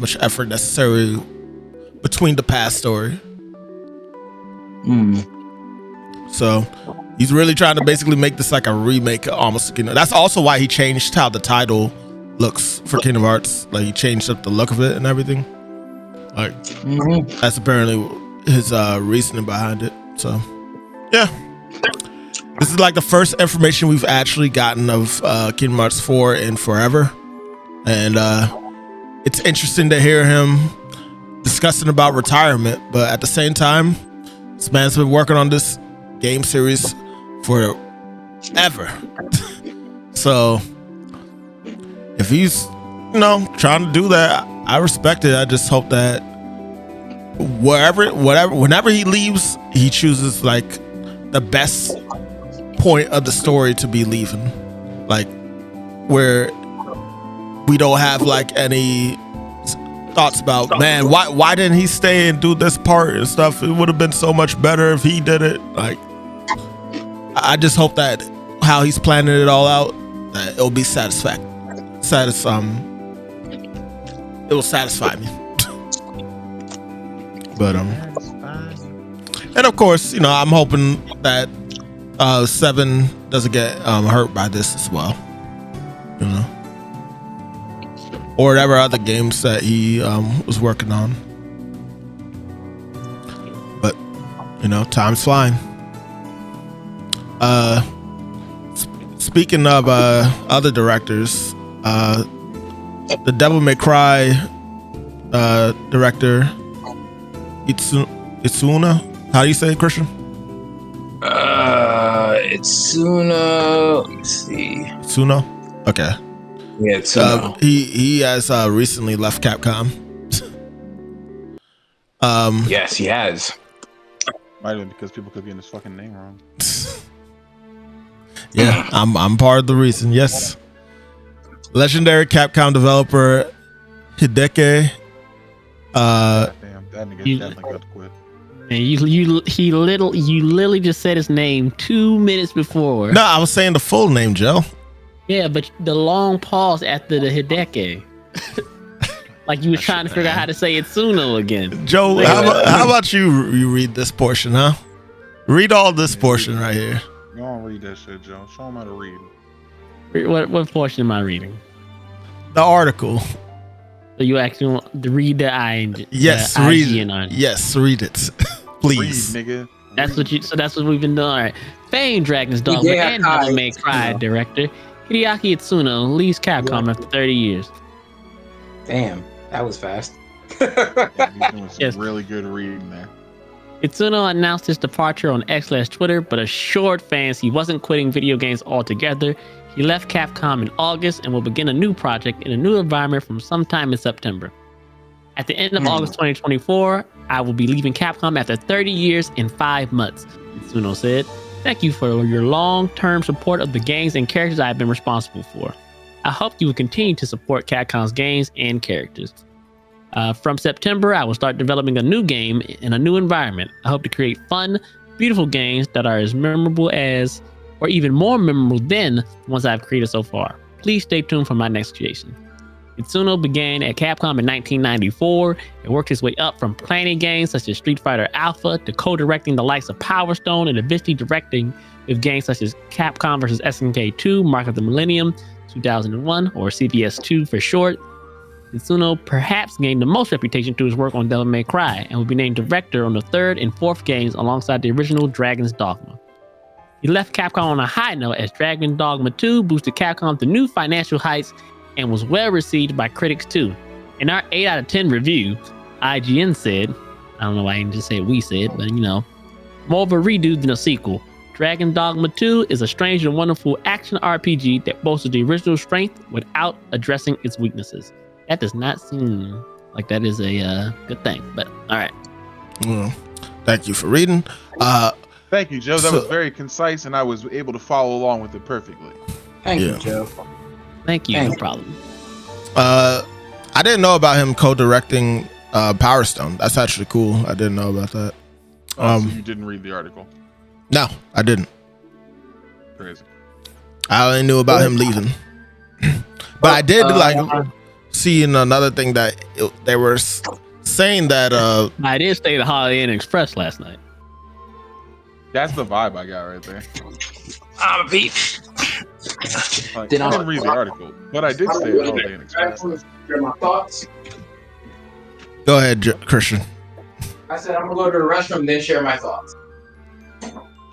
A: much effort necessary between the past story. So he's really trying to basically make this like a remake almost. That's also why he changed how the title looks for Kingdom Hearts. Like he changed up the look of it and everything. Like that's apparently his reasoning behind it. So yeah, this is like the first information we've actually gotten of Kingdom Hearts 4 in forever, and it's interesting to hear him discussing about retirement. But at the same time, this man's been working on this game series forever. So if he's trying to do that, I respect it. I just hope that whenever he leaves, he chooses like the best point of the story to be leaving, like where we don't have like any thoughts about, man, why didn't he stay and do this part and stuff? It would have been so much better if he did it. Like, I just hope that how he's planning it all out, that it'll be it will satisfy me. But and of course, you know, I'm hoping that 7 doesn't get hurt by this as well. You know, or whatever other games that he was working on. But you know, time's flying. Speaking of other directors, the Devil May Cry director Itsuna, how do you say it, Christian?
F: Itsuna. Let me see.
A: Itsuno? Okay.
F: Yeah, Itsuna.
A: He has recently left Capcom.
F: Yes, he has.
E: Might have been because people could be in his fucking name wrong.
A: Yeah, I'm part of the reason. Yes. Legendary Capcom developer Hideki.
E: Damn, that nigga definitely got to quit.
B: And you literally just said his name 2 minutes before.
A: No, I was saying the full name, Joe.
B: Yeah, but the long pause after the Hideki. Like you were trying to figure out how to say Itsuno again.
A: Joe, how about you read this portion, huh? Read all this portion right here.
E: Go on, read that shit, Joe. Show him how to read.
B: What portion am I reading?
A: The article.
B: So you actually want to read the IGN?
A: Yes, read it. Yes, read it. Please.
E: Read, nigga.
B: That's what we've been doing. All right. Famed Dragon's Dogma and Devil May Cry director Hideaki Itsuno leaves Capcom after 30 years.
F: Damn, that was fast.
E: Yeah, he's doing some
B: Yes.
E: really good reading there.
B: Itsuno announced his departure on X/Twitter, but assured fans he wasn't quitting video games altogether. He left Capcom in August and will begin a new project in a new environment from sometime in September. At the end of August 2024, I will be leaving Capcom after 30 years and 5 months, Itsuno said. Thank you for your long-term support of the games and characters I have been responsible for. I hope you will continue to support Capcom's games and characters. From September, I will start developing a new game in a new environment. I hope to create fun, beautiful games that are as memorable as, or even more memorable than, the ones I've created so far. Please stay tuned for my next creation. Itsuno began at Capcom in 1994 and worked his way up from planning games such as Street Fighter Alpha to co-directing the likes of Power Stone and eventually directing with games such as Capcom vs. SNK 2, Mark of the Millennium, 2001, or CPS 2 for short. Itsuno perhaps gained the most reputation through his work on Devil May Cry and will be named director on the 3rd and 4th games alongside the original Dragon's Dogma. He left Capcom on a high note as Dragon's Dogma 2 boosted Capcom to new financial heights and was well received by critics too. In our 8 out of 10 review, IGN said, I don't know why I didn't just say we said, but you know, more of a redo than a sequel. Dragon's Dogma 2 is a strange and wonderful action RPG that boasts the original strength without addressing its weaknesses. That does not seem like that is a good thing, but all right.
A: Well, thank you for reading.
E: Thank you, Joe. That was very concise, and I was able to follow along with it perfectly.
F: Thank you, Joe.
B: Thank you. No problem.
A: I didn't know about him co-directing Power Stone. That's actually cool. I didn't know about that.
E: So you didn't read the article?
A: No, I didn't.
E: Crazy.
A: I only knew about him leaving. But I did see in another thing that they were saying that
B: I did stay at Holiday Inn Express last night.
E: That's the vibe I got right there.
F: I'm a beat.
E: Like, I didn't read the article, but I did stay at Holiday Inn Express.
F: Share my thoughts.
A: Go ahead, Christian.
F: I said I'm gonna go to the restroom and then share my thoughts.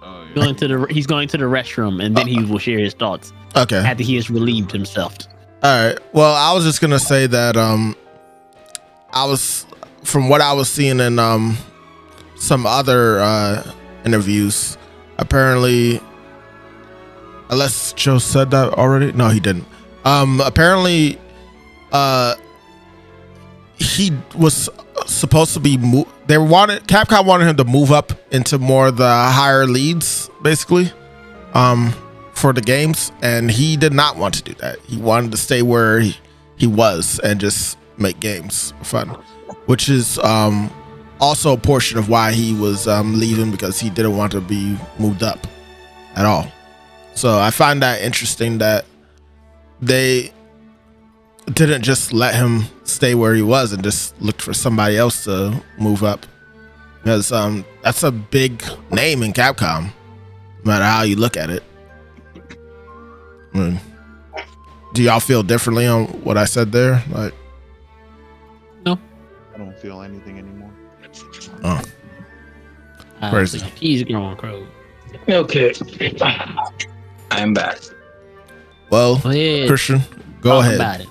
E: Oh, yeah.
B: He's going to the restroom and then he will share his thoughts.
A: Okay.
B: After he has relieved himself.
A: All right. Well, I was just gonna say that I was, from what I was seeing in some other interviews, apparently, unless Joe said that already, no, he didn't. Apparently, he was supposed to be Capcom wanted him to move up into more of the higher leads, basically, for the games, and he did not want to do that. He wanted to stay where he was and just make games fun, which is also a portion of why he was leaving, because he didn't want to be moved up at all. So I find that interesting that they didn't just let him stay where he was and just looked for somebody else to move up. because that's a big name in Capcom, no matter how you look at it. I mean, do y'all feel differently on what I said there? Like,
B: No.
E: I don't feel anything anymore.
A: oh, crazy.
B: He's growing, Crow.
F: Okay. I'm back.
A: Well,
B: Go ahead.
A: Christian, go
B: Talk
A: ahead.
B: about it.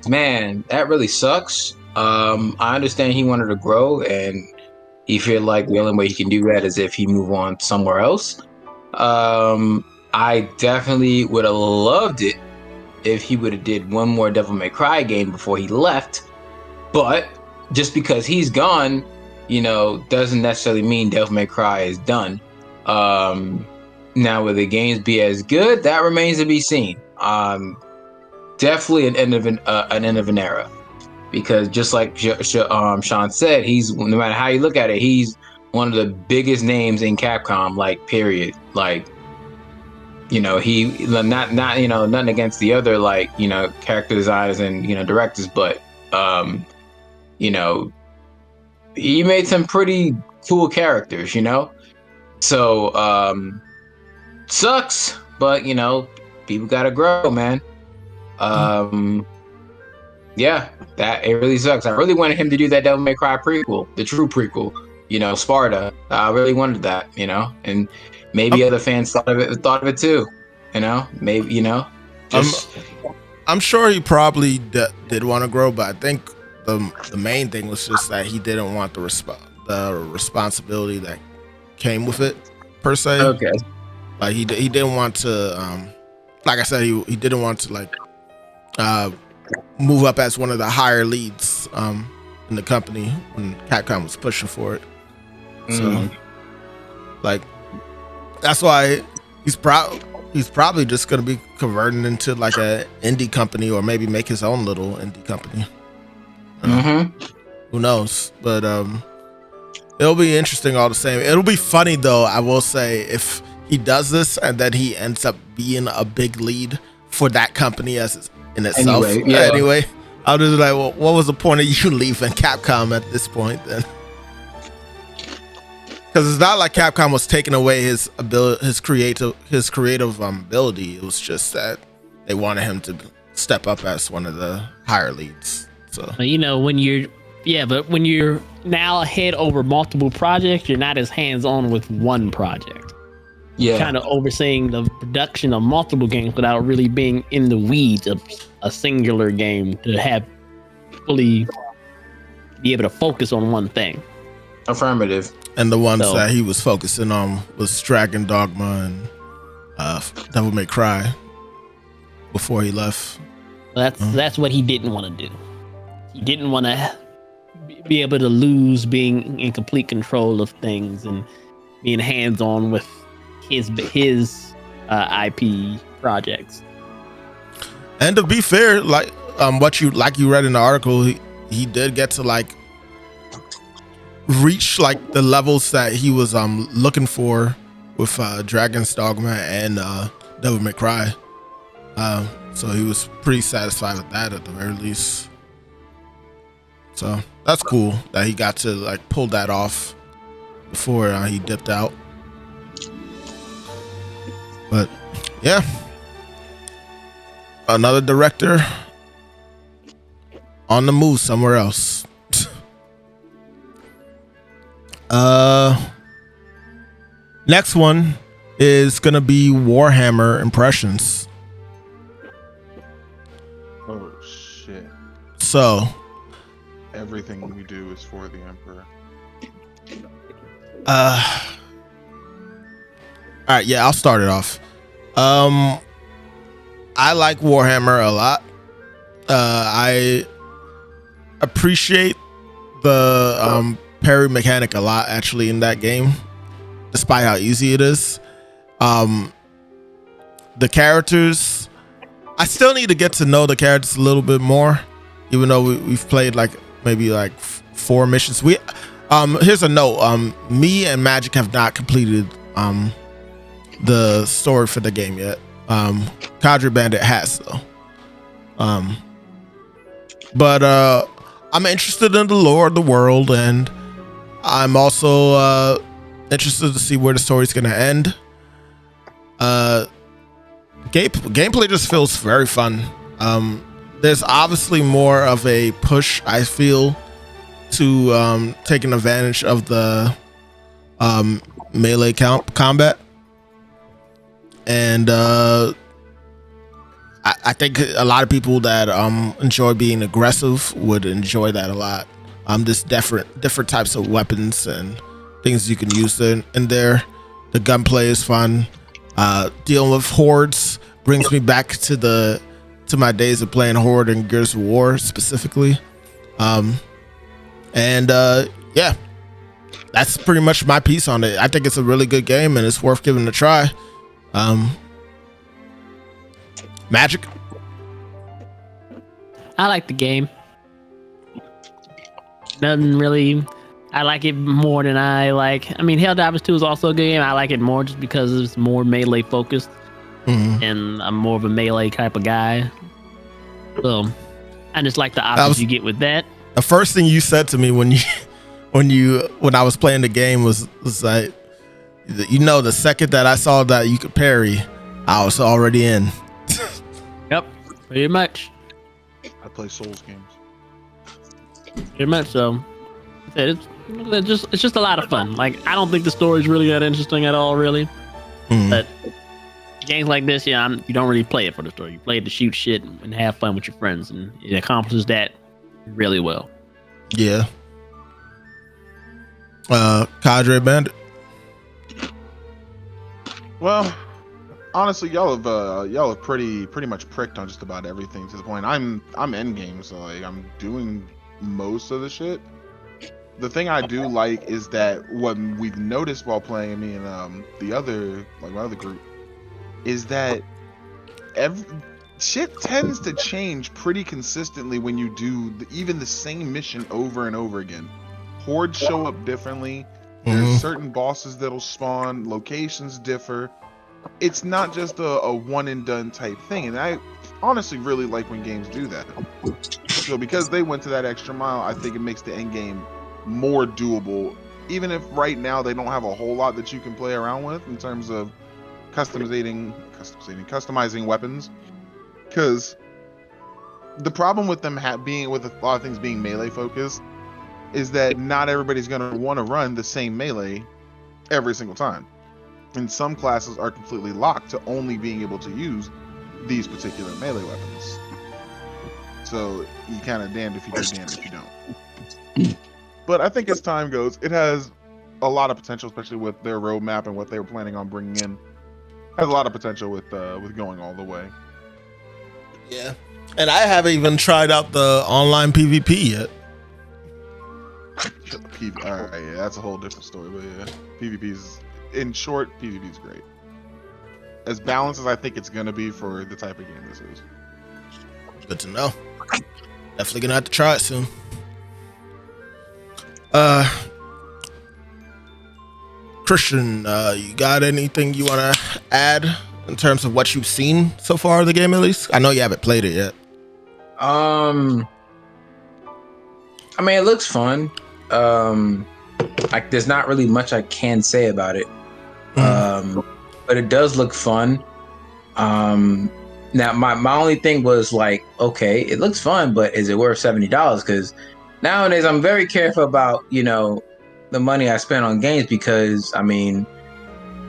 F: Man, that really sucks. I understand he wanted to grow, and he feel like the only way he can do that is if he move on somewhere else. I definitely would have loved it if he would have did one more Devil May Cry game before he left. But just because he's gone, doesn't necessarily mean Devil May Cry is done. Now, will the games be as good? That remains to be seen. Definitely an end of an era, because just like Sean said, he's, no matter how you look at it, he's one of the biggest names in Capcom. Like, period. Like, he not nothing against the other character designers and directors, but he made some pretty cool characters. So sucks, but people gotta grow, man. Yeah, that it really sucks. I really wanted him to do that Devil May Cry prequel, the true prequel, Sparta. I really wanted that, and maybe other fans thought of it too, maybe, just.
A: I'm sure he probably did want to grow, but I think the main thing was just that he didn't want the responsibility that came with it, per se.
F: Okay.
A: Like he didn't want to, like I said, he didn't want to move up as one of the higher leads in the company when Capcom was pushing for it. So, that's why he's probably just gonna be converting into like a indie company, or maybe make his own little indie company. Who knows? But it'll be interesting all the same. It'll be funny though, I will say, if he does this and then he ends up being a big lead for that company as in itself. Anyway, I'll just like, well, what was the point of you leaving Capcom at this point then? Because it's not like Capcom was taking away his ability, his creative ability. It was just that they wanted him to step up as one of the higher leads. So
B: when you're now head over multiple projects, you're not as hands-on with one project.
F: Yeah,
B: kind of overseeing the production of multiple games without really being in the weeds of a singular game to have fully be able to focus on one thing.
F: Affirmative.
A: And the ones that he was focusing on was Dragon Dogma and Devil May Cry before he left.
B: That's what he didn't want to do. He didn't want to be able to lose being in complete control of things and being hands-on with his IP projects.
A: And to be fair, like you read in the article, he did get to reach the levels that he was looking for with Dragon's Dogma and Devil May Cry. So he was pretty satisfied with that at the very least. So that's cool that he got to pull that off before he dipped out. But yeah, another director on the move somewhere else. Next one is gonna be Warhammer Impressions.
E: Oh shit.
A: So
E: everything we do is for the Emperor.
A: All right, yeah, I'll start it off. I like Warhammer a lot. I appreciate the parry mechanic a lot, actually, in that game, despite how easy it is. The characters, I still need to get to know the characters a little bit more, even though we've played maybe 4 missions. Here's a note. Me and Magic have not completed the story for the game yet. Kadrebandit has though. But I'm interested in the lore of the world, and I'm also interested to see where the story's going to end. Gameplay just feels very fun. There's obviously more of a push, I feel, to taking advantage of the melee combat. And I think a lot of people that enjoy being aggressive would enjoy that a lot. Just different types of weapons and things you can use in there. The gunplay is fun. Dealing with hordes brings me back to my days of playing Horde and Gears of War specifically. Yeah, that's pretty much my piece on it. I think it's a really good game and it's worth giving a try. Magic?
B: I like the game. Nothing really. I like it more than I like. I mean, Helldivers 2 is also a good game. I like it more just because it's more melee focused. And I'm more of a melee type of guy. So I just like the options you get with that.
A: The first thing you said to me when I was playing the game was like, the second that I saw that you could parry, I was already in.
B: Yep, pretty much.
E: I play Souls games.
B: Pretty much so. It's just a lot of fun. Like, I don't think the story's really that interesting at all, really. But games like this, you don't really play it for the story. You play it to shoot shit and have fun with your friends, and it accomplishes that really well.
A: Yeah. Kadrebandit.
E: Well, honestly, y'all have pretty much pricked on just about everything to the point. I'm end game, so like I'm doing most of the shit. The thing I do like is that what we've noticed while playing, me and my other group, is that shit tends to change pretty consistently when you do even the same mission over and over again. Hordes show up differently. There's certain bosses that'll spawn. Locations differ. It's not just a one and done type thing, and I honestly really like when games do that. So because they went to that extra mile, I think it makes the end game more doable, even if right now they don't have a whole lot that you can play around with in terms of customizing weapons. Because the problem with them being with a lot of things being melee focused is that not everybody's going to want to run the same melee every single time. And some classes are completely locked to only being able to use these particular melee weapons. So you kind of damned if you do, damned if you don't. But I think as time goes, it has a lot of potential, especially with their roadmap and what they were planning on bringing in. Has a lot of potential with going all the way.
A: Yeah, and I haven't even tried out the online PvP yet.
E: All right, yeah, that's a whole different story. But yeah, PvP's in short, PvP's great. As balanced as I think it's gonna be for the type of game this is.
A: Good to know. Definitely gonna have to try it soon. Christian, you got anything you want to add in terms of what you've seen so far of the game, at least? I know you haven't played it yet.
F: I mean, it looks fun. Like there's not really much I can say about it. But it does look fun. Now my only thing was like, okay, it looks fun, but is it worth $70? Because nowadays I'm very careful about, the money I spend on games, because I mean,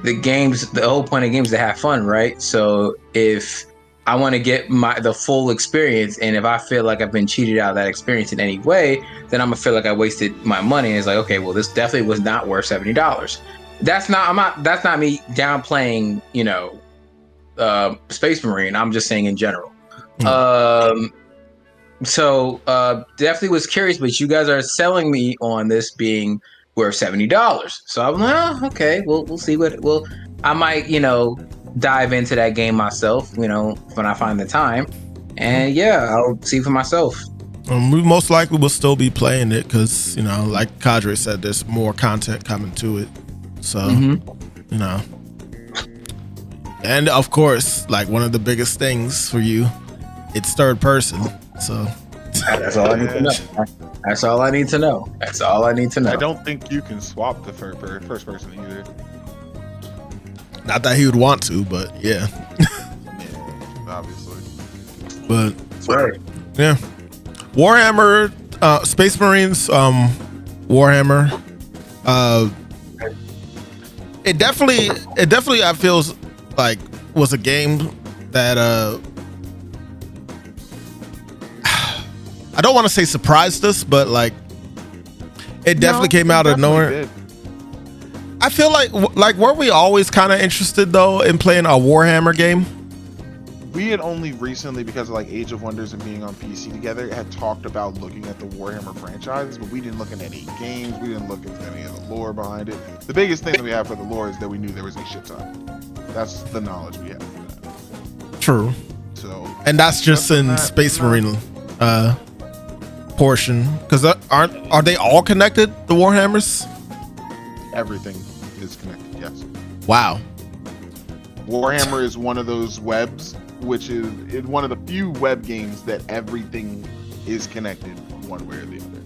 F: the whole point of games is to have fun, right? So if I want to get the full experience, and if I feel like I've been cheated out of that experience in any way, then I'm gonna feel like I wasted my money. And it's like, okay, well, this definitely was not worth $70. That's not me downplaying, Space Marine. I'm just saying in general. So definitely was curious, but you guys are selling me on this being worth $70. So I'm like, oh, okay, we'll see I might, dive into that game myself, when I find the time. And yeah, I'll see for myself.
A: We most likely will still be playing it because, like Kadre said, there's more content coming to it. So, and of course, like one of the biggest things for you, it's third person. So
F: That's all I need to know. That's all I need to know. That's all I need to know.
E: I don't think you can swap the first person either.
A: Not that he would want to, but yeah.
E: Yeah, obviously.
A: But
F: That's right.
A: yeah, Warhammer, Space Marines, Warhammer. It definitely I feels like was a game that I don't want to say surprised us, but like it definitely came out of nowhere.
E: Did.
A: I feel like were we always kind of interested though in playing a Warhammer game?
E: We had only recently, because of like Age of Wonders and being on PC together, had talked about looking at the Warhammer franchise, but we didn't look at any games. We didn't look at any of the lore behind it. The biggest thing that we have for the lore is that we knew there was a shit ton. That's the knowledge we have for that.
A: True.
E: So,
A: and that's just in Space Marine portion, because are they all connected? The Warhammers?
E: everything is connected. Yes.
A: Wow.
E: Warhammer is one of those webs, which is one of the few web games that everything is connected one way or the other.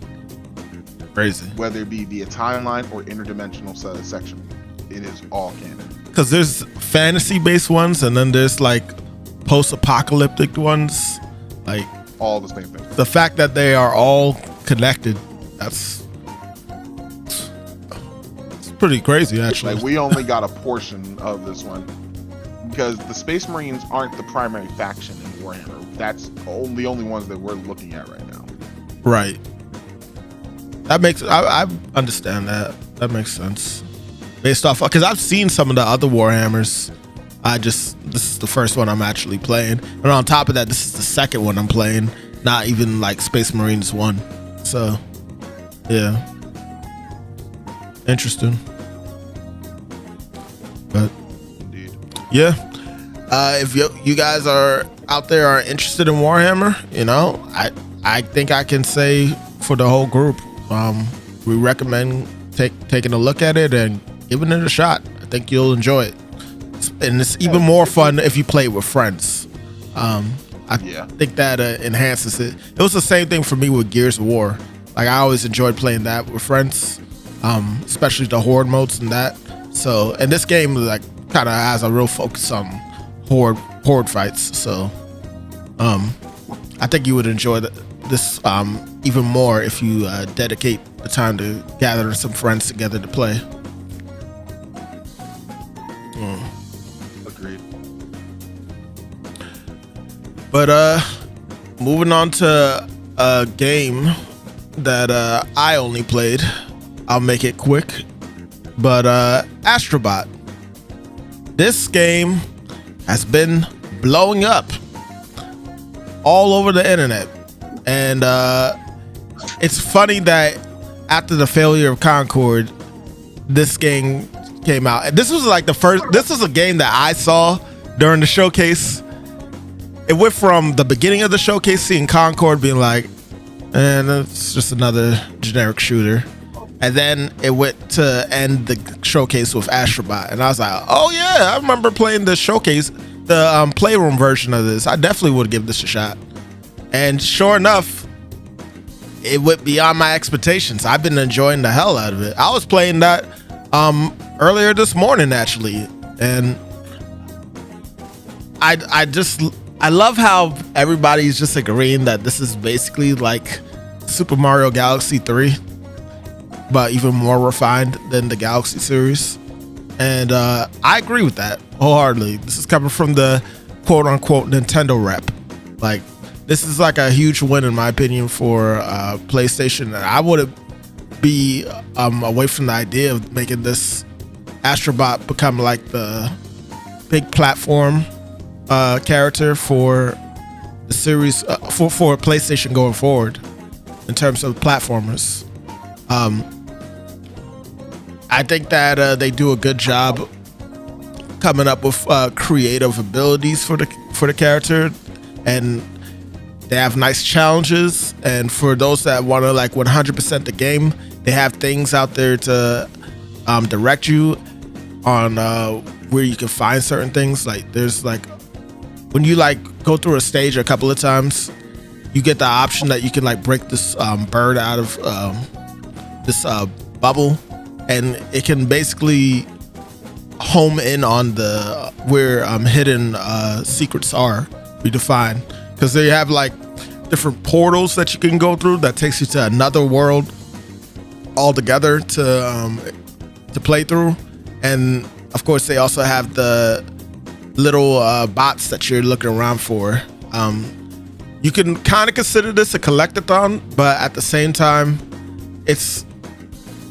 A: Crazy.
E: Whether it be via timeline or interdimensional section, it is all canon.
A: Because there's fantasy-based ones, and then there's like post-apocalyptic ones. Like
E: all the same thing.
A: The fact that they are all connected, it's pretty crazy, actually.
E: Like, we only got a portion of this one because the Space Marines aren't the primary faction in Warhammer. That's the only ones that we're looking at right now.
A: Right. That makes I understand that. That makes sense. Based off, because I've seen some of the other Warhammers. This is the first one I'm actually playing, and on top of that, this is the second one I'm playing. Not even like Space Marines 1. So, yeah, interesting. But
E: indeed,
A: yeah. If you guys are out there are interested in Warhammer, you know, I think I can say for the whole group, we recommend taking a look at it and giving it a shot. I think you'll enjoy it, and it's even more fun if you play it with friends. I think that enhances it. It was the same thing for me with Gears of War. Like, I always enjoyed playing that with friends, especially the horde modes and that. So, and this game like kind of has a real focus on horde fights. So, I think you would enjoy this even more if you dedicate the time to gather some friends together to play.
E: Agreed.
A: But moving on to a game that I only played. I'll make it quick. But Astrobot. This game has been blowing up all over the internet. And it's funny that after the failure of Concord, this game came out. And this was like this was a game that I saw during the showcase. It went from the beginning of the showcase, seeing Concord being like, and it's just another generic shooter. And then it went to end the showcase with Astrobot. And I was like, oh yeah, I remember playing the showcase, the playroom version of this. I definitely would give this a shot. And sure enough, it went beyond my expectations. I've been enjoying the hell out of it. I was playing that earlier this morning, actually. And I love how everybody's just agreeing that this is basically like Super Mario Galaxy 3, but even more refined than the Galaxy series. And I agree with that wholeheartedly. This is coming from the quote-unquote Nintendo rep. Like, this is like a huge win in my opinion for PlayStation. And I wouldn't be away from the idea of making this Astrobot become like the big platform character for the series for PlayStation going forward in terms of platformers. I think that they do a good job coming up with creative abilities for the character, and they have nice challenges. And for those that want to like 100% the game, they have things out there to direct you on where you can find certain things. Like, there's like, when you like go through a stage a couple of times, you get the option that you can like break this bird out of this bubble, and it can basically home in on the where hidden secrets are redefined, because they have like different portals that you can go through that takes you to another world altogether to play through. And of course they also have the little bots that you're looking around for. You can kind of consider this a collectathon, but at the same time it's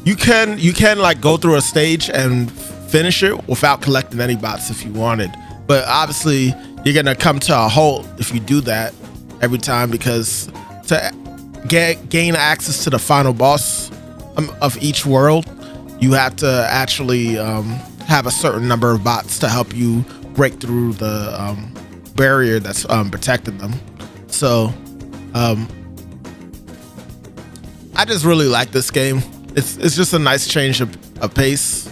A: you can like go through a stage and finish it without collecting any bots if you wanted, but obviously you're gonna come to a halt if you do that every time, because to gain access to the final boss of each world, you have to actually have a certain number of bots to help you break through the barrier that's protecting them. So I just really like this game. It's just a nice change of pace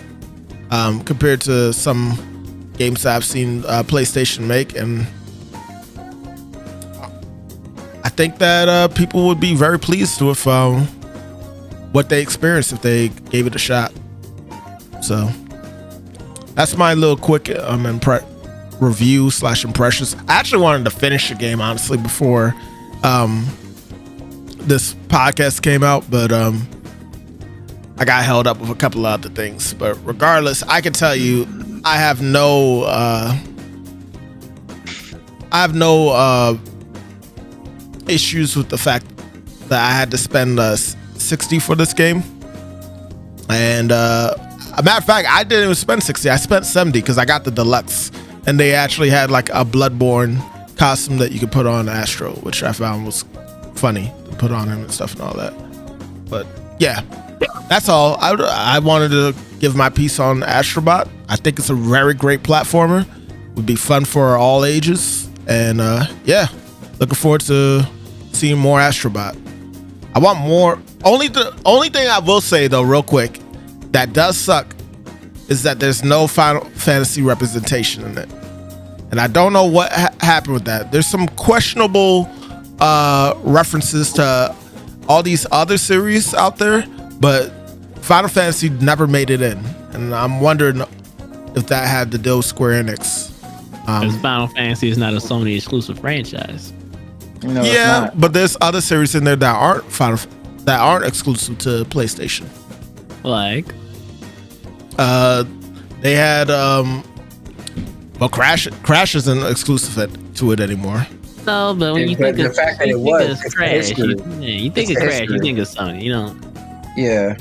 A: compared to some games that I've seen PlayStation make, and I think that people would be very pleased with what they experienced if they gave it a shot. So that's my little quick review / impressions. I actually wanted to finish the game honestly before this podcast came out, but I got held up with a couple of other things. But regardless, I can tell you I have no issues with the fact that I had to spend $60 for this game. And a matter of fact, I didn't even spend $60. I spent $70 because I got the deluxe, and they actually had like a Bloodborne costume that you could put on Astro, which I found was funny to put on him and stuff and all that. But yeah, that's all. I wanted to give my piece on Astrobot. I think it's a very great platformer. Would be fun for all ages, and yeah, looking forward to seeing more Astrobot. I want more. Only thing I will say though, real quick, that does suck is that there's no Final Fantasy representation in it, and I don't know what happened with that. There's some questionable references to all these other series out there, but Final Fantasy never made it in, and I'm wondering if that had to do with Square Enix.
B: Because Final Fantasy is not a Sony exclusive franchise.
F: No,
A: yeah, but there's other series in there that aren't exclusive to PlayStation.
B: Like,
A: they had well, Crash isn't exclusive to it anymore.
B: No, but when you think of Crash, you think of Crash, you think of Sony, you know.
F: Yeah,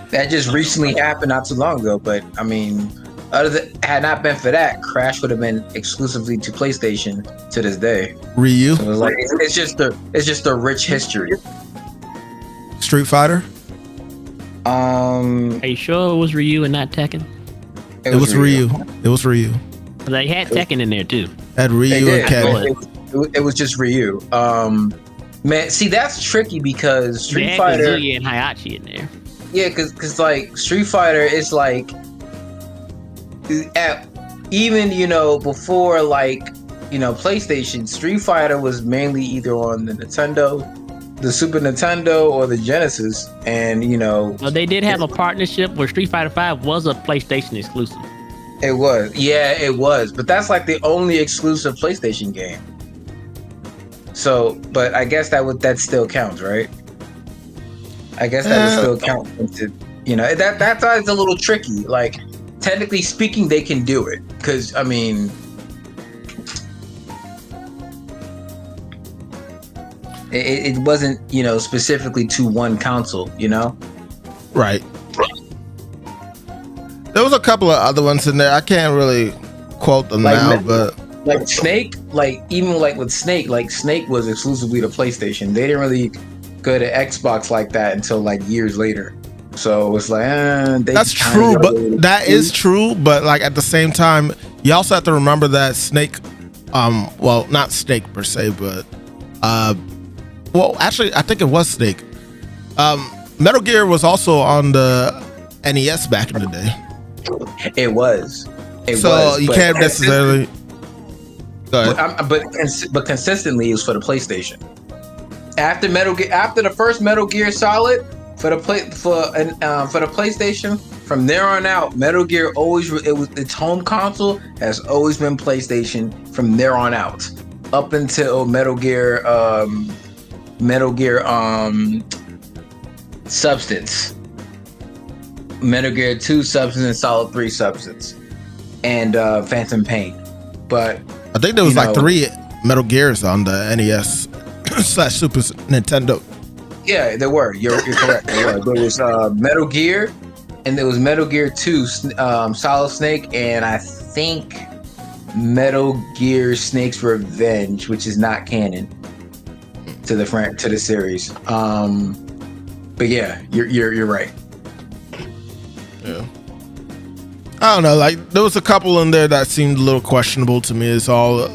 F: that just recently happened not too long ago. But I mean, had not been for that, Crash would have been exclusively to PlayStation to this day.
A: Ryu.
F: So it's just a rich history.
A: Street Fighter.
B: Are you sure it was Ryu and not Tekken?
A: It was Ryu. It was Ryu.
B: They had Tekken in there too.
A: Had Ryu and Ken.
F: It was just Ryu. Man, see, that's tricky because Street Fighter
B: Kazuya and Hayachi in there.
F: Yeah, because like Street Fighter is like even before like PlayStation, Street Fighter was mainly either on the Nintendo, the Super Nintendo, or the Genesis, and
B: well, they did have a partnership where Street Fighter 5 was a PlayStation exclusive.
F: It was, but that's like the only exclusive PlayStation game. So, but I guess that still counts, right? I guess that would still count. That's why it's a little tricky. Like, technically speaking, they can do it because I mean, it wasn't specifically to one console,
A: Right. There was a couple of other ones in there. I can't really quote them now, but
F: like Snake, even with Snake, Snake was exclusively to PlayStation. They didn't really go to Xbox like that until like years later. So it's like
A: that's true, but that is true. But like at the same time, you also have to remember that Snake, well, not Snake per se, but well, actually, I think it was Snake. Metal Gear was also on the NES back in the day.
F: It was.
A: So you can't necessarily.
F: But consistently, it was for the PlayStation. after the first Metal Gear Solid for the PlayStation, from there on out, Metal Gear its home console has always been PlayStation from there on out, up until Metal Gear Substance, Metal Gear 2 Substance, and Solid 3 Substance, and Phantom Pain. But
A: I think there was like 3 Metal Gears on the NES / Super Nintendo.
F: Yeah, there were. You're correct. There was Metal Gear, and there was Metal Gear 2 Solid Snake, and I think Metal Gear Snake's Revenge, which is not canon to the series. But yeah, you're right.
A: Yeah. I don't know. Like there was a couple in there that seemed a little questionable to me. It's all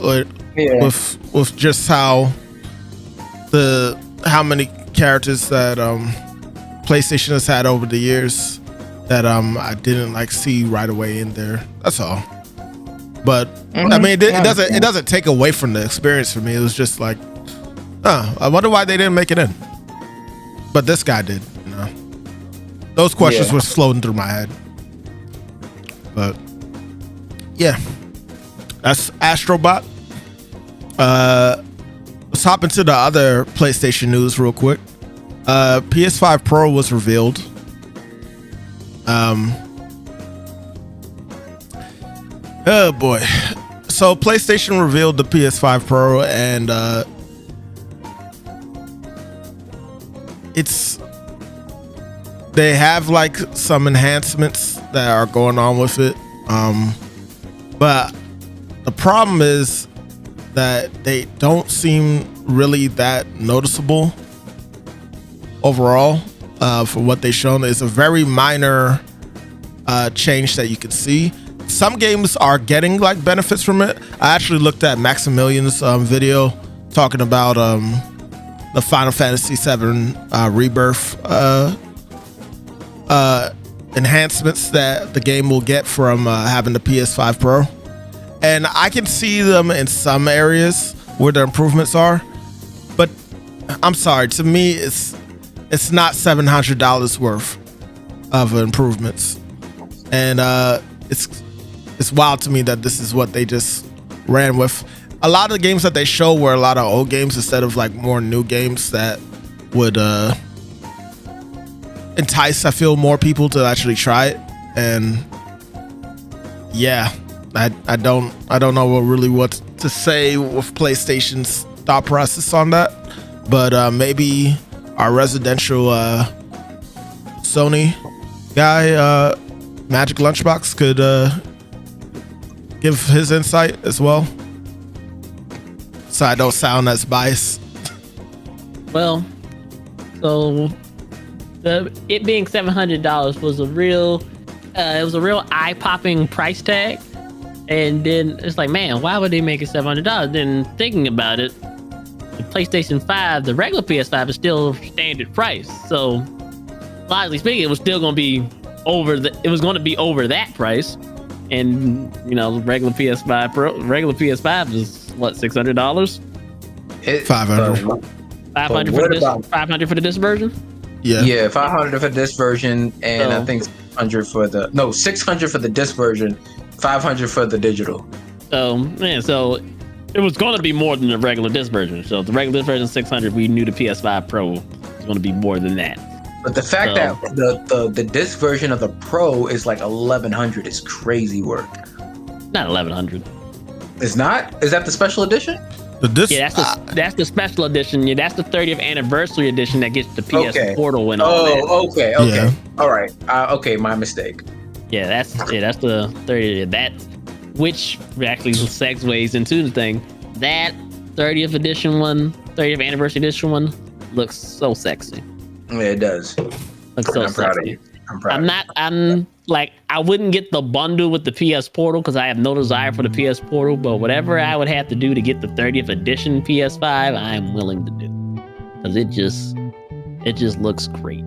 A: with just how many characters that PlayStation has had over the years that I didn't like see right away in there. That's all. But I mean, it doesn't take away from the experience for me. It was just like, I wonder why they didn't make it in. But this guy did. You know, those questions were floating through my head. But yeah, that's Astrobot. Let's hop into the other PlayStation news real quick. PS5 Pro was revealed. Oh boy. So PlayStation revealed the PS5 Pro, and they have like some enhancements that are going on with it. But the problem is that they don't seem really that noticeable overall. For what they've shown, is a very minor change that you can see. Some games are getting like benefits from it. I actually looked at Maximilian's video talking about the Final Fantasy VII Rebirth enhancements that the game will get from having the PS5 Pro, and I can see them in some areas where the improvements are, but I'm sorry, to me it's not $700 worth of improvements, and it's wild to me that this is what they just ran with. A lot of the games that they show were a lot of old games instead of like more new games that would entice, I feel, more people to actually try it. And yeah, I don't know what to say with PlayStation's thought process on that, but maybe our residential Sony guy, Magic Lunchbox, could give his insight as well, so I don't sound as biased.
B: Well, so it being $700 was a real eye-popping price tag, and then it's like, man, why would they make it $700? Then thinking about it, the PlayStation 5, the regular PS5 is still standard price, so logically speaking, it was still going to be over that price. And you know, regular PS5 Pro, regular PS5 is what, $600?
A: $500.
B: $500 for the disc version.
F: Yeah, $500 for this version, and I think $600 for the disc version, $500 for the digital.
B: So it was going to be more than the regular disc version. So the regular disc version $600, we knew the PS5 Pro was going to be more than that.
F: But the fact that the disc version of the Pro is like $1,100 is crazy work.
B: Not $1,100.
F: It's not? Is that the special edition?
B: Yeah, that's the special edition. Yeah, that's the 30th anniversary edition that gets the PS Portal and all that.
F: Okay. Yeah. All right. Okay, my mistake.
B: Yeah, that's the 30th. That, which actually segues into the thing. That 30th anniversary edition one looks so sexy.
F: Yeah, it does.
B: Looks so sexy.
F: Proud of you.
B: I wouldn't get the bundle with the PS Portal because I have no desire for the PS Portal, but whatever I would have to do to get the 30th edition PS5, I'm willing to do. Because it just looks great.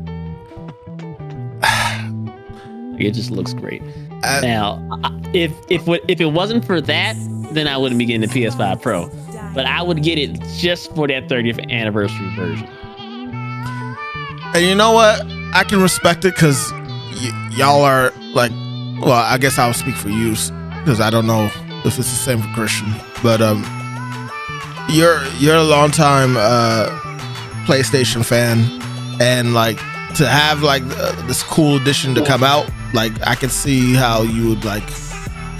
B: It just looks great. Now, if it wasn't for that, then I wouldn't be getting the PS5 Pro. but I would get it just for that 30th anniversary version.
A: And you know what? I can respect it because y'all are like, well, I guess I'll speak for you because I don't know if it's the same for Christian, but you're a long time PlayStation fan, and like to have like this cool edition to come out, like I can see how you would like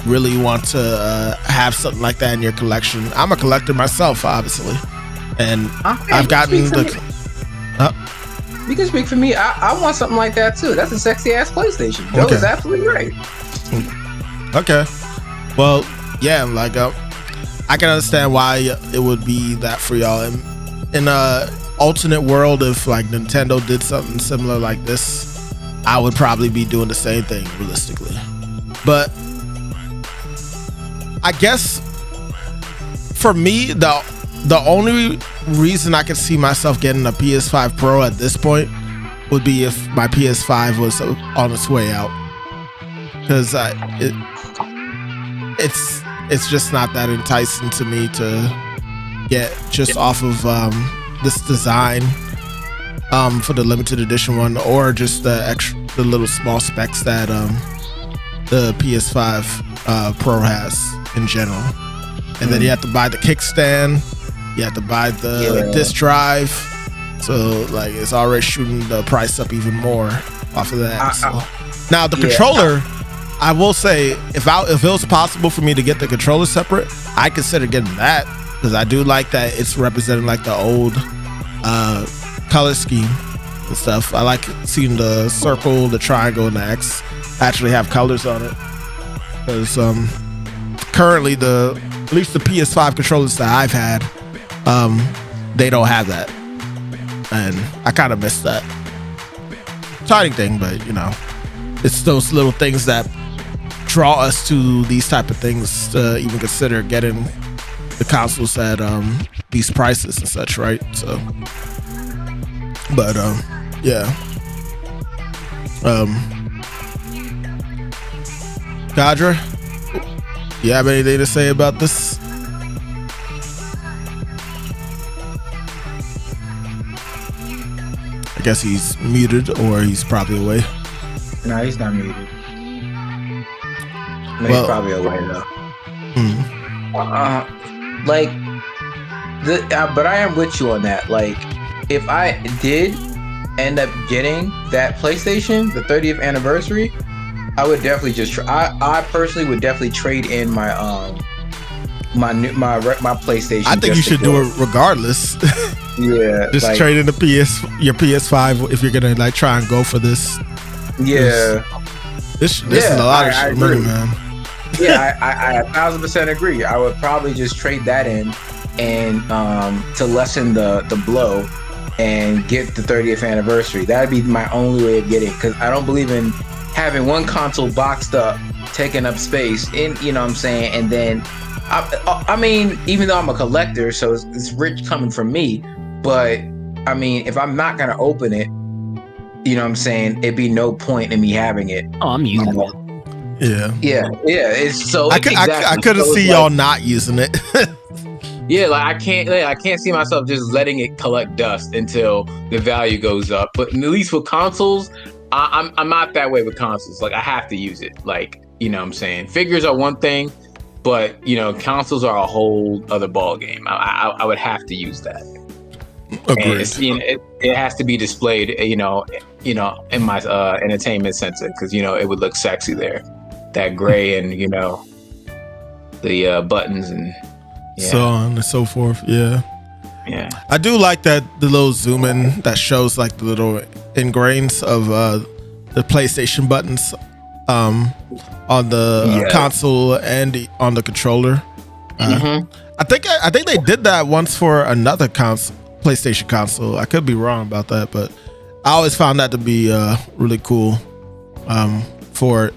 A: really want to have something like that in your collection. I'm a collector myself, obviously, and I've gotten the.
F: You can speak for me. I want something like that too. That's a sexy ass PlayStation. Joe is absolutely right.
A: Okay. Well, yeah, like I can understand why it would be that for y'all. In a alternate world, if like Nintendo did something similar like this, I would probably be doing the same thing realistically. But I guess for me, the only reason I could see myself getting a PS5 Pro at this point would be if my PS5 was on its way out, because it's just not that enticing to me to get just off of this design for the limited edition one, or just the little small specs that the PS5 Pro has in general. And then you have to buy the kickstand. You have to buy the disc drive, so like it's already shooting the price up even more off of that. Now the controller, I will say, if it was possible for me to get the controller separate, I consider getting that, because I do like that it's representing like the old color scheme and stuff. I like seeing the circle, the triangle, and the X actually have colors on it, because currently at least the PS5 controllers that I've had, they don't have that, and I kind of miss that. Tiny thing, but you know, it's those little things that draw us to these type of things to even consider getting the consoles at these prices and such, right? So, but yeah. Kadra, you have anything to say about this? I guess he's muted, or he's probably away.
F: No, he's not muted. He's probably away though. But I am with you on that. Like, if I did end up getting that PlayStation, the 30th anniversary, I would definitely just. I personally would definitely trade in my my PlayStation.
A: I think you should do it regardless.
F: Yeah,
A: just like, trade in your PS5 if you're gonna like try and go for this.
F: Yeah,
A: this is a lot of money, man.
F: Yeah, I 1000% agree. I would probably just trade that in and to lessen the blow and get the 30th anniversary. That'd be my only way of getting it, because I don't believe in having one console boxed up, taking up space, you know what I'm saying, and then I mean, even though I'm a collector, so it's rich coming from me, but I mean, if I'm not gonna open it, you know what I'm saying, it'd be no point in me having it.
B: Oh, I'm using it.
A: Yeah.
F: It's so
A: I couldn't see y'all not using it.
F: Yeah, like I can't see myself just letting it collect dust until the value goes up. But at least with consoles, I'm not that way with consoles. Like, I have to use it. Like, you know what I'm saying? Figures are one thing, but you know, consoles are a whole other ball game. I would have to use that.
A: Agreed.
F: And it has to be displayed, you know, in my entertainment center, because you know it would look sexy there. That gray and you know the buttons and
A: so on and so forth. Yeah.
F: Yeah.
A: I do like that the little zoom in that shows like the little ingrains of the PlayStation buttons on the console and on the controller. I think they did that once for another PlayStation console. I could be wrong about that, but I always found that to be really cool for it.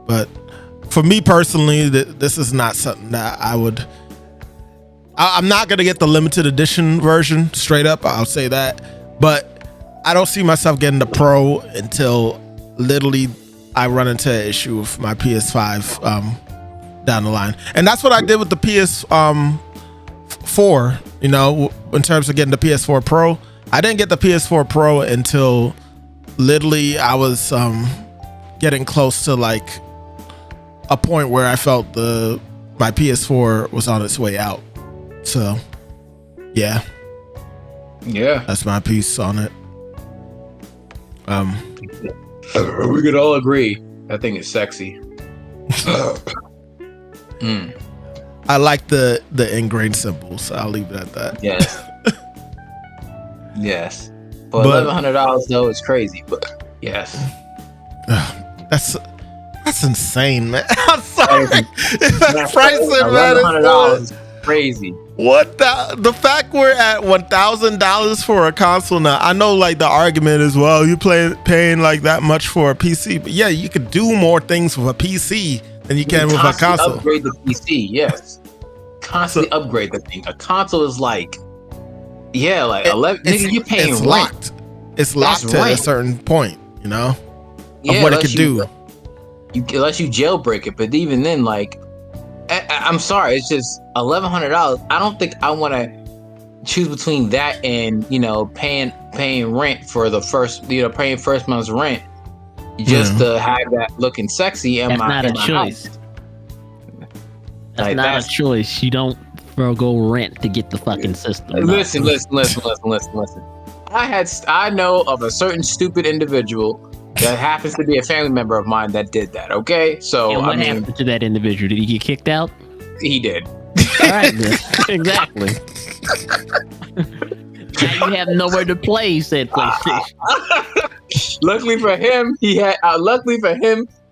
A: But for me personally, this is not something that I'm not going to get the limited edition version straight up. I'll say that. But I don't see myself getting the Pro until literally I run into an issue with my PS5 down the line. And that's what I did with the PS4 PS4, you know, in terms of getting the PS4 Pro, I didn't get the PS4 Pro until literally I was getting close to like a point where I felt my PS4 was on its way out. So, yeah, that's my piece on it.
F: We could all agree. I think it's sexy.
A: I like the ingrained symbols. I'll leave it at that.
F: Yes. Yes. But $1,100 though is crazy. But yes.
A: That's insane, man. I'm sorry. That pricing, man,
F: $1,100 is crazy.
A: What the fact we're at $1,000 for a console now? I know, like, the argument is, well, you paying like that much for a PC, but yeah, you could do more things with a PC than you can with a console.
F: Upgrade the PC, yes. Constantly upgrade the thing. A console is like, yeah, like 11. Nigga, you paying
A: it's
F: rent.
A: Locked. It's locked to a certain point, you know,
F: of
A: what it could do.
F: Unless you jailbreak it, but even then, like, I'm sorry, it's just $1,100. I don't think I want to choose between that and, you know, paying rent for the first, you know, paying first month's rent just to have that looking sexy in my
B: choice.
F: house.
B: That's
F: like,
B: not a choice. You don't forgo rent to get the fucking system.
F: Listen. I know of a certain stupid individual that happens to be a family member of mine that did that. Okay, so
B: and what happened to that individual? Did he get kicked out?
F: He did.
B: All right, then. Exactly. Now you have nowhere to play said PlayStation.
F: Luckily for him,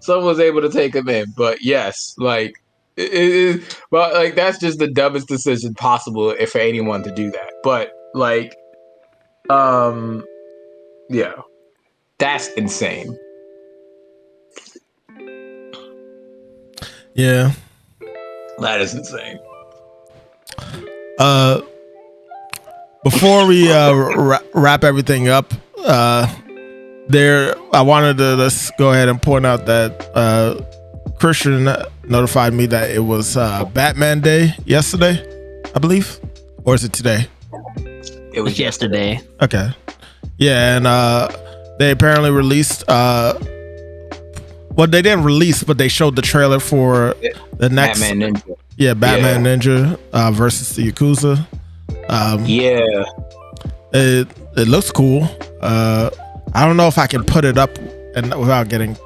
F: someone was able to take him in. But yes, like but like that's just the dumbest decision possible for anyone to do that. But like, yeah, that's insane.
A: Yeah,
F: that is insane.
A: Before we wrap everything up, I wanted to just go ahead and point out that Christian notified me that it was Batman Day yesterday, I believe, or is it today?
F: It was yesterday.
A: Okay, yeah, and they apparently released. Well, they didn't release, but they showed the trailer for the next
F: Batman Ninja.
A: Yeah, Batman Ninja versus the Yakuza. It looks cool. I don't know if I can put it up and without getting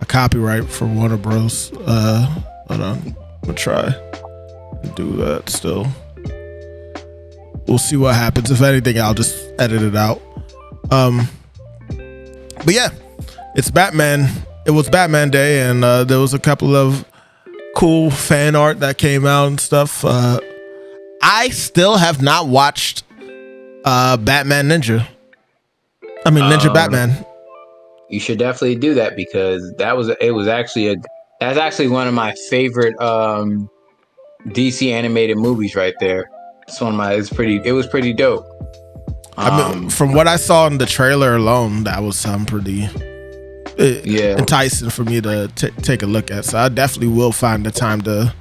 A: a copyright from Warner Bros. Hold on, I'm gonna try and do that. Still, we'll see what happens. If anything, I'll just edit it out. But yeah, it's Batman. It was Batman Day, and there was a couple of cool fan art that came out and stuff. I still have not watched Batman Ninja. I mean Ninja Batman.
F: You should definitely do that because that's actually one of my favorite DC animated movies right there. It was pretty dope.
A: I mean, from what I saw in the trailer alone, that was pretty enticing for me to take a look at. So I definitely will find the time to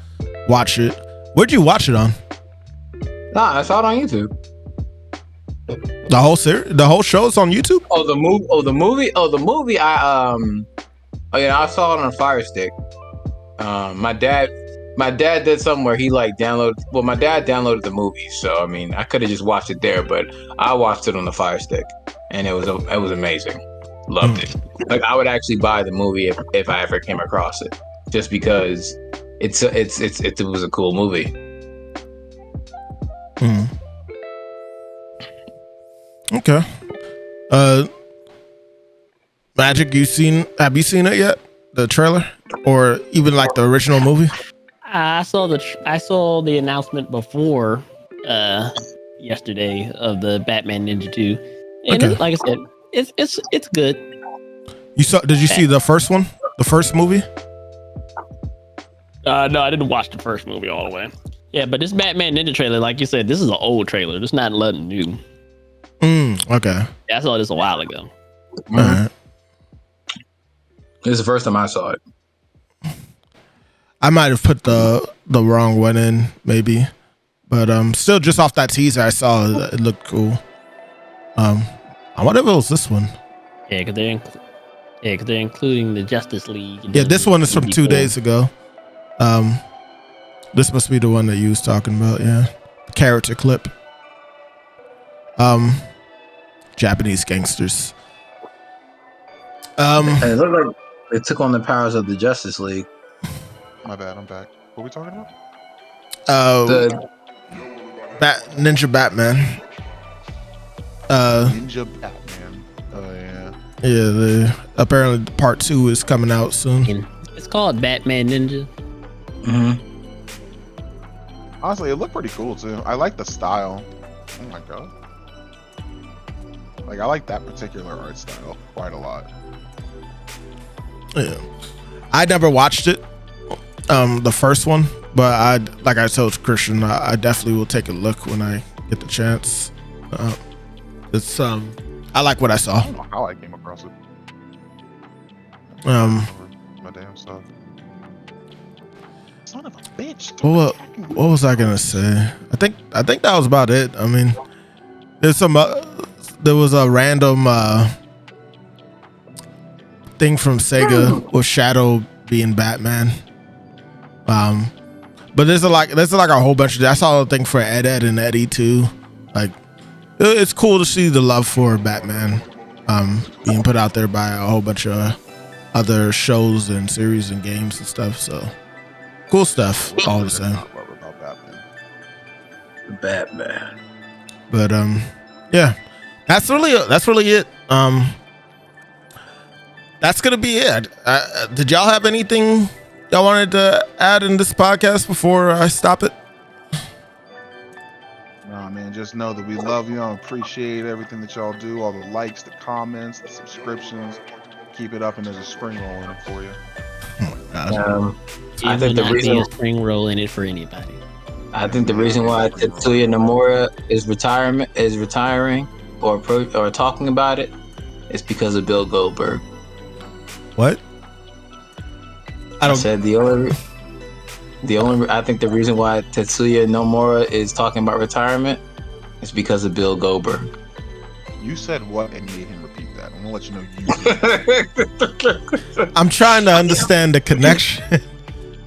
A: watch it. Where'd you watch it on?
F: Nah, I saw it on YouTube.
A: The whole series, the whole show is on YouTube.
F: The movie. I saw it on a Fire Stick. My dad did something where he like downloaded. Well, my dad downloaded the movie, so I mean, I could have just watched it there, but I watched it on the Fire Stick, and it was amazing. Loved it. Like I would actually buy the movie if I ever came across it, just because it was a cool movie.
A: Okay. Magic, have you seen it yet? The trailer or even like the original movie?
B: I saw the announcement before yesterday of the Batman Ninja 2. And like I said, it's good.
A: Did you see the first one? The first movie?
B: No, I didn't watch the first movie all the way. Yeah, but this Batman Ninja trailer, like you said, this is an old trailer. It's not nothing new.
A: Okay.
B: Yeah, I saw this a while ago.
A: All right.
F: This is the first time I saw it.
A: I might have put the wrong one in, maybe, But still, just off that teaser I saw, it looked cool. I wonder if it was this one.
B: Yeah, because they're including the Justice League.
A: Yeah, this one is from 2 days ago. This must be the one that you was talking about. Yeah, character clip. Japanese gangsters.
D: And it looked like they took on the powers of the Justice League.
E: My bad, I'm back. What are we talking about?
A: Ninja Batman.
E: Ninja Batman. Oh yeah.
A: Yeah, apparently part 2 is coming out soon.
B: It's called Batman Ninja.
D: Mm-hmm.
E: Honestly, it looked pretty cool too. I like the style. Oh my god. Like I like that particular art style quite a lot.
A: Yeah, I never watched it, the first one, but like I told Christian, I definitely will take a look when I get the chance. It's I like what I saw.
E: I don't know how I came across it. My damn stuff. Son of a bitch.
A: What was I gonna say? I think that was about it. I mean, there was a random thing from Sega with Shadow being Batman. But there's like a whole bunch of. I saw a thing for Ed and Eddie too. Like, it's cool to see the love for Batman being put out there by a whole bunch of other shows and series and games and stuff. So cool stuff, all the same.
D: Batman.
A: But yeah, that's really it. That's gonna be it. Did y'all have anything y'all wanted to add in this podcast before I stop it?
E: Nah, man, just know that we love you and appreciate everything that y'all do, all the likes, the comments, the subscriptions. Keep it up, and there's a spring roll in it for you.
D: I think the reason
B: a spring roll in it for anybody.
D: I think the reason why Tetsuya Nomura is retiring or talking about it is because of Bill Goldberg.
A: What?
D: I said the only I think the reason why Tetsuya Nomura is talking about retirement is because of Bill Goldberg.
E: You said what and made him repeat that. I'm gonna let you know you.
A: I'm trying to understand the connection.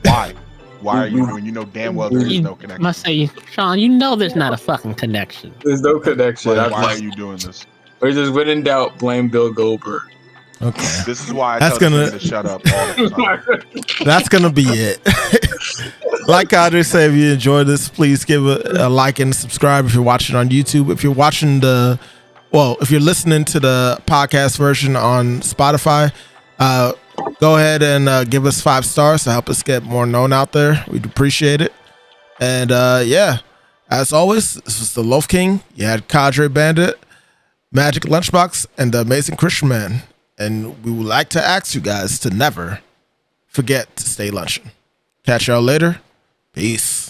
E: Why? Why are you when you know damn well there is no connection?
B: Must say, Sean, you know there's not a fucking connection.
D: There's no connection.
E: Why are you doing this?
D: Or just when in doubt, blame Bill Goldberg.
A: Okay.
E: This is why I tell you to shut up all the time.
A: That's gonna be it. Like Kadre said, if you enjoyed this, please give a like and subscribe if you're watching on YouTube. If you're watching if you're listening to the podcast version on Spotify, go ahead and give us 5 stars to help us get more known out there. We'd appreciate it. And yeah, as always, this was the Loaf King. You had Kadrebandit, Magic Lunchbox, and the Amazing Christian Man. And we would like to ask you guys to never forget to stay lunching. Catch y'all later. Peace.